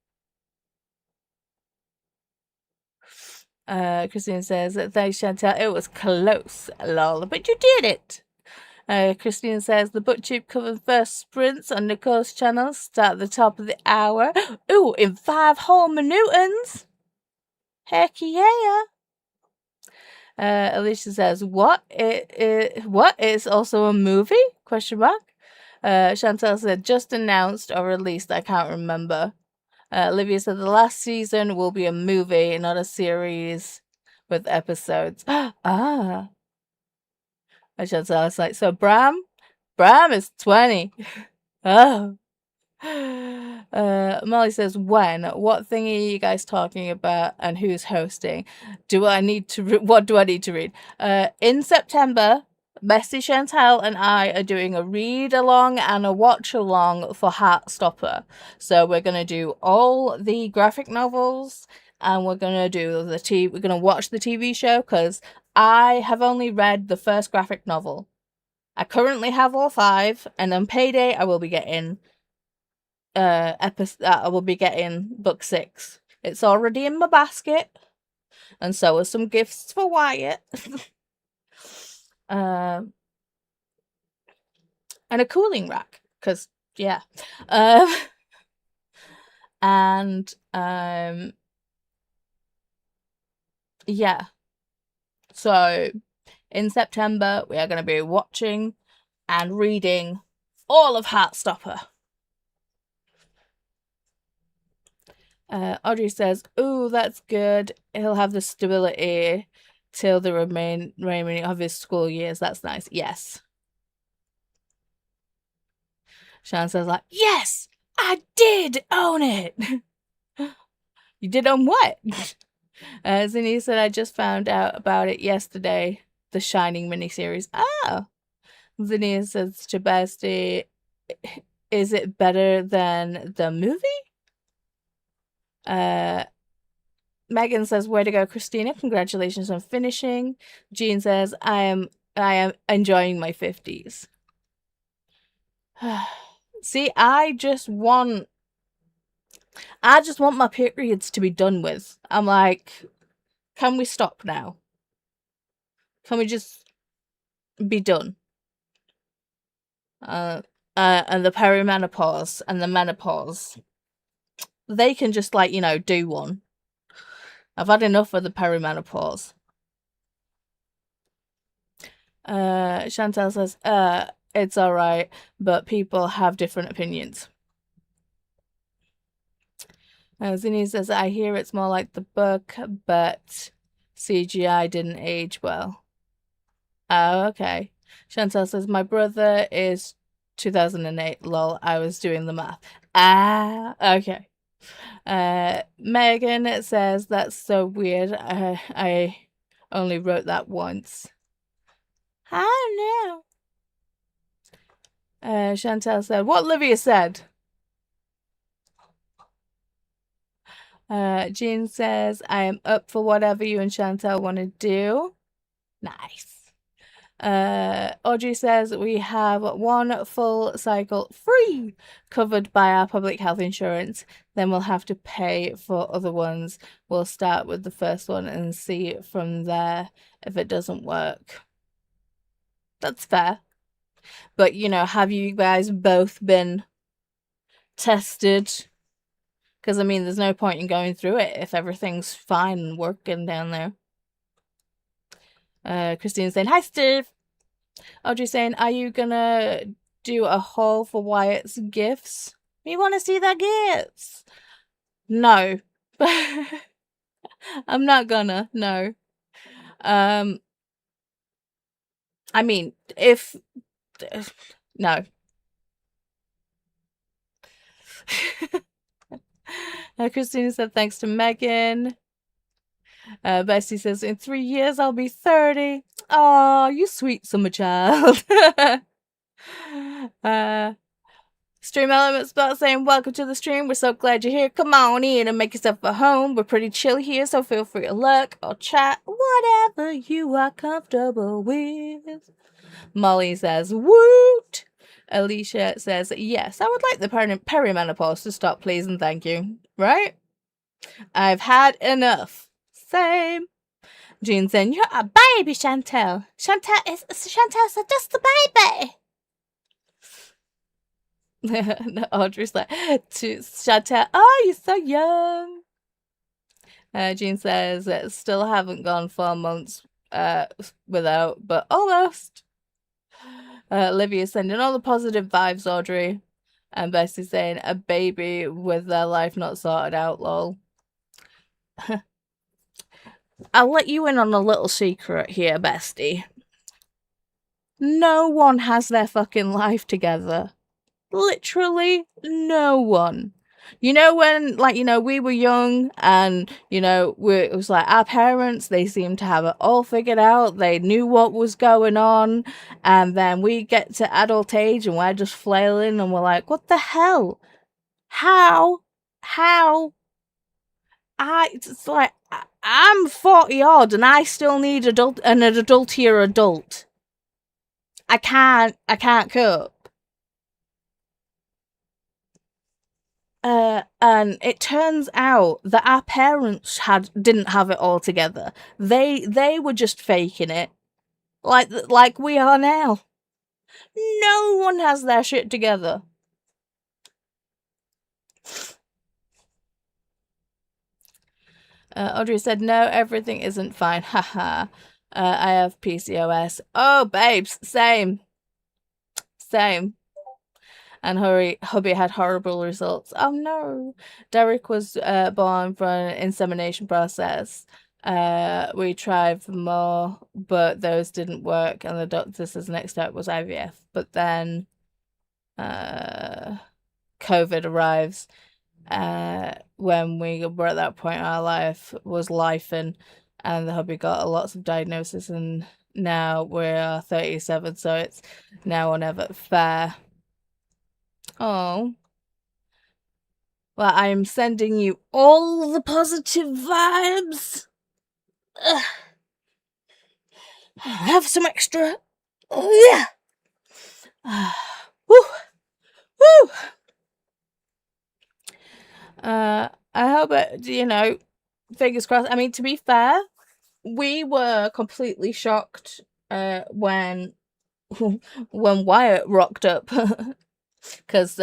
Speaker 1: Christine says, thanks, Chantal. It was close, lol, but you did it. Christine says, the BookTube covered first sprints on Nicole's channel. Start at the top of the hour. Ooh, in 5 whole minutes. Heck yeah. Alicia says, what? What? It's also a movie? Question mark. Chantal said, just announced or released. I can't remember. Olivia said, the last season will be a movie, not a series with episodes. Ah. Chantal was like, so Bram is 20. Oh. Molly says, when? What thing are you guys talking about and who's hosting? What do I need to read? In September, Bestie Chantal and I are doing a read along and a watch along for Heartstopper. So we're going to do all the graphic novels and we're going to we're going to watch the TV show because I have only read the first graphic novel. I currently have all 5, and on payday I will be getting book 6. It's already in my basket, and so are some gifts for Wyatt. And a cooling rack, because yeah. Yeah. So in September we are going to be watching and reading all of Heartstopper. Audrey says, ooh, that's good. He'll have the stability till the remaining of his school years. That's nice. Yes. Shan says, like, yes, I did own it. You did own what? Zinni said, I just found out about it yesterday. The Shining miniseries. Oh. Zinni says to Bestie, is it better than the movie? Megan says, way to go, Christina. Congratulations on finishing. Jean says, I am enjoying my 50s. See, I just want my periods to be done with. I'm like, can we stop now? Can we just be done? And the perimenopause and the menopause, they can just, like, you know, do one. I've had enough of the perimenopause. Chantal says, it's alright, but people have different opinions. Zinni says, I hear it's more like the book, but CGI didn't age well. Oh, okay. Chantal says, my brother is 2008. Lol, I was doing the math. Ah, okay. Megan says, that's so weird. I only wrote that once. I don't know. Chantal said, what Livia said. Jean says, I am up for whatever you and Chantal want to do. Nice. Audrey says, we have 1 full cycle free covered by our public health insurance. Then we'll have to pay for other ones. We'll start with the first one and see from there if it doesn't work. That's fair. But, you know, have you guys both been tested? Because, I mean, there's no point in going through it if everything's fine and working down there. Christine saying, hi, Steve. Audrey saying, are you gonna do a haul for Wyatt's gifts? We want to see the gifts. No. I'm not gonna. No. I mean, if... No. Christina said thanks to Megan. Bessie says, in 3 years I'll be 30. Oh, you sweet summer child. Stream Elements Spot saying, welcome to the stream. We're so glad you're here. Come on in and make yourself at home. We're pretty chill here, so feel free to lurk or chat. Whatever you are comfortable with. Molly says, woot. Alicia says, yes, I would like the perimenopause to stop, please and thank you. Right? I've had enough. Same. Jean saying, you're a baby, Chantel. Chantel's just a baby. Audrey's like, to Chantel, oh, you're so young. Jean says, still haven't gone 4 months without, but almost. Olivia sending all the positive vibes, Audrey. And Bessie saying, a baby with their life not sorted out, lol. I'll let you in on a little secret here, bestie. No one has their fucking life together. Literally no one. You know when, like, you know, we were young and, you know, it was like our parents, they seemed to have it all figured out. They knew what was going on. And then we get to adult age and we're just flailing and we're like, what the hell? How? It's like, I'm 40 odd and I still need an adultier adult. I can't cope. And it turns out that our parents didn't have it all together. They were just faking it, like we are now. No one has their shit together. Audrey said, no, everything isn't fine. Haha. I have PCOS. Oh, babes, same. And hubby had horrible results. Oh no. Derek was born from an insemination process. We tried for more, but those didn't work. And the doctor says the next step was IVF. But then COVID arrives. When we were at that point in our life was lifing, and the hubby got lots of diagnoses, and now we're 37, so it's now or never. Fair. Oh. Well, I am sending you all the positive vibes. Ugh. Have some extra. Oh, yeah. Woo. Woo. I hope it, you know, fingers crossed. I mean, to be fair, we were completely shocked when Wyatt rocked up. Because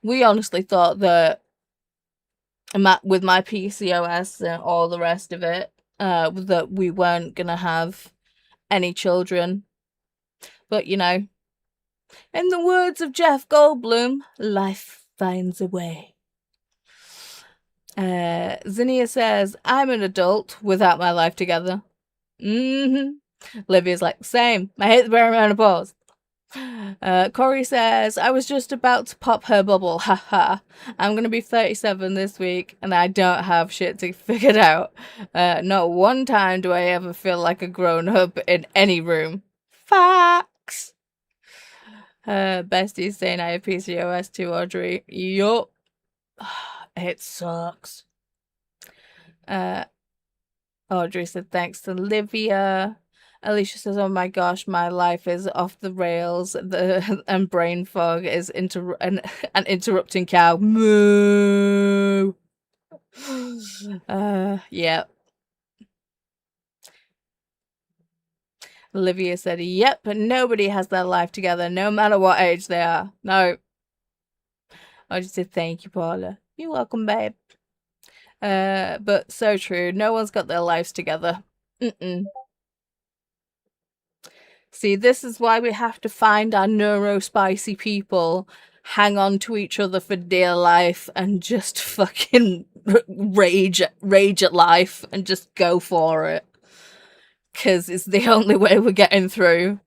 Speaker 1: we honestly thought that with my PCOS and all the rest of it, that we weren't going to have any children. But, you know, in the words of Jeff Goldblum, life finds a way. Zinnia says, I'm an adult without my life together. Livia's like, same. I hate the perimenopause. Corey says, I was just about to pop her bubble. Haha. I'm gonna be 37 this week and I don't have shit to figure out. Not one time do I ever feel like a grown-up in any room. Facts. Bestie's saying I have PCOS too, Audrey. Yup. It sucks. Audrey said thanks to Livia. Alicia says, oh my gosh, my life is off the rails. And brain fog is an interrupting cow. Moo. Yeah. Olivia said, yep, but nobody has their life together, no matter what age they are. No. I just said, thank you, Paula. You're welcome, babe. But so true. No one's got their lives together. See, this is why we have to find our neuro-spicy people, hang on to each other for dear life, and just fucking rage at life, and just go for it. Because it's the only way we're getting through.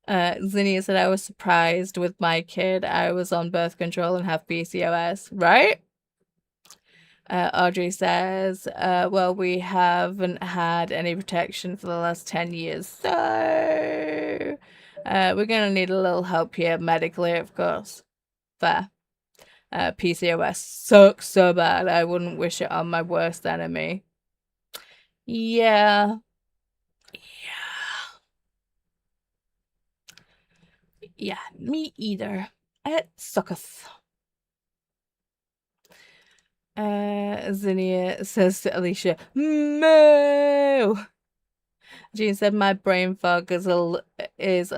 Speaker 1: Zinnia said, I was surprised with my kid. I was on birth control and have PCOS. Right? Audrey says, well, we haven't had any protection for the last 10 years, so we're going to need a little help here medically, of course. Fair. PCOS sucks so bad, I wouldn't wish it on my worst enemy. Yeah. Yeah, me either. It sucketh. Zinnia says to Alicia, "Moo." Jean said, "My brain fog is a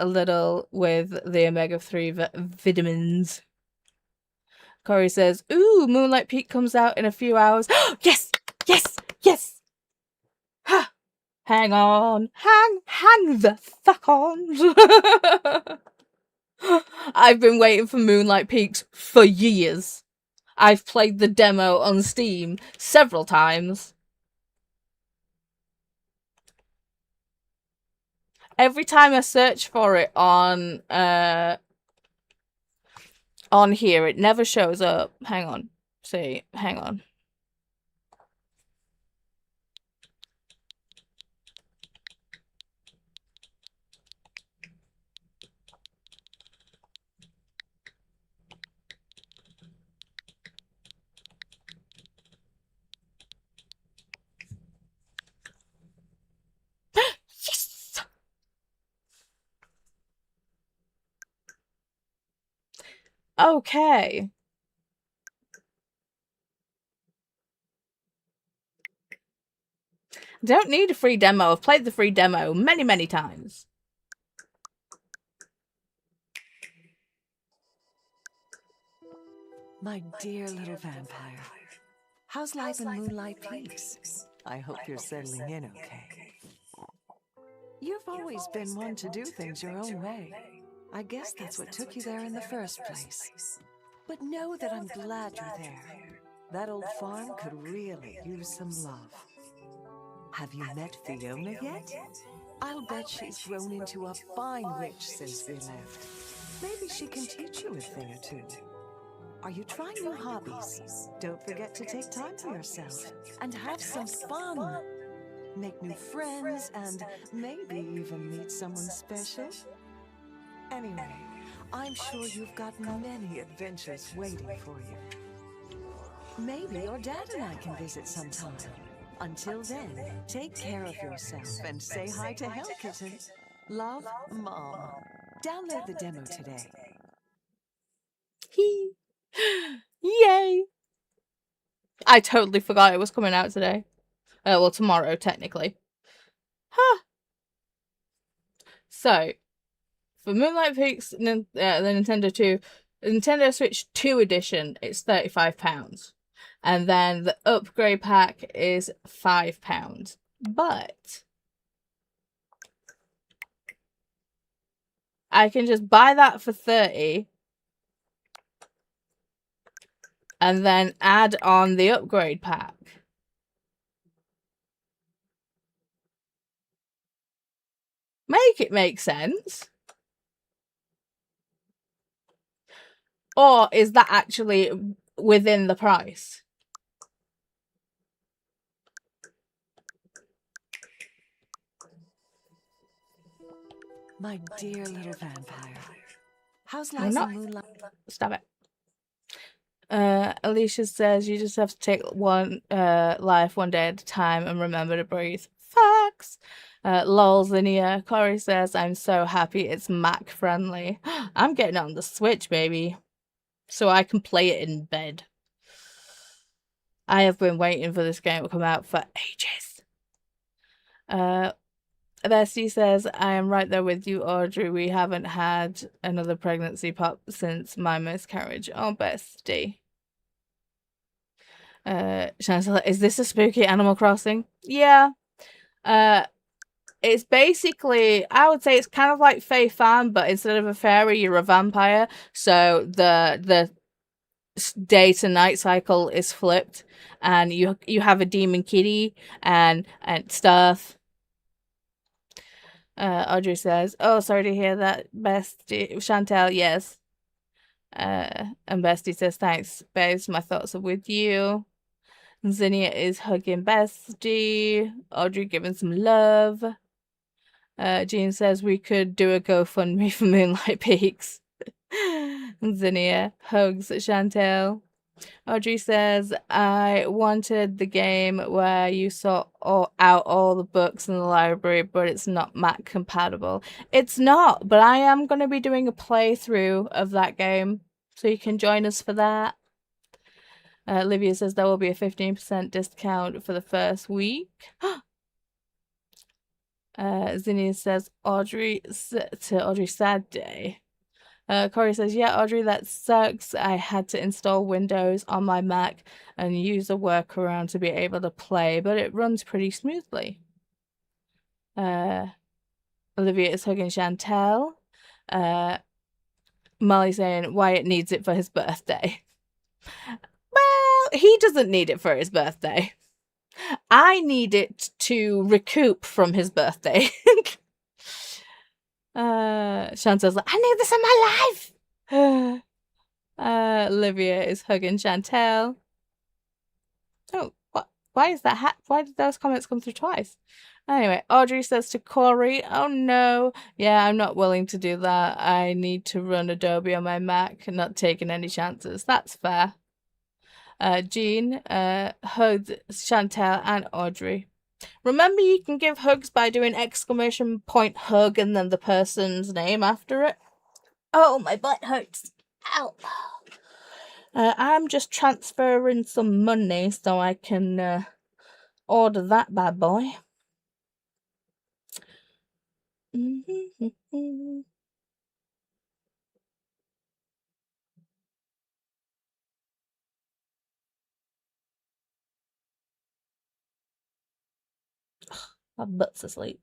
Speaker 1: little with the omega-3 vitamins." Corey says, "Ooh, Moonlight Peak comes out in a few hours." Yes, yes, yes. Ha! Hang on, hang the fuck on. I've been waiting for Moonlight Peaks for years. I've played the demo on Steam several times. Every time I search for it on here, it never shows up. Hang on. See, hang on. Yes! Okay. Don't need a free demo. I've played the free demo many, many times.
Speaker 9: My dear little vampire, how's life in Moonlight Peaks? I hope you're settling in okay. You've always been one to do things your own way. I guess that's what took you there in the first place. But know that I'm glad you're there. That old farm could really use some love. Have you met Fiona yet? I'll bet she's grown into a fine witch since we left. Maybe she can teach you a thing or two. Are you trying new hobbies? Don't forget to take time for yourself and have some fun. Make new friends and maybe even meet someone special. Anyway, I'm sure you've got many adventures waiting for you. Maybe your dad and I can visit sometime. Until then, take care of yourself and say hi to Hell Kitten. Love, Mom. Download the demo today.
Speaker 1: Yay! I totally forgot it was coming out today. Well, tomorrow, technically. Huh. So, for Moonlight Peaks, the Nintendo Switch 2 edition, it's £35. And then the upgrade pack is £5. But I can just buy that for £30 and then add on the upgrade pack. Make it make sense. Or is that actually within the price?
Speaker 9: My dear little vampire, how's life in Moonlight?
Speaker 1: Stop it. Alicia says you just have to take one life one day at a time and remember to breathe. Facts. Lol, Zinnia. Corey says I'm so happy it's Mac friendly. I'm getting it on the Switch, baby, so I can play it in bed. I have been waiting for this game to come out for ages. Bestie says, I am right there with you, Audrey. We haven't had another pregnancy pop since my miscarriage. Oh, Bestie. Chancellor, is this a spooky Animal Crossing? Yeah. It's basically, I would say it's kind of like Fae Fan, but instead of a fairy, you're a vampire. So the day to night cycle is flipped, and you have a demon kitty and stuff. Audrey says, oh, sorry to hear that, Bestie. Chantel, yes. And Bestie says, thanks, babes. My thoughts are with you. Zinnia is hugging Bestie. Audrey giving some love. Jean says we could do a GoFundMe for Moonlight Peaks. Zinnia hugs Chantel. Audrey says, I wanted the game where you sort out all the books in the library, but it's not Mac compatible. It's not, but I am going to be doing a playthrough of that game, so you can join us for that. Olivia says there will be a 15% discount for the first week. Zinnia says, Audrey, to Audrey, sad day. Corey says, yeah, Audrey, that sucks. I had to install Windows on my Mac and use a workaround to be able to play, but it runs pretty smoothly. Olivia is hugging Chantel. Molly saying Wyatt needs it for his birthday. Well, he doesn't need it for his birthday. I need it to recoup from his birthday. Chantel's like, I need this in my life. Olivia is hugging Chantel. Oh, what? Why is that why did those comments come through twice? Anyway, Audrey says to Corey, oh no, yeah, I'm not willing to do that. I need to run Adobe on my Mac, not taking any chances. That's fair. Jean hugged Chantel and Audrey. Remember, you can give hugs by doing ! hug and then the person's name after it. Oh, my butt hurts. Ow. I'm just transferring some money so I can order that bad boy. My butt's asleep.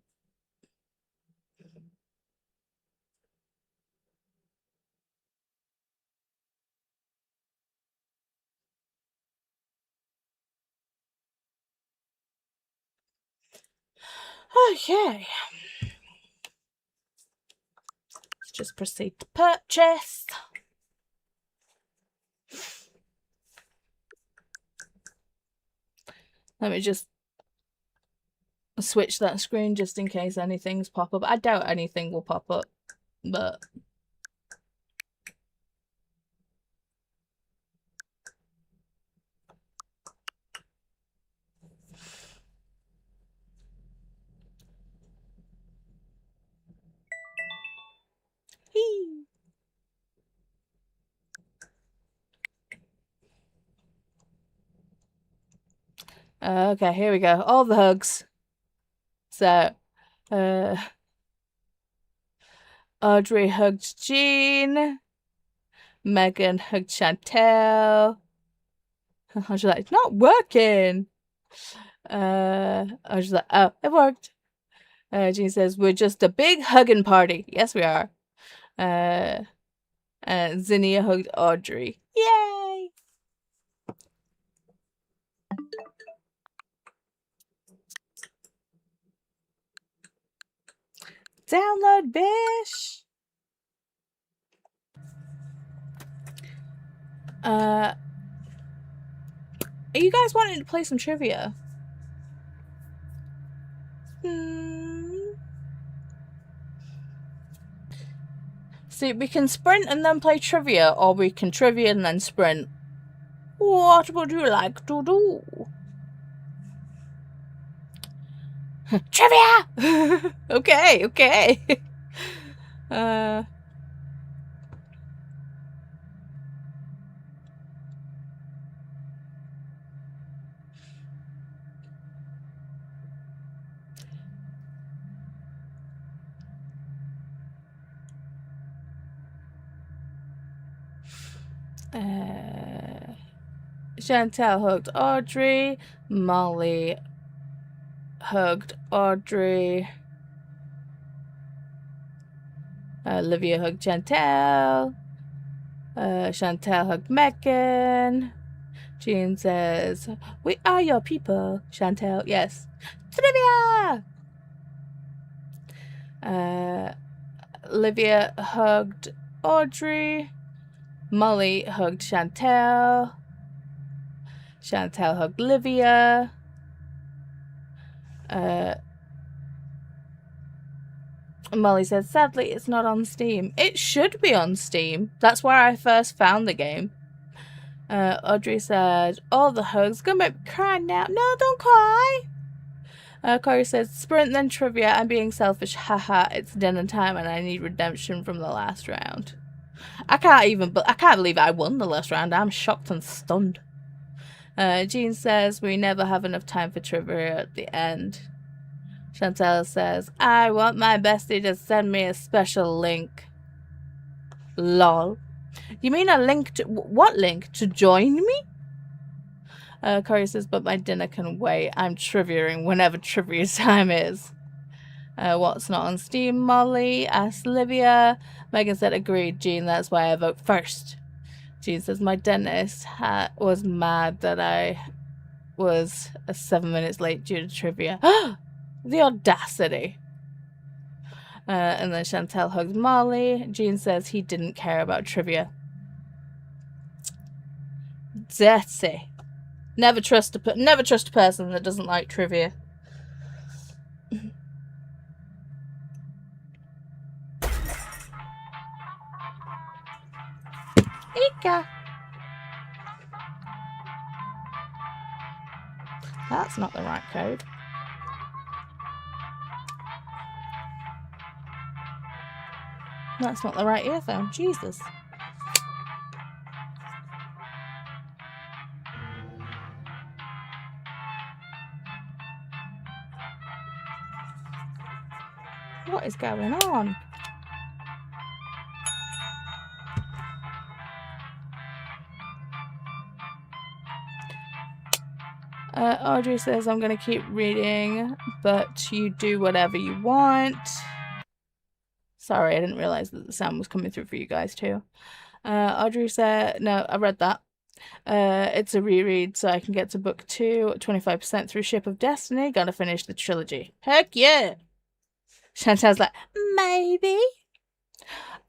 Speaker 1: Okay. Let's just proceed to purchase. Let me just switch that screen just in case anything's pop up. I doubt anything will pop up, but okay, here we go. All the hugs. So, Audrey hugged Jean. Megan hugged Chantel. I was like, it's not working. I was like, oh, it worked. Jean says, we're just a big hugging party. Yes, we are. Zinnia hugged Audrey. Yay! Download, bish! Are you guys wanting to play some trivia? See, we can sprint and then play trivia, or we can trivia and then sprint. What would you like to do? Trivia! Okay, okay. Chantel hugged Audrey. Molly hugged Audrey. Olivia hugged Chantel. Chantel hugged Megan. Jean says, we are your people. Chantel, yes. Trivia! Olivia hugged Audrey. Molly hugged Chantel. Chantel hugged Livia. Molly said, sadly, it's not on Steam. It should be on Steam. That's where I first found the game. Audrey said, all the hugs. Gonna make me cry now. No, don't cry. Corey says, sprint then trivia. I'm being selfish. Haha, it's dinner time and I need redemption from the last round. I can't believe I won the last round. I'm shocked and stunned. Jean says, we never have enough time for trivia at the end. Chantel says, I want my bestie to send me a special link. Lol. You mean a link to... What link? To join me? Corey says, but my dinner can wait. I'm triviaing whenever trivia time is. What's not on Steam, Molly? Asked Livia. Megan said, agreed, Jean. That's why I vote first. Jean says, my dentist was mad that I was 7 minutes late due to trivia. The audacity. And then Chantel hugs Molly. Jean says he didn't care about trivia. Dirty. Never trust a person that doesn't like trivia. Ika. That's not the right code. That's not the right earphone. Jesus. What is going on? Audrey says, I'm going to keep reading, but you do whatever you want. Sorry, I didn't realize that the sound was coming through for you guys too. Audrey said, no, I read that. It's a reread, so I can get to book 2, 25% through Ship of Destiny. Gonna finish the trilogy. Heck yeah! Chantel's like, maybe.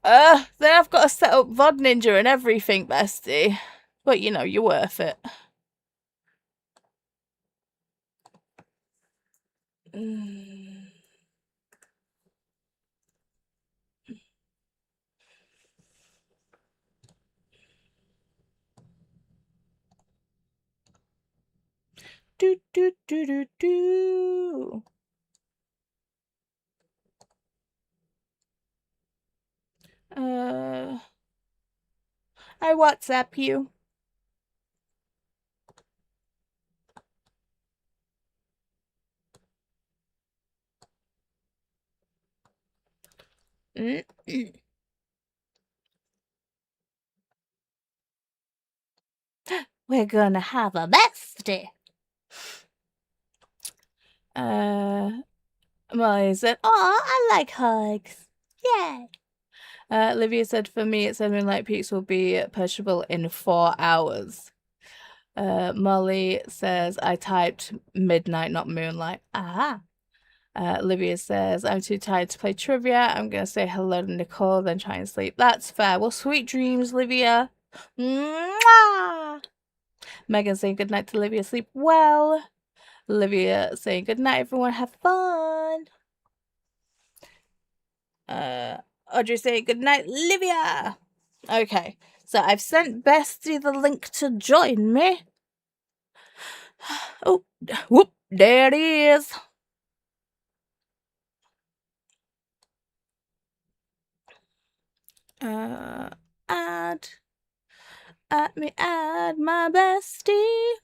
Speaker 1: Then I've got to set up VOD Ninja and everything, bestie. But you know, you're worth it. Do do do do do. I WhatsApp you. We're gonna have a bestie. Molly said, "Oh, I like hugs. Yeah." Olivia said, "For me, it's Moonlight Peaks will be purchasable in 4 hours." Molly says, "I typed midnight, not moonlight." Ah. Olivia says, "I'm too tired to play trivia. I'm gonna say hello to Nicole, then try and sleep." That's fair. Well, sweet dreams, Olivia. Mwah! Megan saying good night to Olivia. Sleep well. Olivia saying good night, everyone. Have fun. Audrey saying good night, Olivia. Okay, so I've sent Bestie the link to join me. Oh, whoop, there it is. Add my bestie.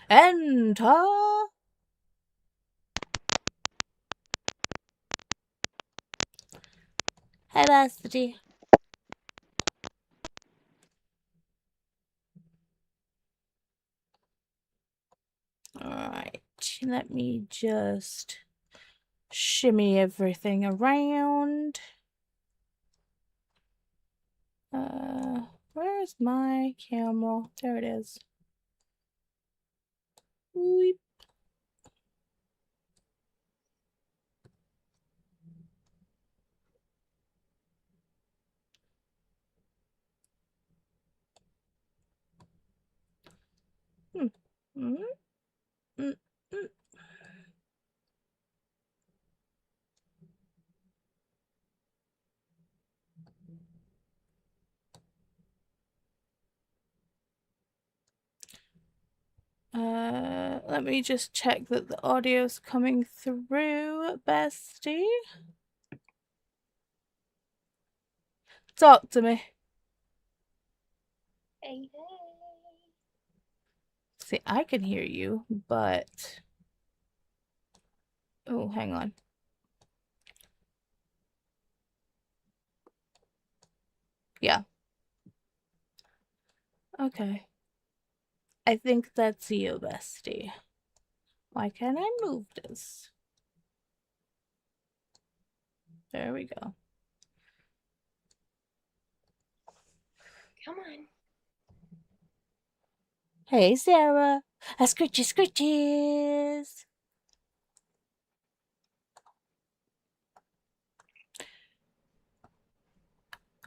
Speaker 1: Enter. Hey, bestie. Alright, let me just shimmy everything around. Where's my camera? There it is. Weep. Mm, mm, mm. Let me just check that the audio's coming through, bestie. Talk to me.
Speaker 7: Hey, hey.
Speaker 1: See, I can hear you, but... Oh, hang on. Yeah. Okay. I think that's you, bestie. Why can't I move this? There we go.
Speaker 7: Come on.
Speaker 1: Hey, Sarah. Scritchy scritchies.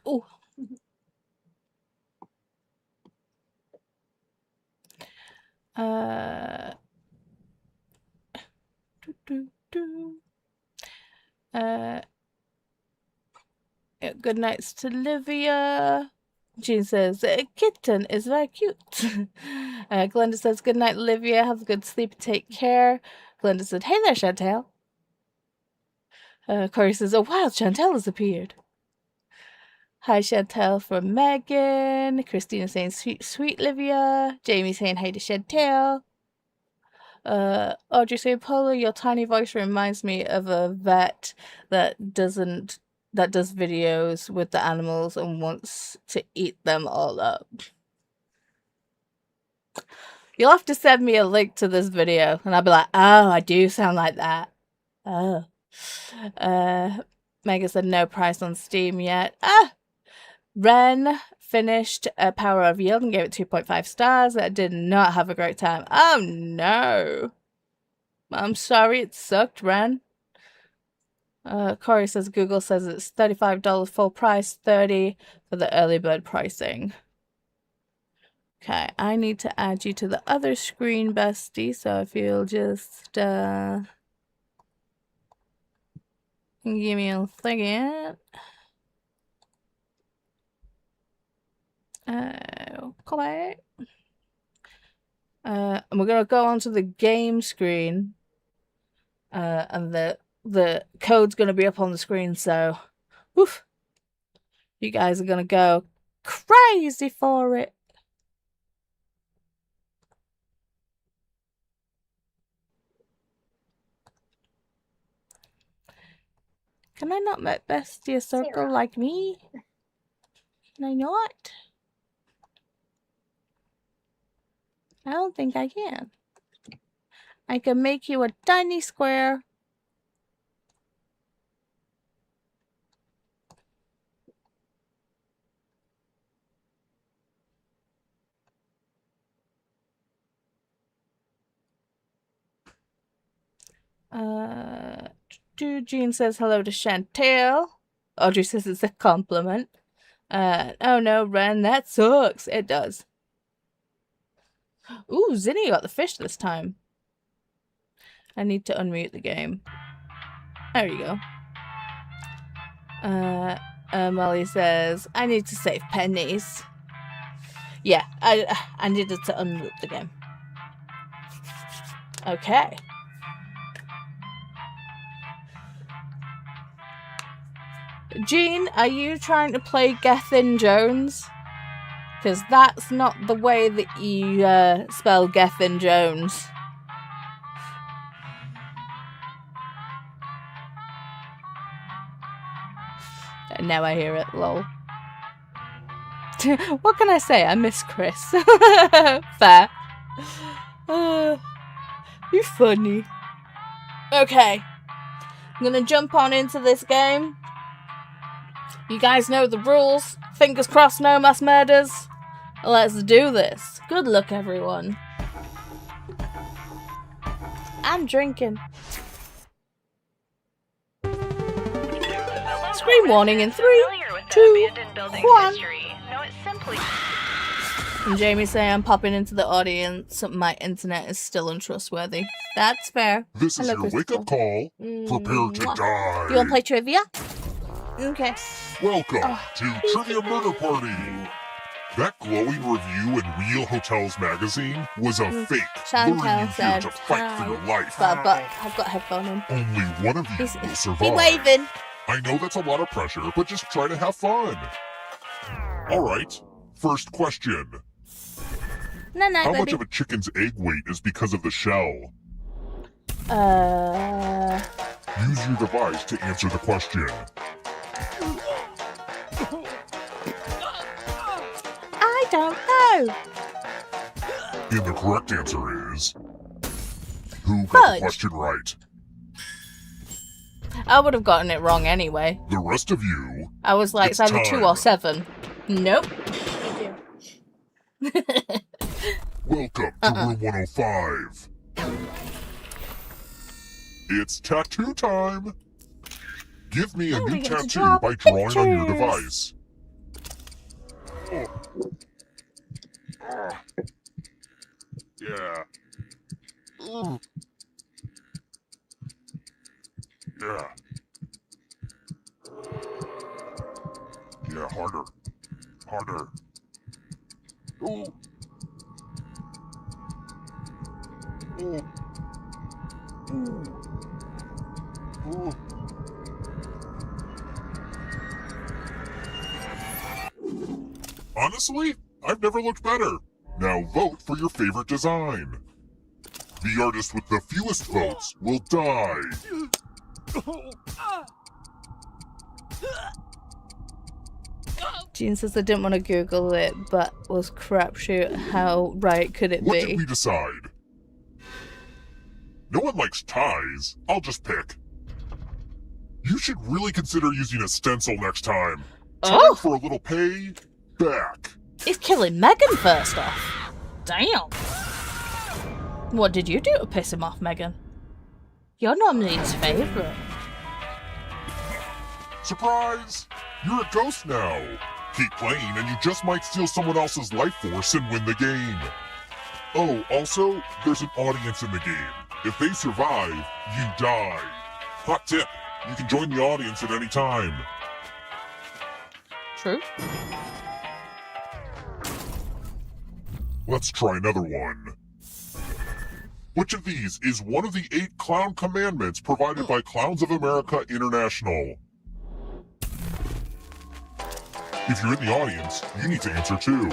Speaker 1: Oh. Good nights to Livia. Jean says, a kitten is very cute. Glenda says, good night, Livia. Have a good sleep. Take care. Glenda said, hey there, Chantel. Corey says, oh, wow, Chantel has appeared. Hi, Chantel from Megan. Christina saying, sweet, sweet Livia. Jamie saying, hey to Chantel. Audrey saying, Paula, your tiny voice reminds me of a vet that does videos with the animals and wants to eat them all up. You'll have to send me a link to this video and I'll be like, oh, I do sound like that. Oh. Megan said no price on Steam yet. Ren finished Power of Yield and gave it 2.5 stars. I did not have a great time. Oh no. I'm sorry it sucked, Ren. Corey says Google says it's $35 full price, $30 for the early bird pricing. Okay, I need to add you to the other screen, bestie, so if you'll just give me a second. Okay. And we're gonna go onto the game screen. And the code's gonna be up on the screen, so woof. You guys are gonna go crazy for it. Can I not make bestie a circle
Speaker 7: Sarah.
Speaker 1: like me? Can I not? I don't think I can. I can make you a tiny square. Jean says hello to Chantel. Audrey says it's a compliment. Oh no, Ren, that sucks. It does. Ooh, Zinni got the fish this time. I need to unmute the game. There you go. Molly says, I need to save pennies. Yeah, I needed to unmute the game. Okay. Jean, are you trying to play Gethin Jones? Because that's not the way that you spell Gethin Jones. Now I hear it, lol. What can I say? I miss Chris. Fair. You're funny. Okay. I'm gonna jump on into this game. You guys know the rules. Fingers crossed, no mass murders. Let's do this. Good luck, everyone. I'm drinking. Screen warning in 3, 2, 1. And Jamie saying I'm popping into the audience. My internet is still untrustworthy. That's fair.
Speaker 6: This is
Speaker 1: Hello,
Speaker 6: your wake-up call. Prepare to die.
Speaker 1: You want to play trivia? Okay.
Speaker 6: Welcome to Trivia Murder Party. That glowing review in Real Hotels magazine was a fake, luring you here
Speaker 1: said,
Speaker 6: to fight for your life.
Speaker 1: But I've got headphone on.
Speaker 6: Only one of you will survive.
Speaker 1: He's waving.
Speaker 6: I know that's a lot of pressure, but just try to have fun. All right, first question. How much of a chicken's egg weight is because of the shell? Use your device to answer the question.
Speaker 1: I don't know.
Speaker 6: And the correct answer is... Who got the question right?
Speaker 1: I would have gotten it wrong anyway.
Speaker 6: The rest of you...
Speaker 1: I was like, it's either 2 or 7. Nope.
Speaker 6: Welcome to room 105. It's tattoo time. Give me a new tattoo by drawing on your device. Yeah. Yeah. Yeah, harder. Harder. Ooh. Ooh. Ooh. Ooh. Honestly, I've never looked better. Now vote for your favorite design. The artist with the fewest votes will die.
Speaker 1: Jean says I didn't want to Google it, but was crapshoot. How right could it be?
Speaker 6: What did we decide? No one likes ties. I'll just pick. You should really consider using a stencil next time. Time for a little pay back.
Speaker 1: He's killing Megan first off. Damn. What did you do to piss him off, Megan? You're normally his favourite.
Speaker 6: Surprise! You're a ghost now. Keep playing and you just might steal someone else's life force and win the game. Oh, also, there's an audience in the game. If they survive, you die. Hot tip, you can join the audience at any time.
Speaker 1: True.
Speaker 6: Let's try another one. Which of these is one of the 8 clown commandments provided by Clowns of America International? If you're in the audience, you need to answer too.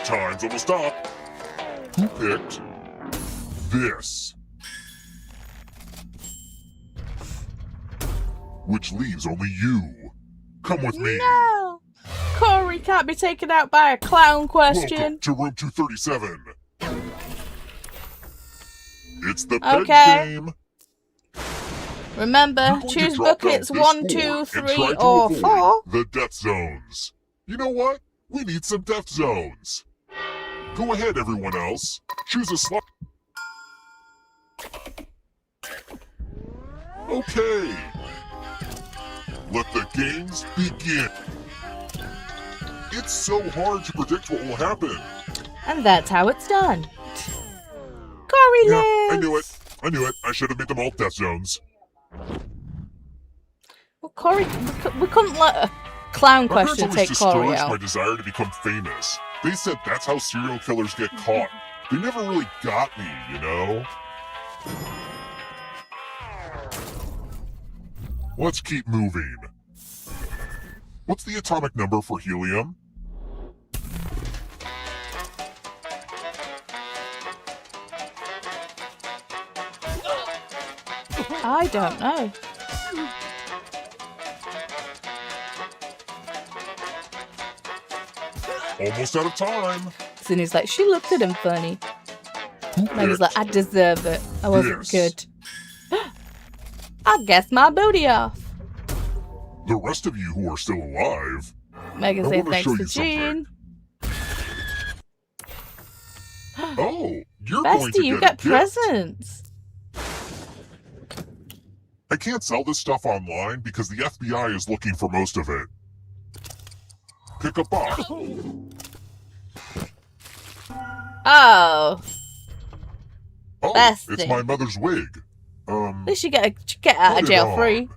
Speaker 6: Time's almost up. Who picked this? Which leaves only you. Come with me.
Speaker 1: No! Corey can't be taken out by a clown question.
Speaker 6: Welcome to room 237. It's the peg game.
Speaker 1: Remember, choose buckets 1, 2, 3, or 4.
Speaker 6: The death zones. You know what? We need some death zones. Go ahead, everyone else. Choose a slot. Okay. Let the games begin. It's so hard to predict what will happen.
Speaker 1: And that's how it's done. Corey lives!
Speaker 6: I knew it. I knew it. I should have made them all death zones.
Speaker 1: Well, Corey, we couldn't let a clown question take Corey
Speaker 6: discouraged
Speaker 1: out.
Speaker 6: my desire to become famous. They said that's how serial killers get caught. They never really got me, you know? Let's keep moving. What's the atomic number for helium?
Speaker 1: I don't know.
Speaker 6: Almost out of time.
Speaker 1: And he's like, she looked at him funny. And he's like, I deserve it. I wasn't good. I guess my booty off.
Speaker 6: The rest of you who are still alive,
Speaker 1: Megan
Speaker 6: I
Speaker 1: said
Speaker 6: want to
Speaker 1: thanks
Speaker 6: show
Speaker 1: to
Speaker 6: you
Speaker 1: Jean.
Speaker 6: Oh, you're going
Speaker 1: Bestie,
Speaker 6: to
Speaker 1: you
Speaker 6: get
Speaker 1: get presents.
Speaker 6: I can't sell this stuff online because the FBI is looking for most of it. Pick a box.
Speaker 1: Oh,
Speaker 6: Oh,
Speaker 1: Bestie.
Speaker 6: it's my mother's wig.
Speaker 1: at least you get out
Speaker 6: Put
Speaker 1: of
Speaker 6: it
Speaker 1: jail
Speaker 6: on.
Speaker 1: free.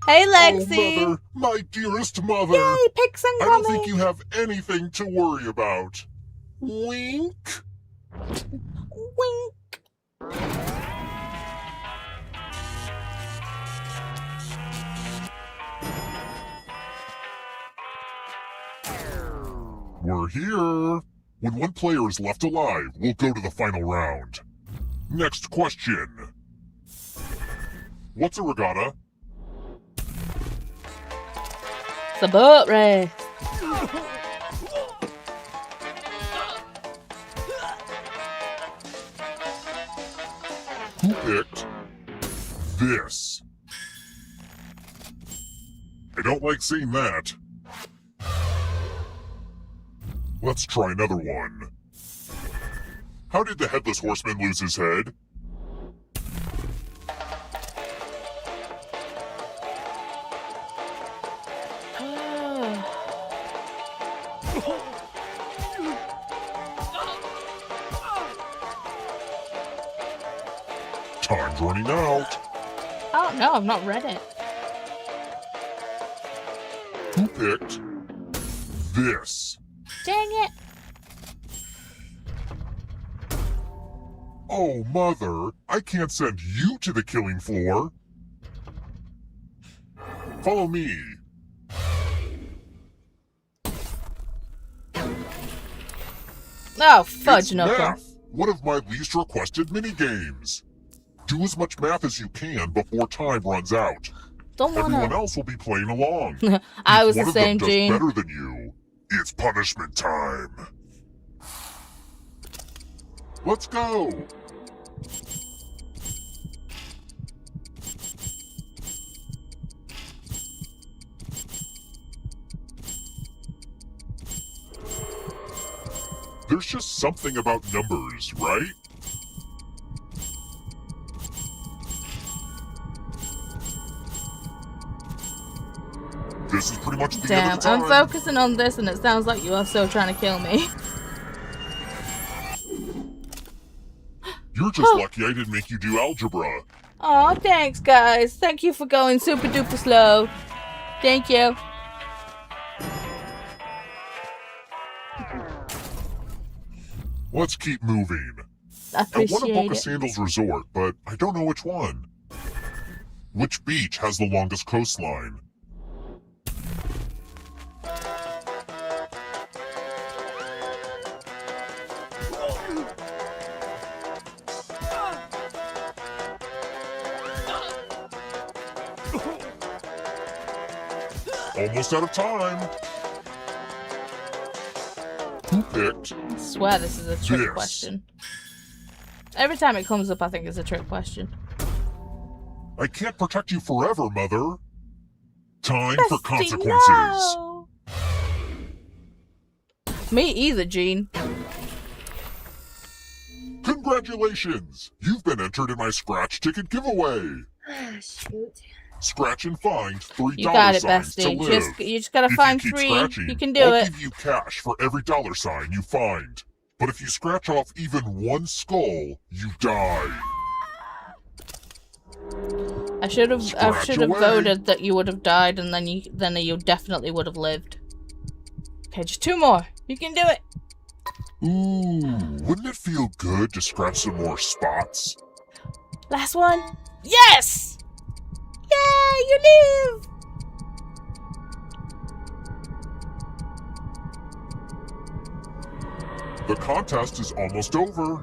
Speaker 1: Hey, Lexi.
Speaker 6: Oh, mother, my dearest mother.
Speaker 1: Yay, pick some
Speaker 6: I don't
Speaker 1: comic.
Speaker 6: think you have anything to worry about. Wink.
Speaker 1: Wink.
Speaker 6: We're here. When one player is left alive, we'll go to the final round. Next question. What's a regatta?
Speaker 1: It's a boat race.
Speaker 6: Who picked this? I don't like seeing that. Let's try another one. How did the Headless Horseman lose his head? Time's running out.
Speaker 1: Oh no, I've not read it.
Speaker 6: Who picked this?
Speaker 1: Dang it.
Speaker 6: Oh, Mother, I can't send you to the killing floor. Follow me.
Speaker 1: Oh, fudge
Speaker 6: It's
Speaker 1: knuckle.
Speaker 6: math, one of my least requested minigames. Do as much math as you can before time runs out.
Speaker 1: Don't
Speaker 6: Everyone
Speaker 1: wanna.
Speaker 6: else will be playing along.
Speaker 1: I
Speaker 6: If
Speaker 1: was
Speaker 6: one
Speaker 1: the
Speaker 6: of them
Speaker 1: same,
Speaker 6: does
Speaker 1: Gene.
Speaker 6: better than you, it's punishment time. Let's go. There's just something about numbers, right? This is pretty much the
Speaker 1: Damn,
Speaker 6: end of the
Speaker 1: I'm
Speaker 6: time.
Speaker 1: focusing on this and it sounds like you are still trying to kill me.
Speaker 6: You're just lucky I didn't make you do algebra.
Speaker 1: Aw, thanks, guys. Thank you for going super duper slow. Thank you.
Speaker 6: Let's keep moving.
Speaker 1: I
Speaker 6: I want to book
Speaker 1: appreciate
Speaker 6: a
Speaker 1: it.
Speaker 6: sandals resort, but I don't know which one. Which beach has the longest coastline? Almost out of time. Who picked?
Speaker 1: I swear this is a trick
Speaker 6: Yes.
Speaker 1: question. Every time it comes up, I think it's a trick question.
Speaker 6: I can't protect you forever, Mother. Time for
Speaker 1: Bestie,
Speaker 6: consequences.
Speaker 1: no. Me either, Gene.
Speaker 6: Congratulations! You've been entered in my scratch ticket giveaway.
Speaker 7: Shoot.
Speaker 6: Scratch and find $3
Speaker 1: You got it,
Speaker 6: signs to
Speaker 1: bestie.
Speaker 6: live.
Speaker 1: You just gotta
Speaker 6: If
Speaker 1: find
Speaker 6: you keep
Speaker 1: 3.
Speaker 6: scratching,
Speaker 1: You can do
Speaker 6: I'll
Speaker 1: it.
Speaker 6: give you cash for every $sign you find. But if you scratch off even one skull, you die.
Speaker 1: I should have
Speaker 6: Scratch away.
Speaker 1: voted that you would have died and then you definitely would have lived. Okay, just 2 more. You can do it.
Speaker 6: Ooh, wouldn't it feel good to scratch some more spots?
Speaker 1: Last one. Yes! Yay, you live!
Speaker 6: The contest is almost over.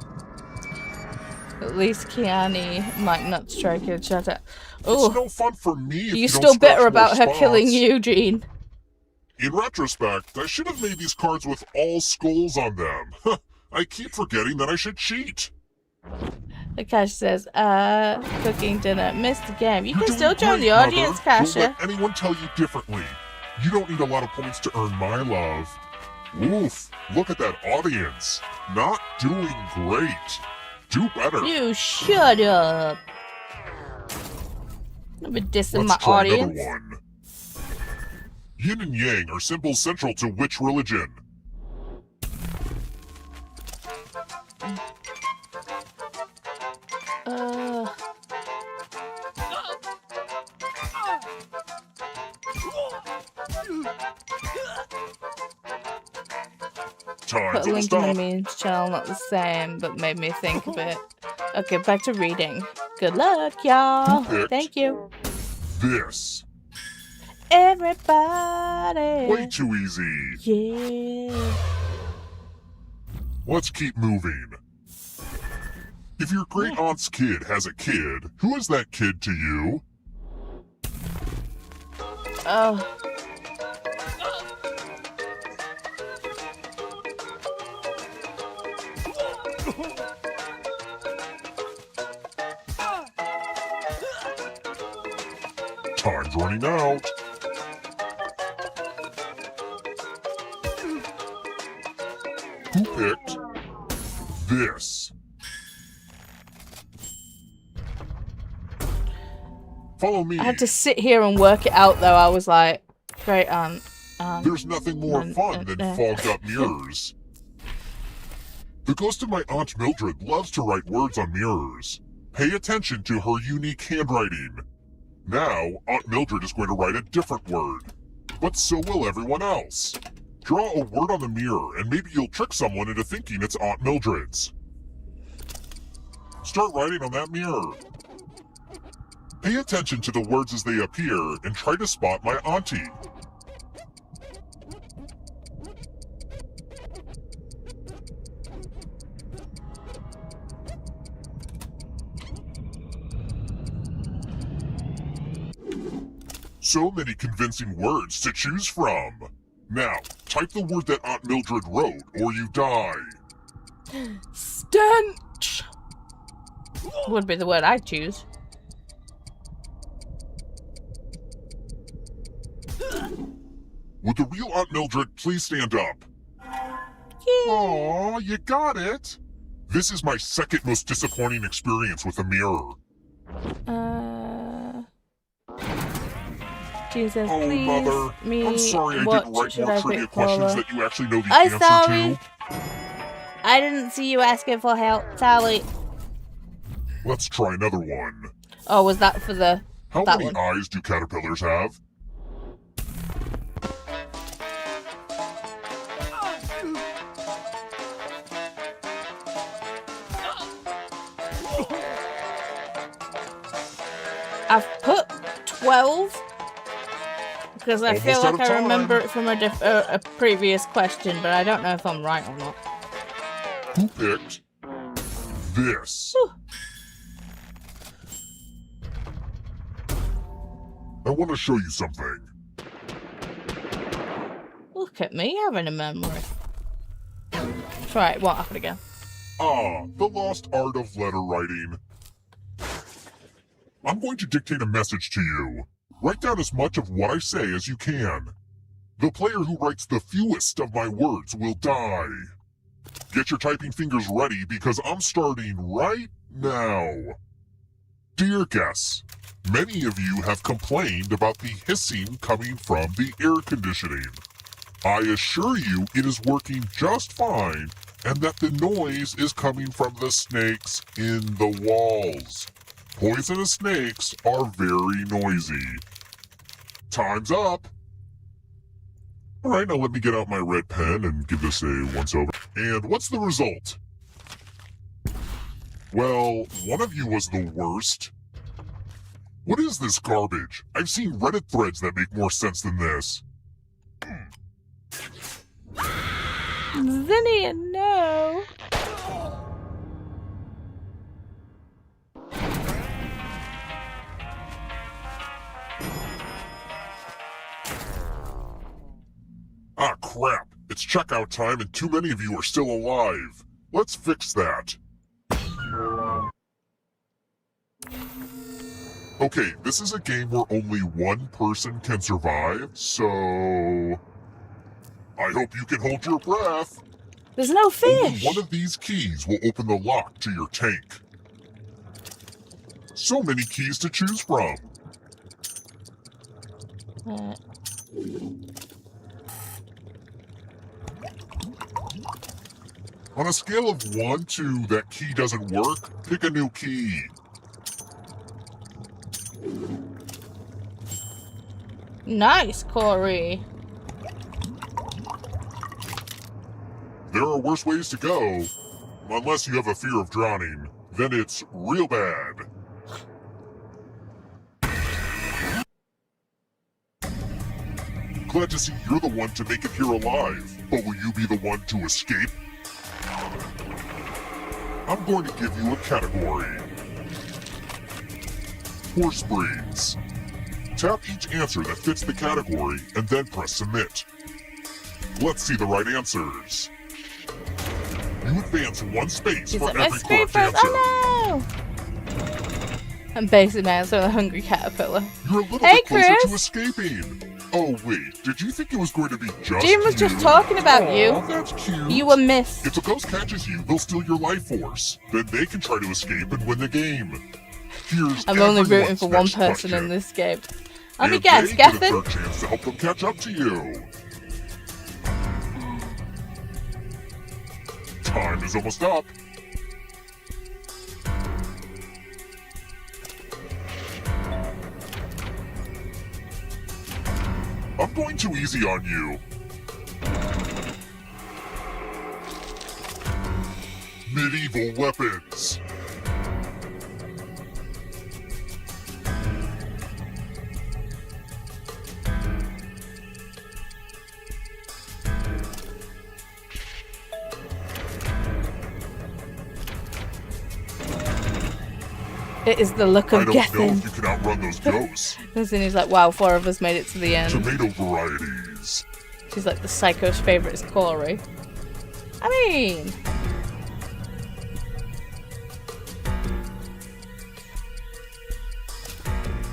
Speaker 1: At least Kiani might not strike a shot at.
Speaker 6: It's
Speaker 1: Oh,
Speaker 6: no fun for me if
Speaker 1: you
Speaker 6: you
Speaker 1: still
Speaker 6: don't scratch
Speaker 1: bitter
Speaker 6: more
Speaker 1: about her
Speaker 6: spots.
Speaker 1: killing you, Gene.
Speaker 6: In retrospect, I should have made these cards with all skulls on them. I keep forgetting that I should cheat.
Speaker 1: The Cash says, cooking dinner. Missed the game. You
Speaker 6: You're
Speaker 1: can
Speaker 6: doing
Speaker 1: still join
Speaker 6: great,
Speaker 1: the audience,
Speaker 6: Mother. Don't
Speaker 1: Kasha.
Speaker 6: let anyone tell you differently. You don't need a lot of points to earn my love. Oof, look at that audience. Not doing great. Do better.
Speaker 1: You shut up. I've been dissing
Speaker 6: Let's
Speaker 1: my
Speaker 6: try
Speaker 1: audience.
Speaker 6: another one. Yin and yang are symbols central to which religion? Time's
Speaker 1: Put a link
Speaker 6: almost
Speaker 1: in the
Speaker 6: up.
Speaker 1: memes channel, not the same, but made me think a bit. Okay, back to reading. Good luck, y'all.
Speaker 6: Who picked
Speaker 1: Thank you.
Speaker 6: This.
Speaker 1: Everybody.
Speaker 6: Way too easy.
Speaker 1: Yeah.
Speaker 6: Let's keep moving. If your great aunt's kid has a kid, who is that kid to you?
Speaker 1: Oh.
Speaker 6: Time's running out. Who picked this? Follow me.
Speaker 1: I had to sit here and work it out, though. I was like, great aunt.
Speaker 6: There's nothing more fun than fogged up mirrors. The ghost of my Aunt Mildred loves to write words on mirrors. Pay attention to her unique handwriting. Now, Aunt Mildred is going to write a different word. But so will everyone else. Draw a word on the mirror, and maybe you'll trick someone into thinking it's Aunt Mildred's. Start writing on that mirror. Pay attention to the words as they appear, and try to spot my auntie. So many convincing words to choose from. Now, type the word that Aunt Mildred wrote, or you die.
Speaker 1: Stench! Would be the word I choose.
Speaker 6: Would the real Aunt Mildred please stand up?
Speaker 1: Yeah.
Speaker 6: Aw, you got it. This is my second most disappointing experience with a mirror.
Speaker 1: Jesus,
Speaker 6: Oh,
Speaker 1: please.
Speaker 6: Mother.
Speaker 1: Me.
Speaker 6: I'm sorry I
Speaker 1: What
Speaker 6: didn't write
Speaker 1: should
Speaker 6: more
Speaker 1: I
Speaker 6: trivia
Speaker 1: pick,
Speaker 6: questions
Speaker 1: Paula?
Speaker 6: that you actually know the
Speaker 1: I'm
Speaker 6: answer
Speaker 1: sorry.
Speaker 6: to.
Speaker 1: I didn't see you asking for help, Sally.
Speaker 6: Let's try another one.
Speaker 1: Oh, was that for the...
Speaker 6: How
Speaker 1: that
Speaker 6: many
Speaker 1: one?
Speaker 6: eyes do caterpillars have?
Speaker 1: I've put 12 because I feel
Speaker 6: Almost out
Speaker 1: like
Speaker 6: of
Speaker 1: I remember
Speaker 6: time.
Speaker 1: it from a previous question, but I don't know if I'm right or not.
Speaker 6: Who picked this?
Speaker 1: Whew.
Speaker 6: I want to show you something.
Speaker 1: Look at me having a memory. Right, what happened again?
Speaker 6: Ah, the lost art of letter writing. I'm going to dictate a message to you. Write down as much of what I say as you can. The player who writes the fewest of my words will die. Get your typing fingers ready because I'm starting right now. Dear guests, many of you have complained about the hissing coming from the air conditioning. I assure you it is working just fine and that the noise is coming from the snakes in the walls. Poisonous snakes are very noisy. Time's up. All right, now let me get out my red pen and give this a once-over. And what's the result? Well, one of you was the worst. What is this garbage? I've seen Reddit threads that make more sense than this.
Speaker 1: Zinnia, no.
Speaker 6: Ah, crap. It's checkout time and too many of you are still alive. Let's fix that. Okay, this is a game where only one person can survive, so... I hope you can hold your breath.
Speaker 1: There's no
Speaker 6: Only
Speaker 1: fish.
Speaker 6: one of these keys will open the lock to your tank. So many keys to choose from. On a scale of 1 to that key doesn't work, pick a new key.
Speaker 1: Nice, Corey.
Speaker 6: There are worse ways to go. Unless you have a fear of drowning, then it's real bad. Glad to see you're the one to make it here alive, but will you be the one to escape? I'm going to give you a category. Horse breeds. Tap each answer that fits the category and then press submit. Let's see the right answers. You advance 1 space for every correct answer.
Speaker 1: Oh no! I'm basing my answer on the hungry caterpillar.
Speaker 6: You're a little
Speaker 1: Hey,
Speaker 6: bit closer
Speaker 1: Chris.
Speaker 6: to escaping. Oh wait, did you think it was going to be just
Speaker 1: Jim was
Speaker 6: you?
Speaker 1: just talking about
Speaker 6: Aw,
Speaker 1: you.
Speaker 6: That's cute.
Speaker 1: You were missed.
Speaker 6: If the ghost catches you, they'll steal your life force. Then they can try to escape and win the game. Here's
Speaker 1: I'm only rooting
Speaker 6: everyone's
Speaker 1: for one
Speaker 6: next
Speaker 1: person
Speaker 6: question.
Speaker 1: in this game. Let me
Speaker 6: And
Speaker 1: guess,
Speaker 6: they get a
Speaker 1: Gethin?
Speaker 6: third chance to help them catch up to you. Time is almost up. I'm going too easy on you. Medieval weapons.
Speaker 1: It is the look
Speaker 6: I
Speaker 1: of
Speaker 6: don't know
Speaker 1: Gethin.
Speaker 6: if you can outrun those ghosts.
Speaker 1: And he's like, wow, 4 of us made it to the end.
Speaker 6: Tomato varieties.
Speaker 1: She's like, the psycho's favourite is Corey. I mean...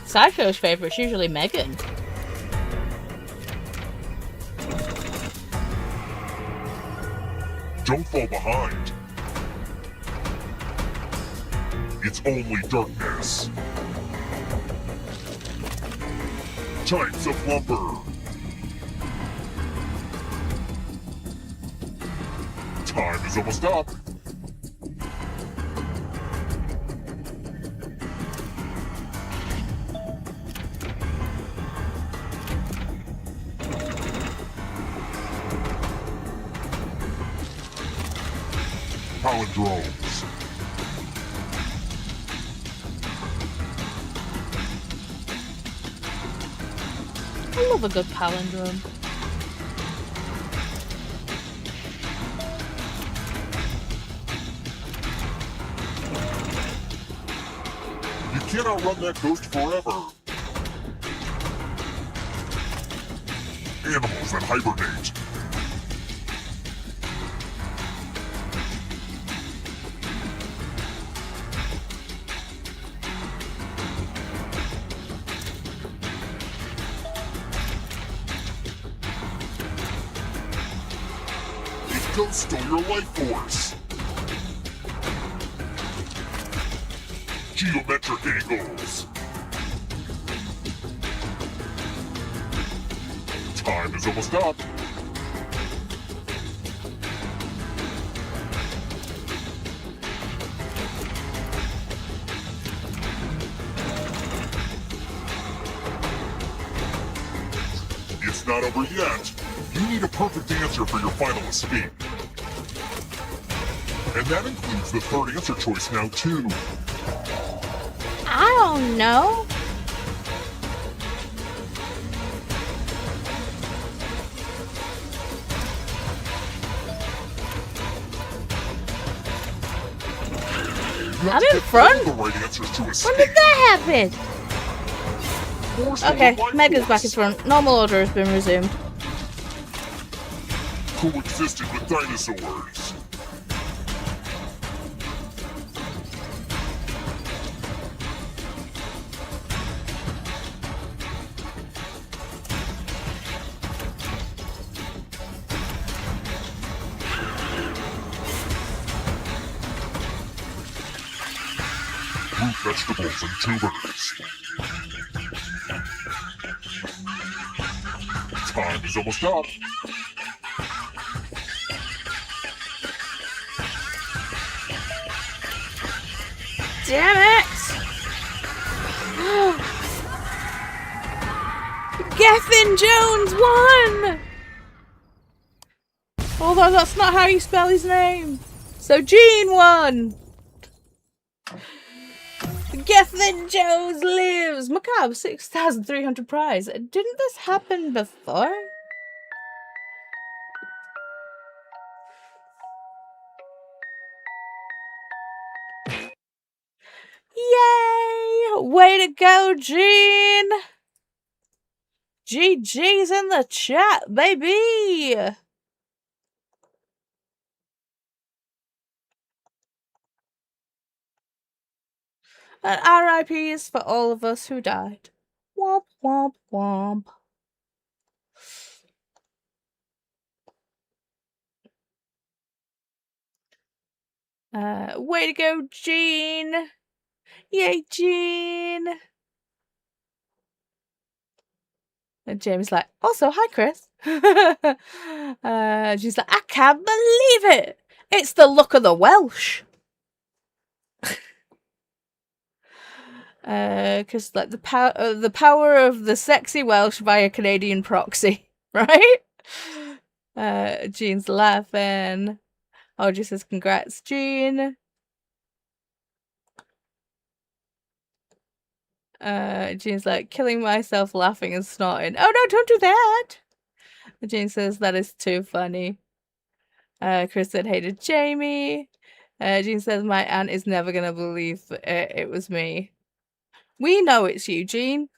Speaker 1: Psycho's favourite is usually Megan.
Speaker 6: Don't fall behind. It's only darkness. Types of lumber. Time is almost up. Palindromes.
Speaker 1: I love a good palindrome.
Speaker 6: You can't outrun that ghost forever. Animals that hibernate. A ghost stole your life force. Geometric angles. Time is almost up. It's not over yet. You need a perfect answer for your final escape. And that includes the third answer choice now, too.
Speaker 1: I don't know. I'm in front.
Speaker 6: The right answers to
Speaker 1: When
Speaker 6: escape.
Speaker 1: did that happen?
Speaker 6: Force
Speaker 1: Okay,
Speaker 6: the life
Speaker 1: Megan's back in
Speaker 6: force.
Speaker 1: front. Normal order has been resumed.
Speaker 6: Coexisted with dinosaurs. Root vegetables and tubers. time is almost up.
Speaker 1: Damn it! Gethin Jones won! Although that's not how you spell his name. So Gene won! Gethin Jones lives! Macabre, 6,300 prize. Didn't this happen before? Yay! Way to go, Gene! GG's in the chat, baby! And RIPs for all of us who died. Womp, womp, womp. Way to go, Gene! Yay, Gene! And Jamie's like, also, hi, Chris. She's like, I can't believe it! It's the luck of the Welsh. Because like the power of the sexy Welsh via Canadian proxy, right? Jean's laughing. Audrey says, congrats, Jean. Jean's like, killing myself laughing and snorting. Oh no, don't do that! Jean says, that is too funny. Chris said, hated Jamie. Jean says, my aunt is never gonna believe it was me. We know it's you, Jean.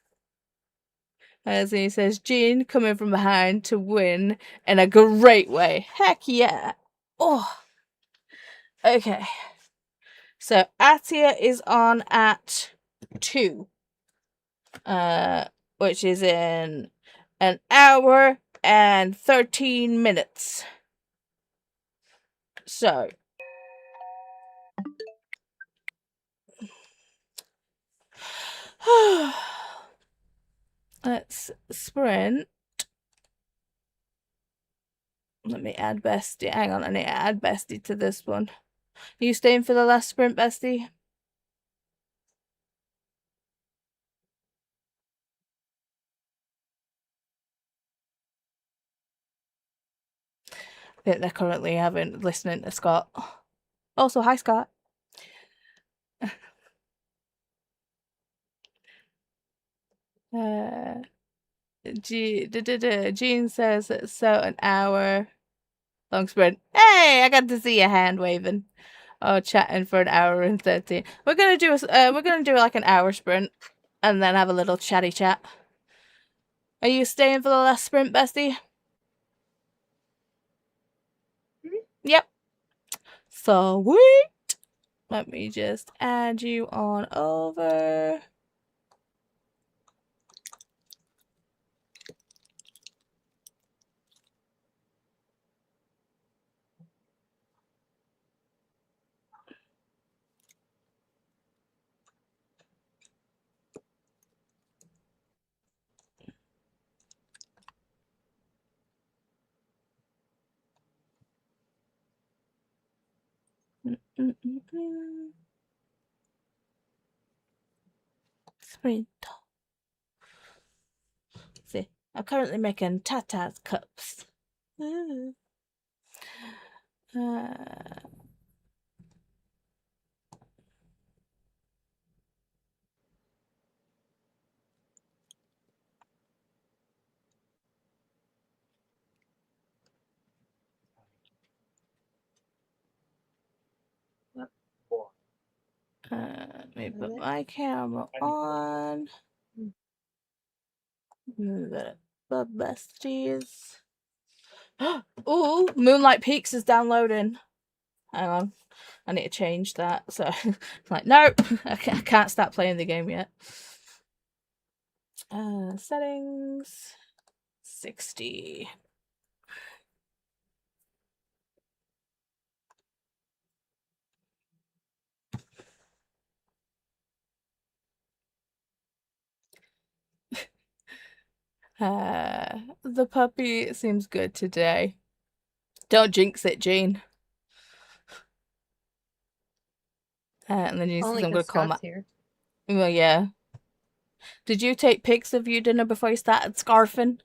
Speaker 1: As he says, Jean coming from behind to win in a great way. Heck yeah. Oh. Okay. So Atia is on at 2. Which is in an hour and 13 minutes. So let's sprint. Let me add Bestie. Hang on, I need to add Bestie to this one. Are you staying for the last sprint, Bestie? I think they're currently listening to Scott. Also, hi, Scott. Jean says so an hour long sprint. Hey, I got to see your hand waving. Oh, chatting for an hour and 13. We're gonna do like an hour sprint and then have a little chatty chat. Are you staying for the last sprint, Bestie? Yep. Sweet. Let me just add you on over. Sprint. See, I'm currently making tatas cups. Ooh. Let me put my camera on. The besties. Ooh, Moonlight Peaks is downloading. Hang on, I need to change that. So, like, nope, I can't start playing the game yet. Settings 60. The puppy seems good today. Don't jinx it, Jean. And then you says
Speaker 7: Only
Speaker 1: I'm gonna
Speaker 7: because
Speaker 1: call my.
Speaker 7: Scott's here.
Speaker 1: Well, yeah. Did you take pics of your dinner before you started scarfing?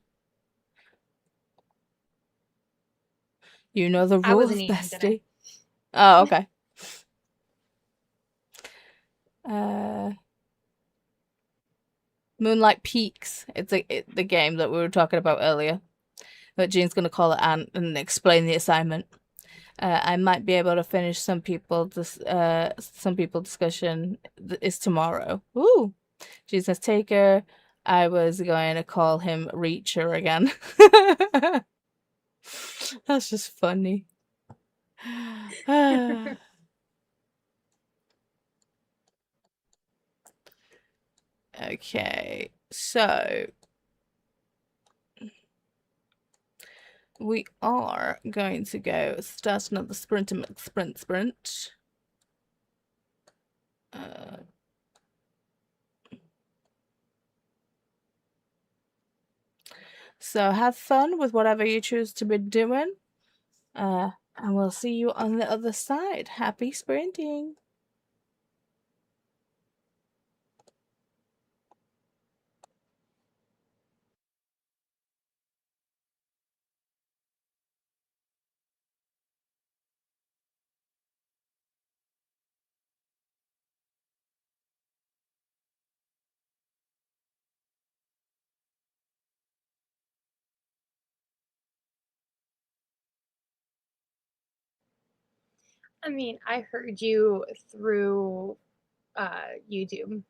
Speaker 1: You know the
Speaker 7: I wasn't
Speaker 1: rules,
Speaker 7: eating dinner.
Speaker 1: bestie. Oh, okay. Uh, Moonlight Peaks. It's the game that we were talking about earlier. But Jean's gonna call it and explain the assignment. I might be able to finish some people discussion is tomorrow. Ooh. Jean says Taker. I was going to call him Reacher again. That's just funny. Okay, so we are going to go start another sprint. So have fun with whatever you choose to be doing. And we'll see you on the other side. Happy sprinting.
Speaker 7: I mean, I heard you through YouTube.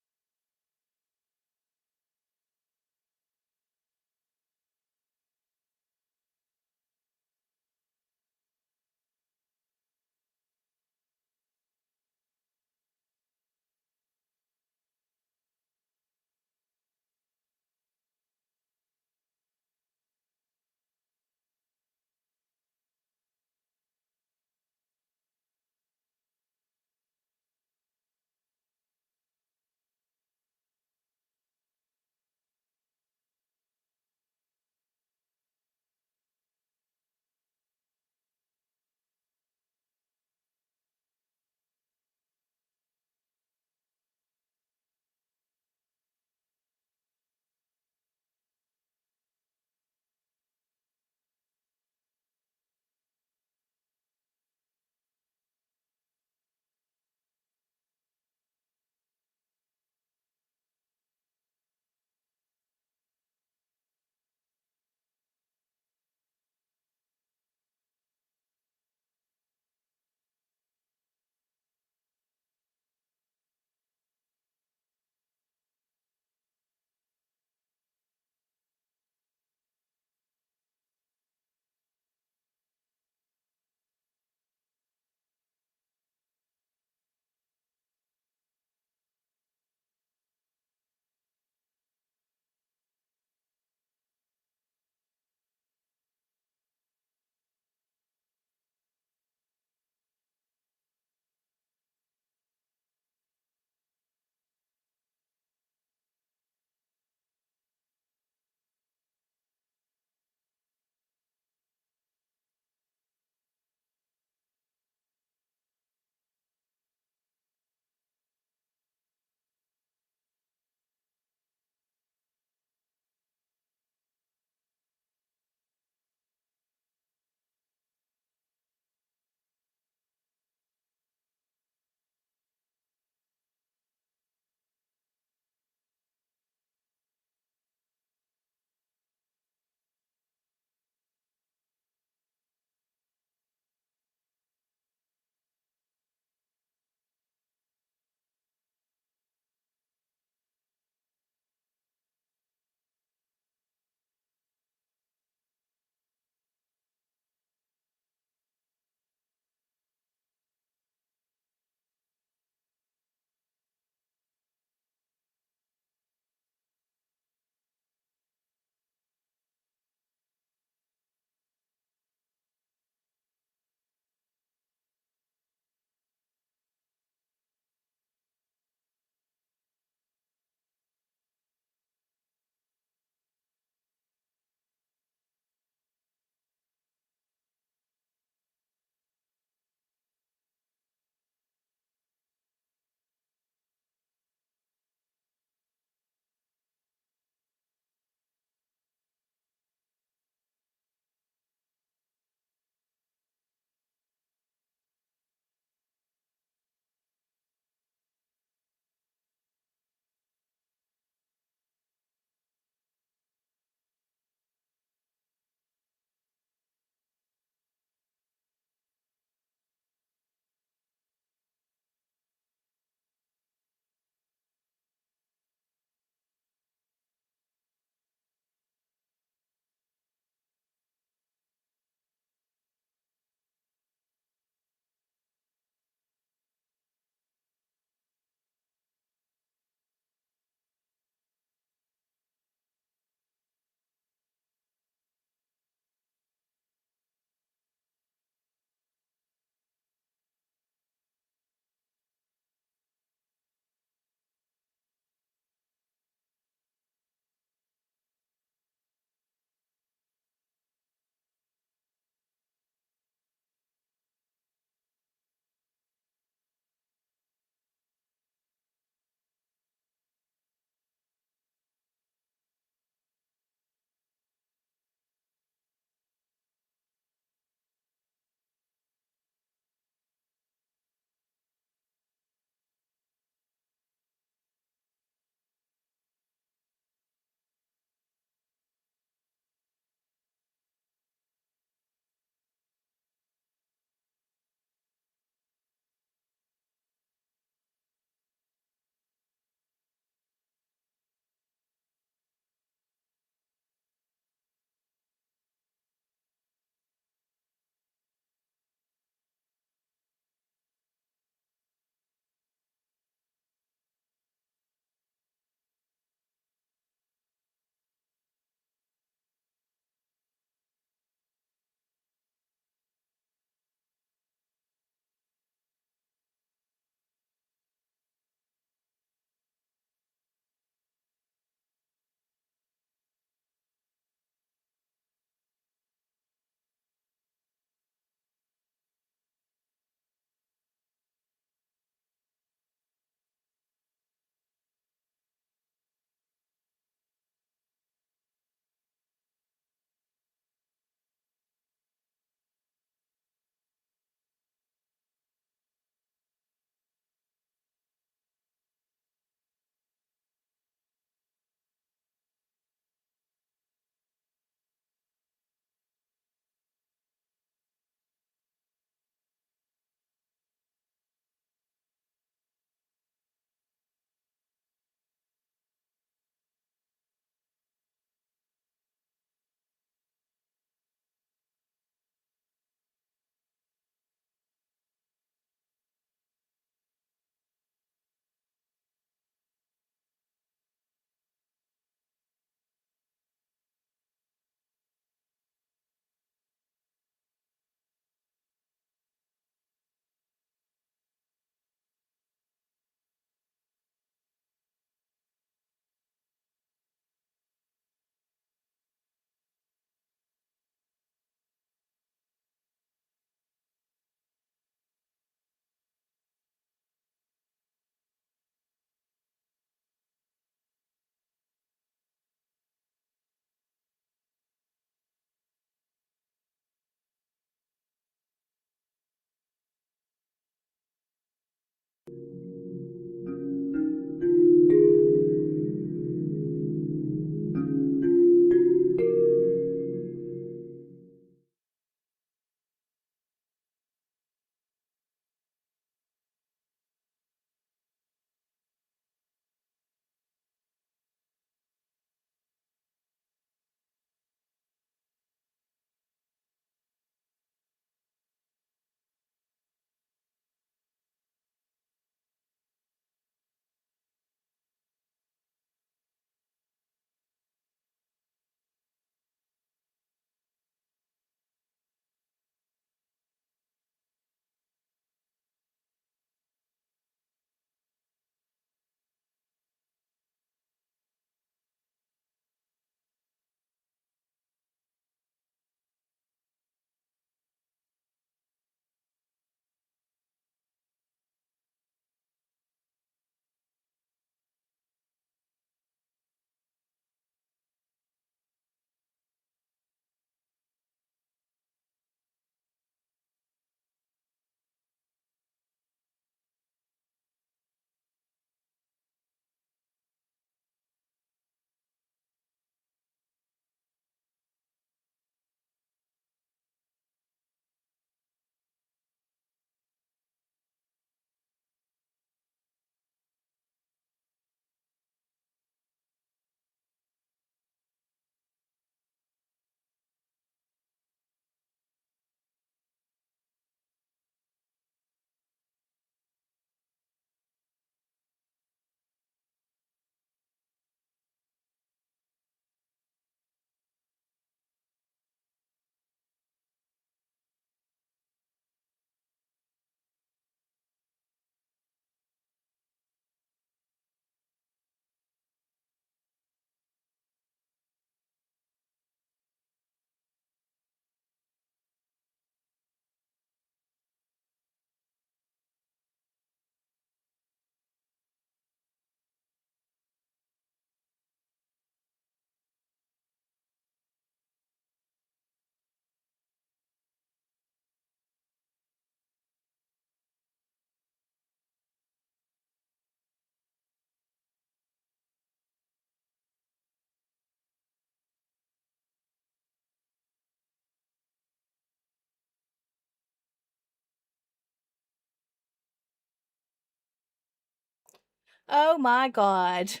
Speaker 1: Oh my god.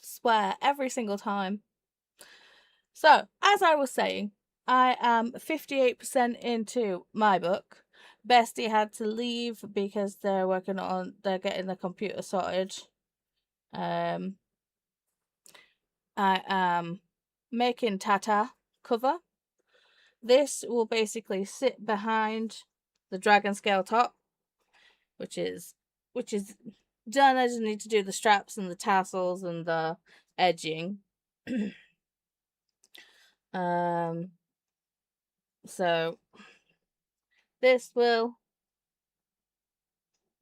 Speaker 1: Swear, every single time. So, as I was saying, I am 58% into my book. Bestie had to leave because they're getting the computer sorted. I am making Tata cover. This will basically sit behind the dragon scale top, which is done. I just need to do the straps and the tassels and the edging. So this will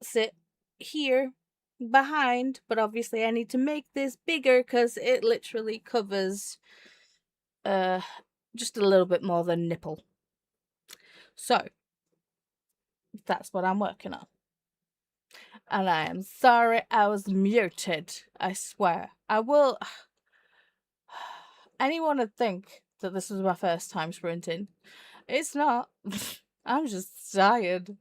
Speaker 1: sit here behind, but obviously I need to make this bigger because it literally covers just a little bit more than nipple. So that's what I'm working on. And I am sorry I was muted. I swear. I will. Anyone would think that this was my first time sprinting. It's not. I'm just tired.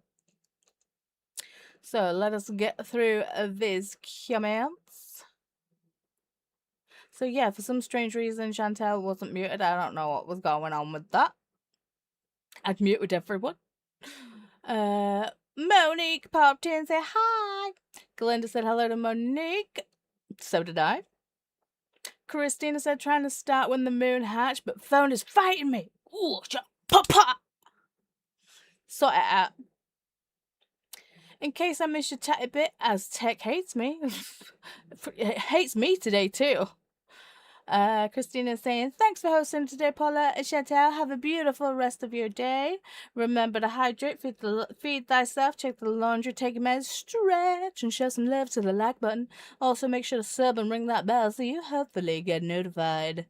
Speaker 1: So let us get through these comments. So yeah, for some strange reason, Chantel wasn't muted. I don't know what was going on with that. I'd muted everyone. Monique popped in and said hi. Glinda said hello to Monique. So did I. Christina said trying to start when the moon hatched, but phone is fighting me. Ooh, pop. Sort it out. In case I missed your chat a bit, as Tech hates me. It hates me today too. Christina's saying, thanks for hosting today, Paula and Chantel. Have a beautiful rest of your day. Remember to hydrate, feed thyself, check the laundry, take your meds, stretch, and show some love to the like button. Also, make sure to sub and ring that bell so you hopefully get notified.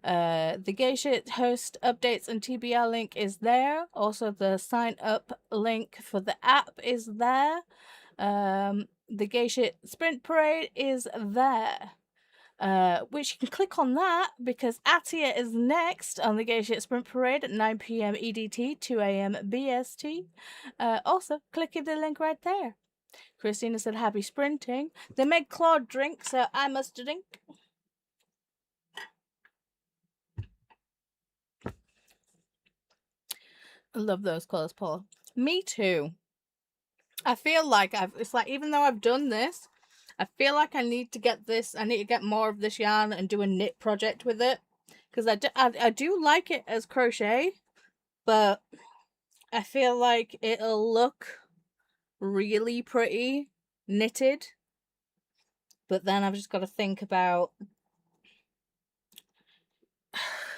Speaker 1: The Gay Shit host updates and TBR link is there. Also, the sign up link for the app is there. The Gay Shit Sprint Parade is there. Which you can click on that because Atia is next on the Gay Shit Sprint Parade at 9 p.m. EDT, 2 a.m. BST. Also, click the link right there. Christina said happy sprinting. They made Claude drink, so I must drink. I love those colours, Paul. Me too. I feel like it's like, even though I've done this, I feel like I need to get more of this yarn and do a knit project with it. Because I do like it as crochet, but I feel like it'll look really pretty knitted. But then I've just got to think about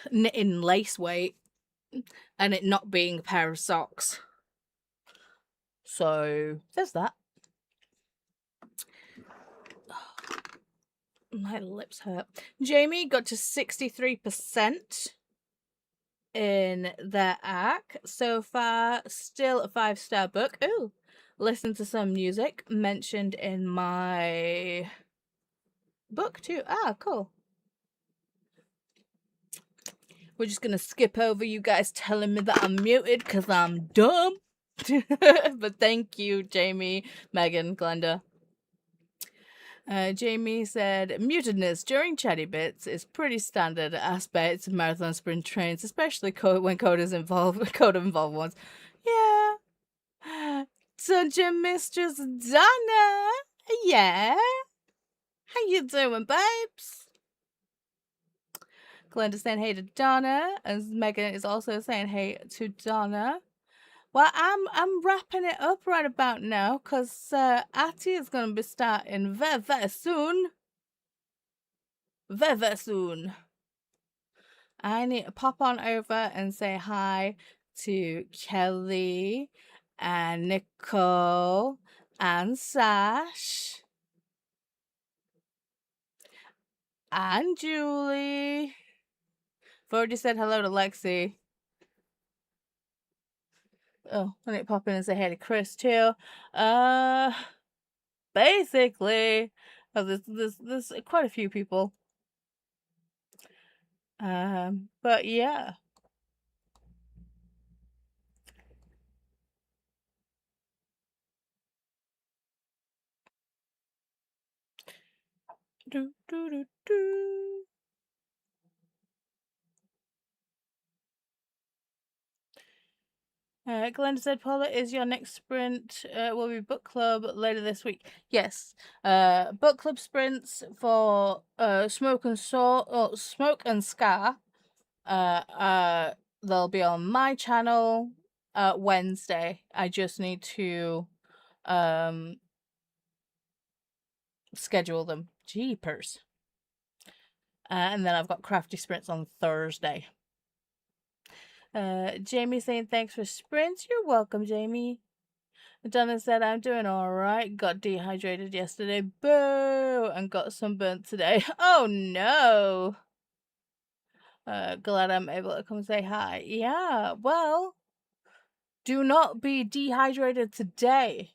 Speaker 1: knitting lace weight and it not being a pair of socks. So there's that. My lips hurt. Jamie got to 63% in their act. So far, still a 5-star book. Ooh, listen to some music mentioned in my book too. Ah, cool. We're just gonna skip over you guys telling me that I'm muted because I'm dumb. But thank you, Jamie, Megan, Glenda. Jamie said, mutedness during chatty bits is pretty standard aspects of marathon sprint trains, especially when coda's involved, coda-involved ones. Yeah. Dungeon Mistress Donna. Yeah. How you doing, babes? Glenda saying hey to Donna, and Megan is also saying hey to Donna. Well, I'm wrapping it up right about now, because Atty is going to be starting very, very soon. Very, very soon. I need to pop on over and say hi to Kelly and Nicole and Sash and Julie. I've already said hello to Lexi. Oh, I need to pop in and say hey to Chris too. Basically, there's quite a few people. But yeah. Do, do, do, do. Glenda said, Paula, is your next sprint will be book club later this week? Yes. Book club sprints for Smoke and Scar. They'll be on my channel Wednesday. I just need to schedule them. Jeepers. And then I've got crafty sprints on Thursday. Jamie saying thanks for sprints. You're welcome, Jamie. Donna said I'm doing alright. Got dehydrated yesterday. Boo! And got sunburnt today. Oh no! Glad I'm able to come say hi. Yeah, well, do not be dehydrated today.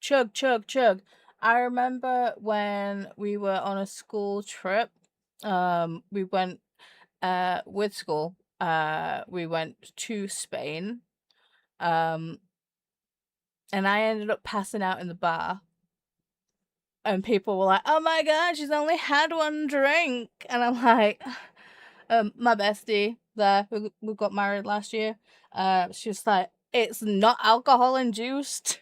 Speaker 1: Chug, chug, chug. I remember when we were on a school trip. We went with school. We went to Spain. And I ended up passing out in the bar. And people were like, oh my god, she's only had one drink. And I'm like, my bestie there, who got married last year, she was like, it's not alcohol induced.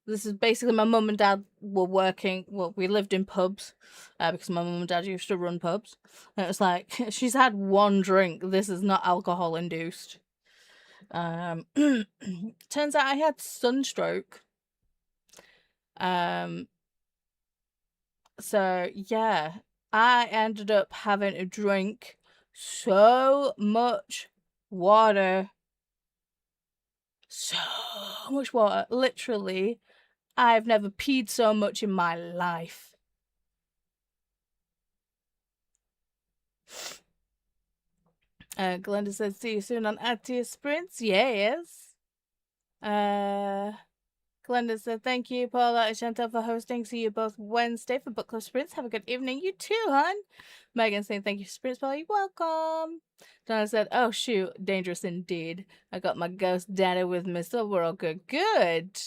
Speaker 1: This is basically my mum and dad were working. Well, we lived in pubs because my mum and dad used to run pubs. And it was like, she's had one drink. This is not alcohol induced. Turns out I had sunstroke. So yeah, I ended up having to drink so much water. So much water. Literally, I've never peed so much in my life. Glenda said, see you soon on Atia Sprints. Yes. Glenda said, thank you, Paula and Chantal, for hosting. See you both Wednesday for Book Club Sprints. Have a good evening. You too, hon. Megan saying, thank you for Sprints, Paula. You're welcome. Donna said, oh, shoot. Dangerous indeed. I got my ghost daddy with me, so we're all good. Good.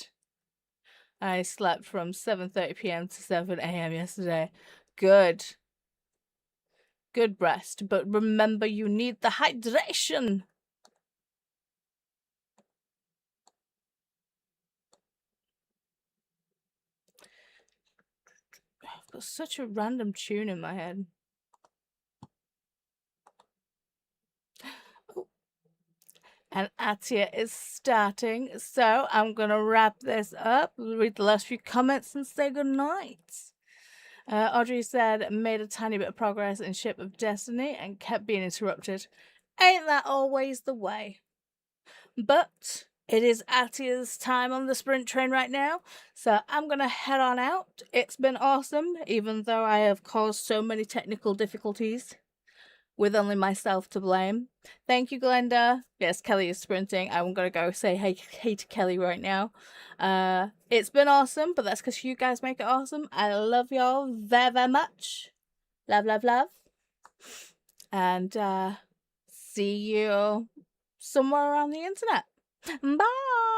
Speaker 1: I slept from 7:30 p.m. to 7 a.m. yesterday. Good. Good rest. But remember, you need the hydration. I've got such a random tune in my head. Oh. And Atia is starting, so I'm gonna wrap this up, read the last few comments, and say goodnight. Audrey said, made a tiny bit of progress in Ship of Destiny and kept being interrupted. Ain't that always the way? But it is Atia's time on the sprint train right now, so I'm gonna head on out. It's been awesome, even though I have caused so many technical difficulties with only myself to blame. Thank you, Glenda. Yes, Kelly is sprinting. I'm gonna go say hey to Kelly right now. It's been awesome, but that's because you guys make it awesome. I love y'all very, very much. Love, love, love. And see you somewhere around the internet. Bye!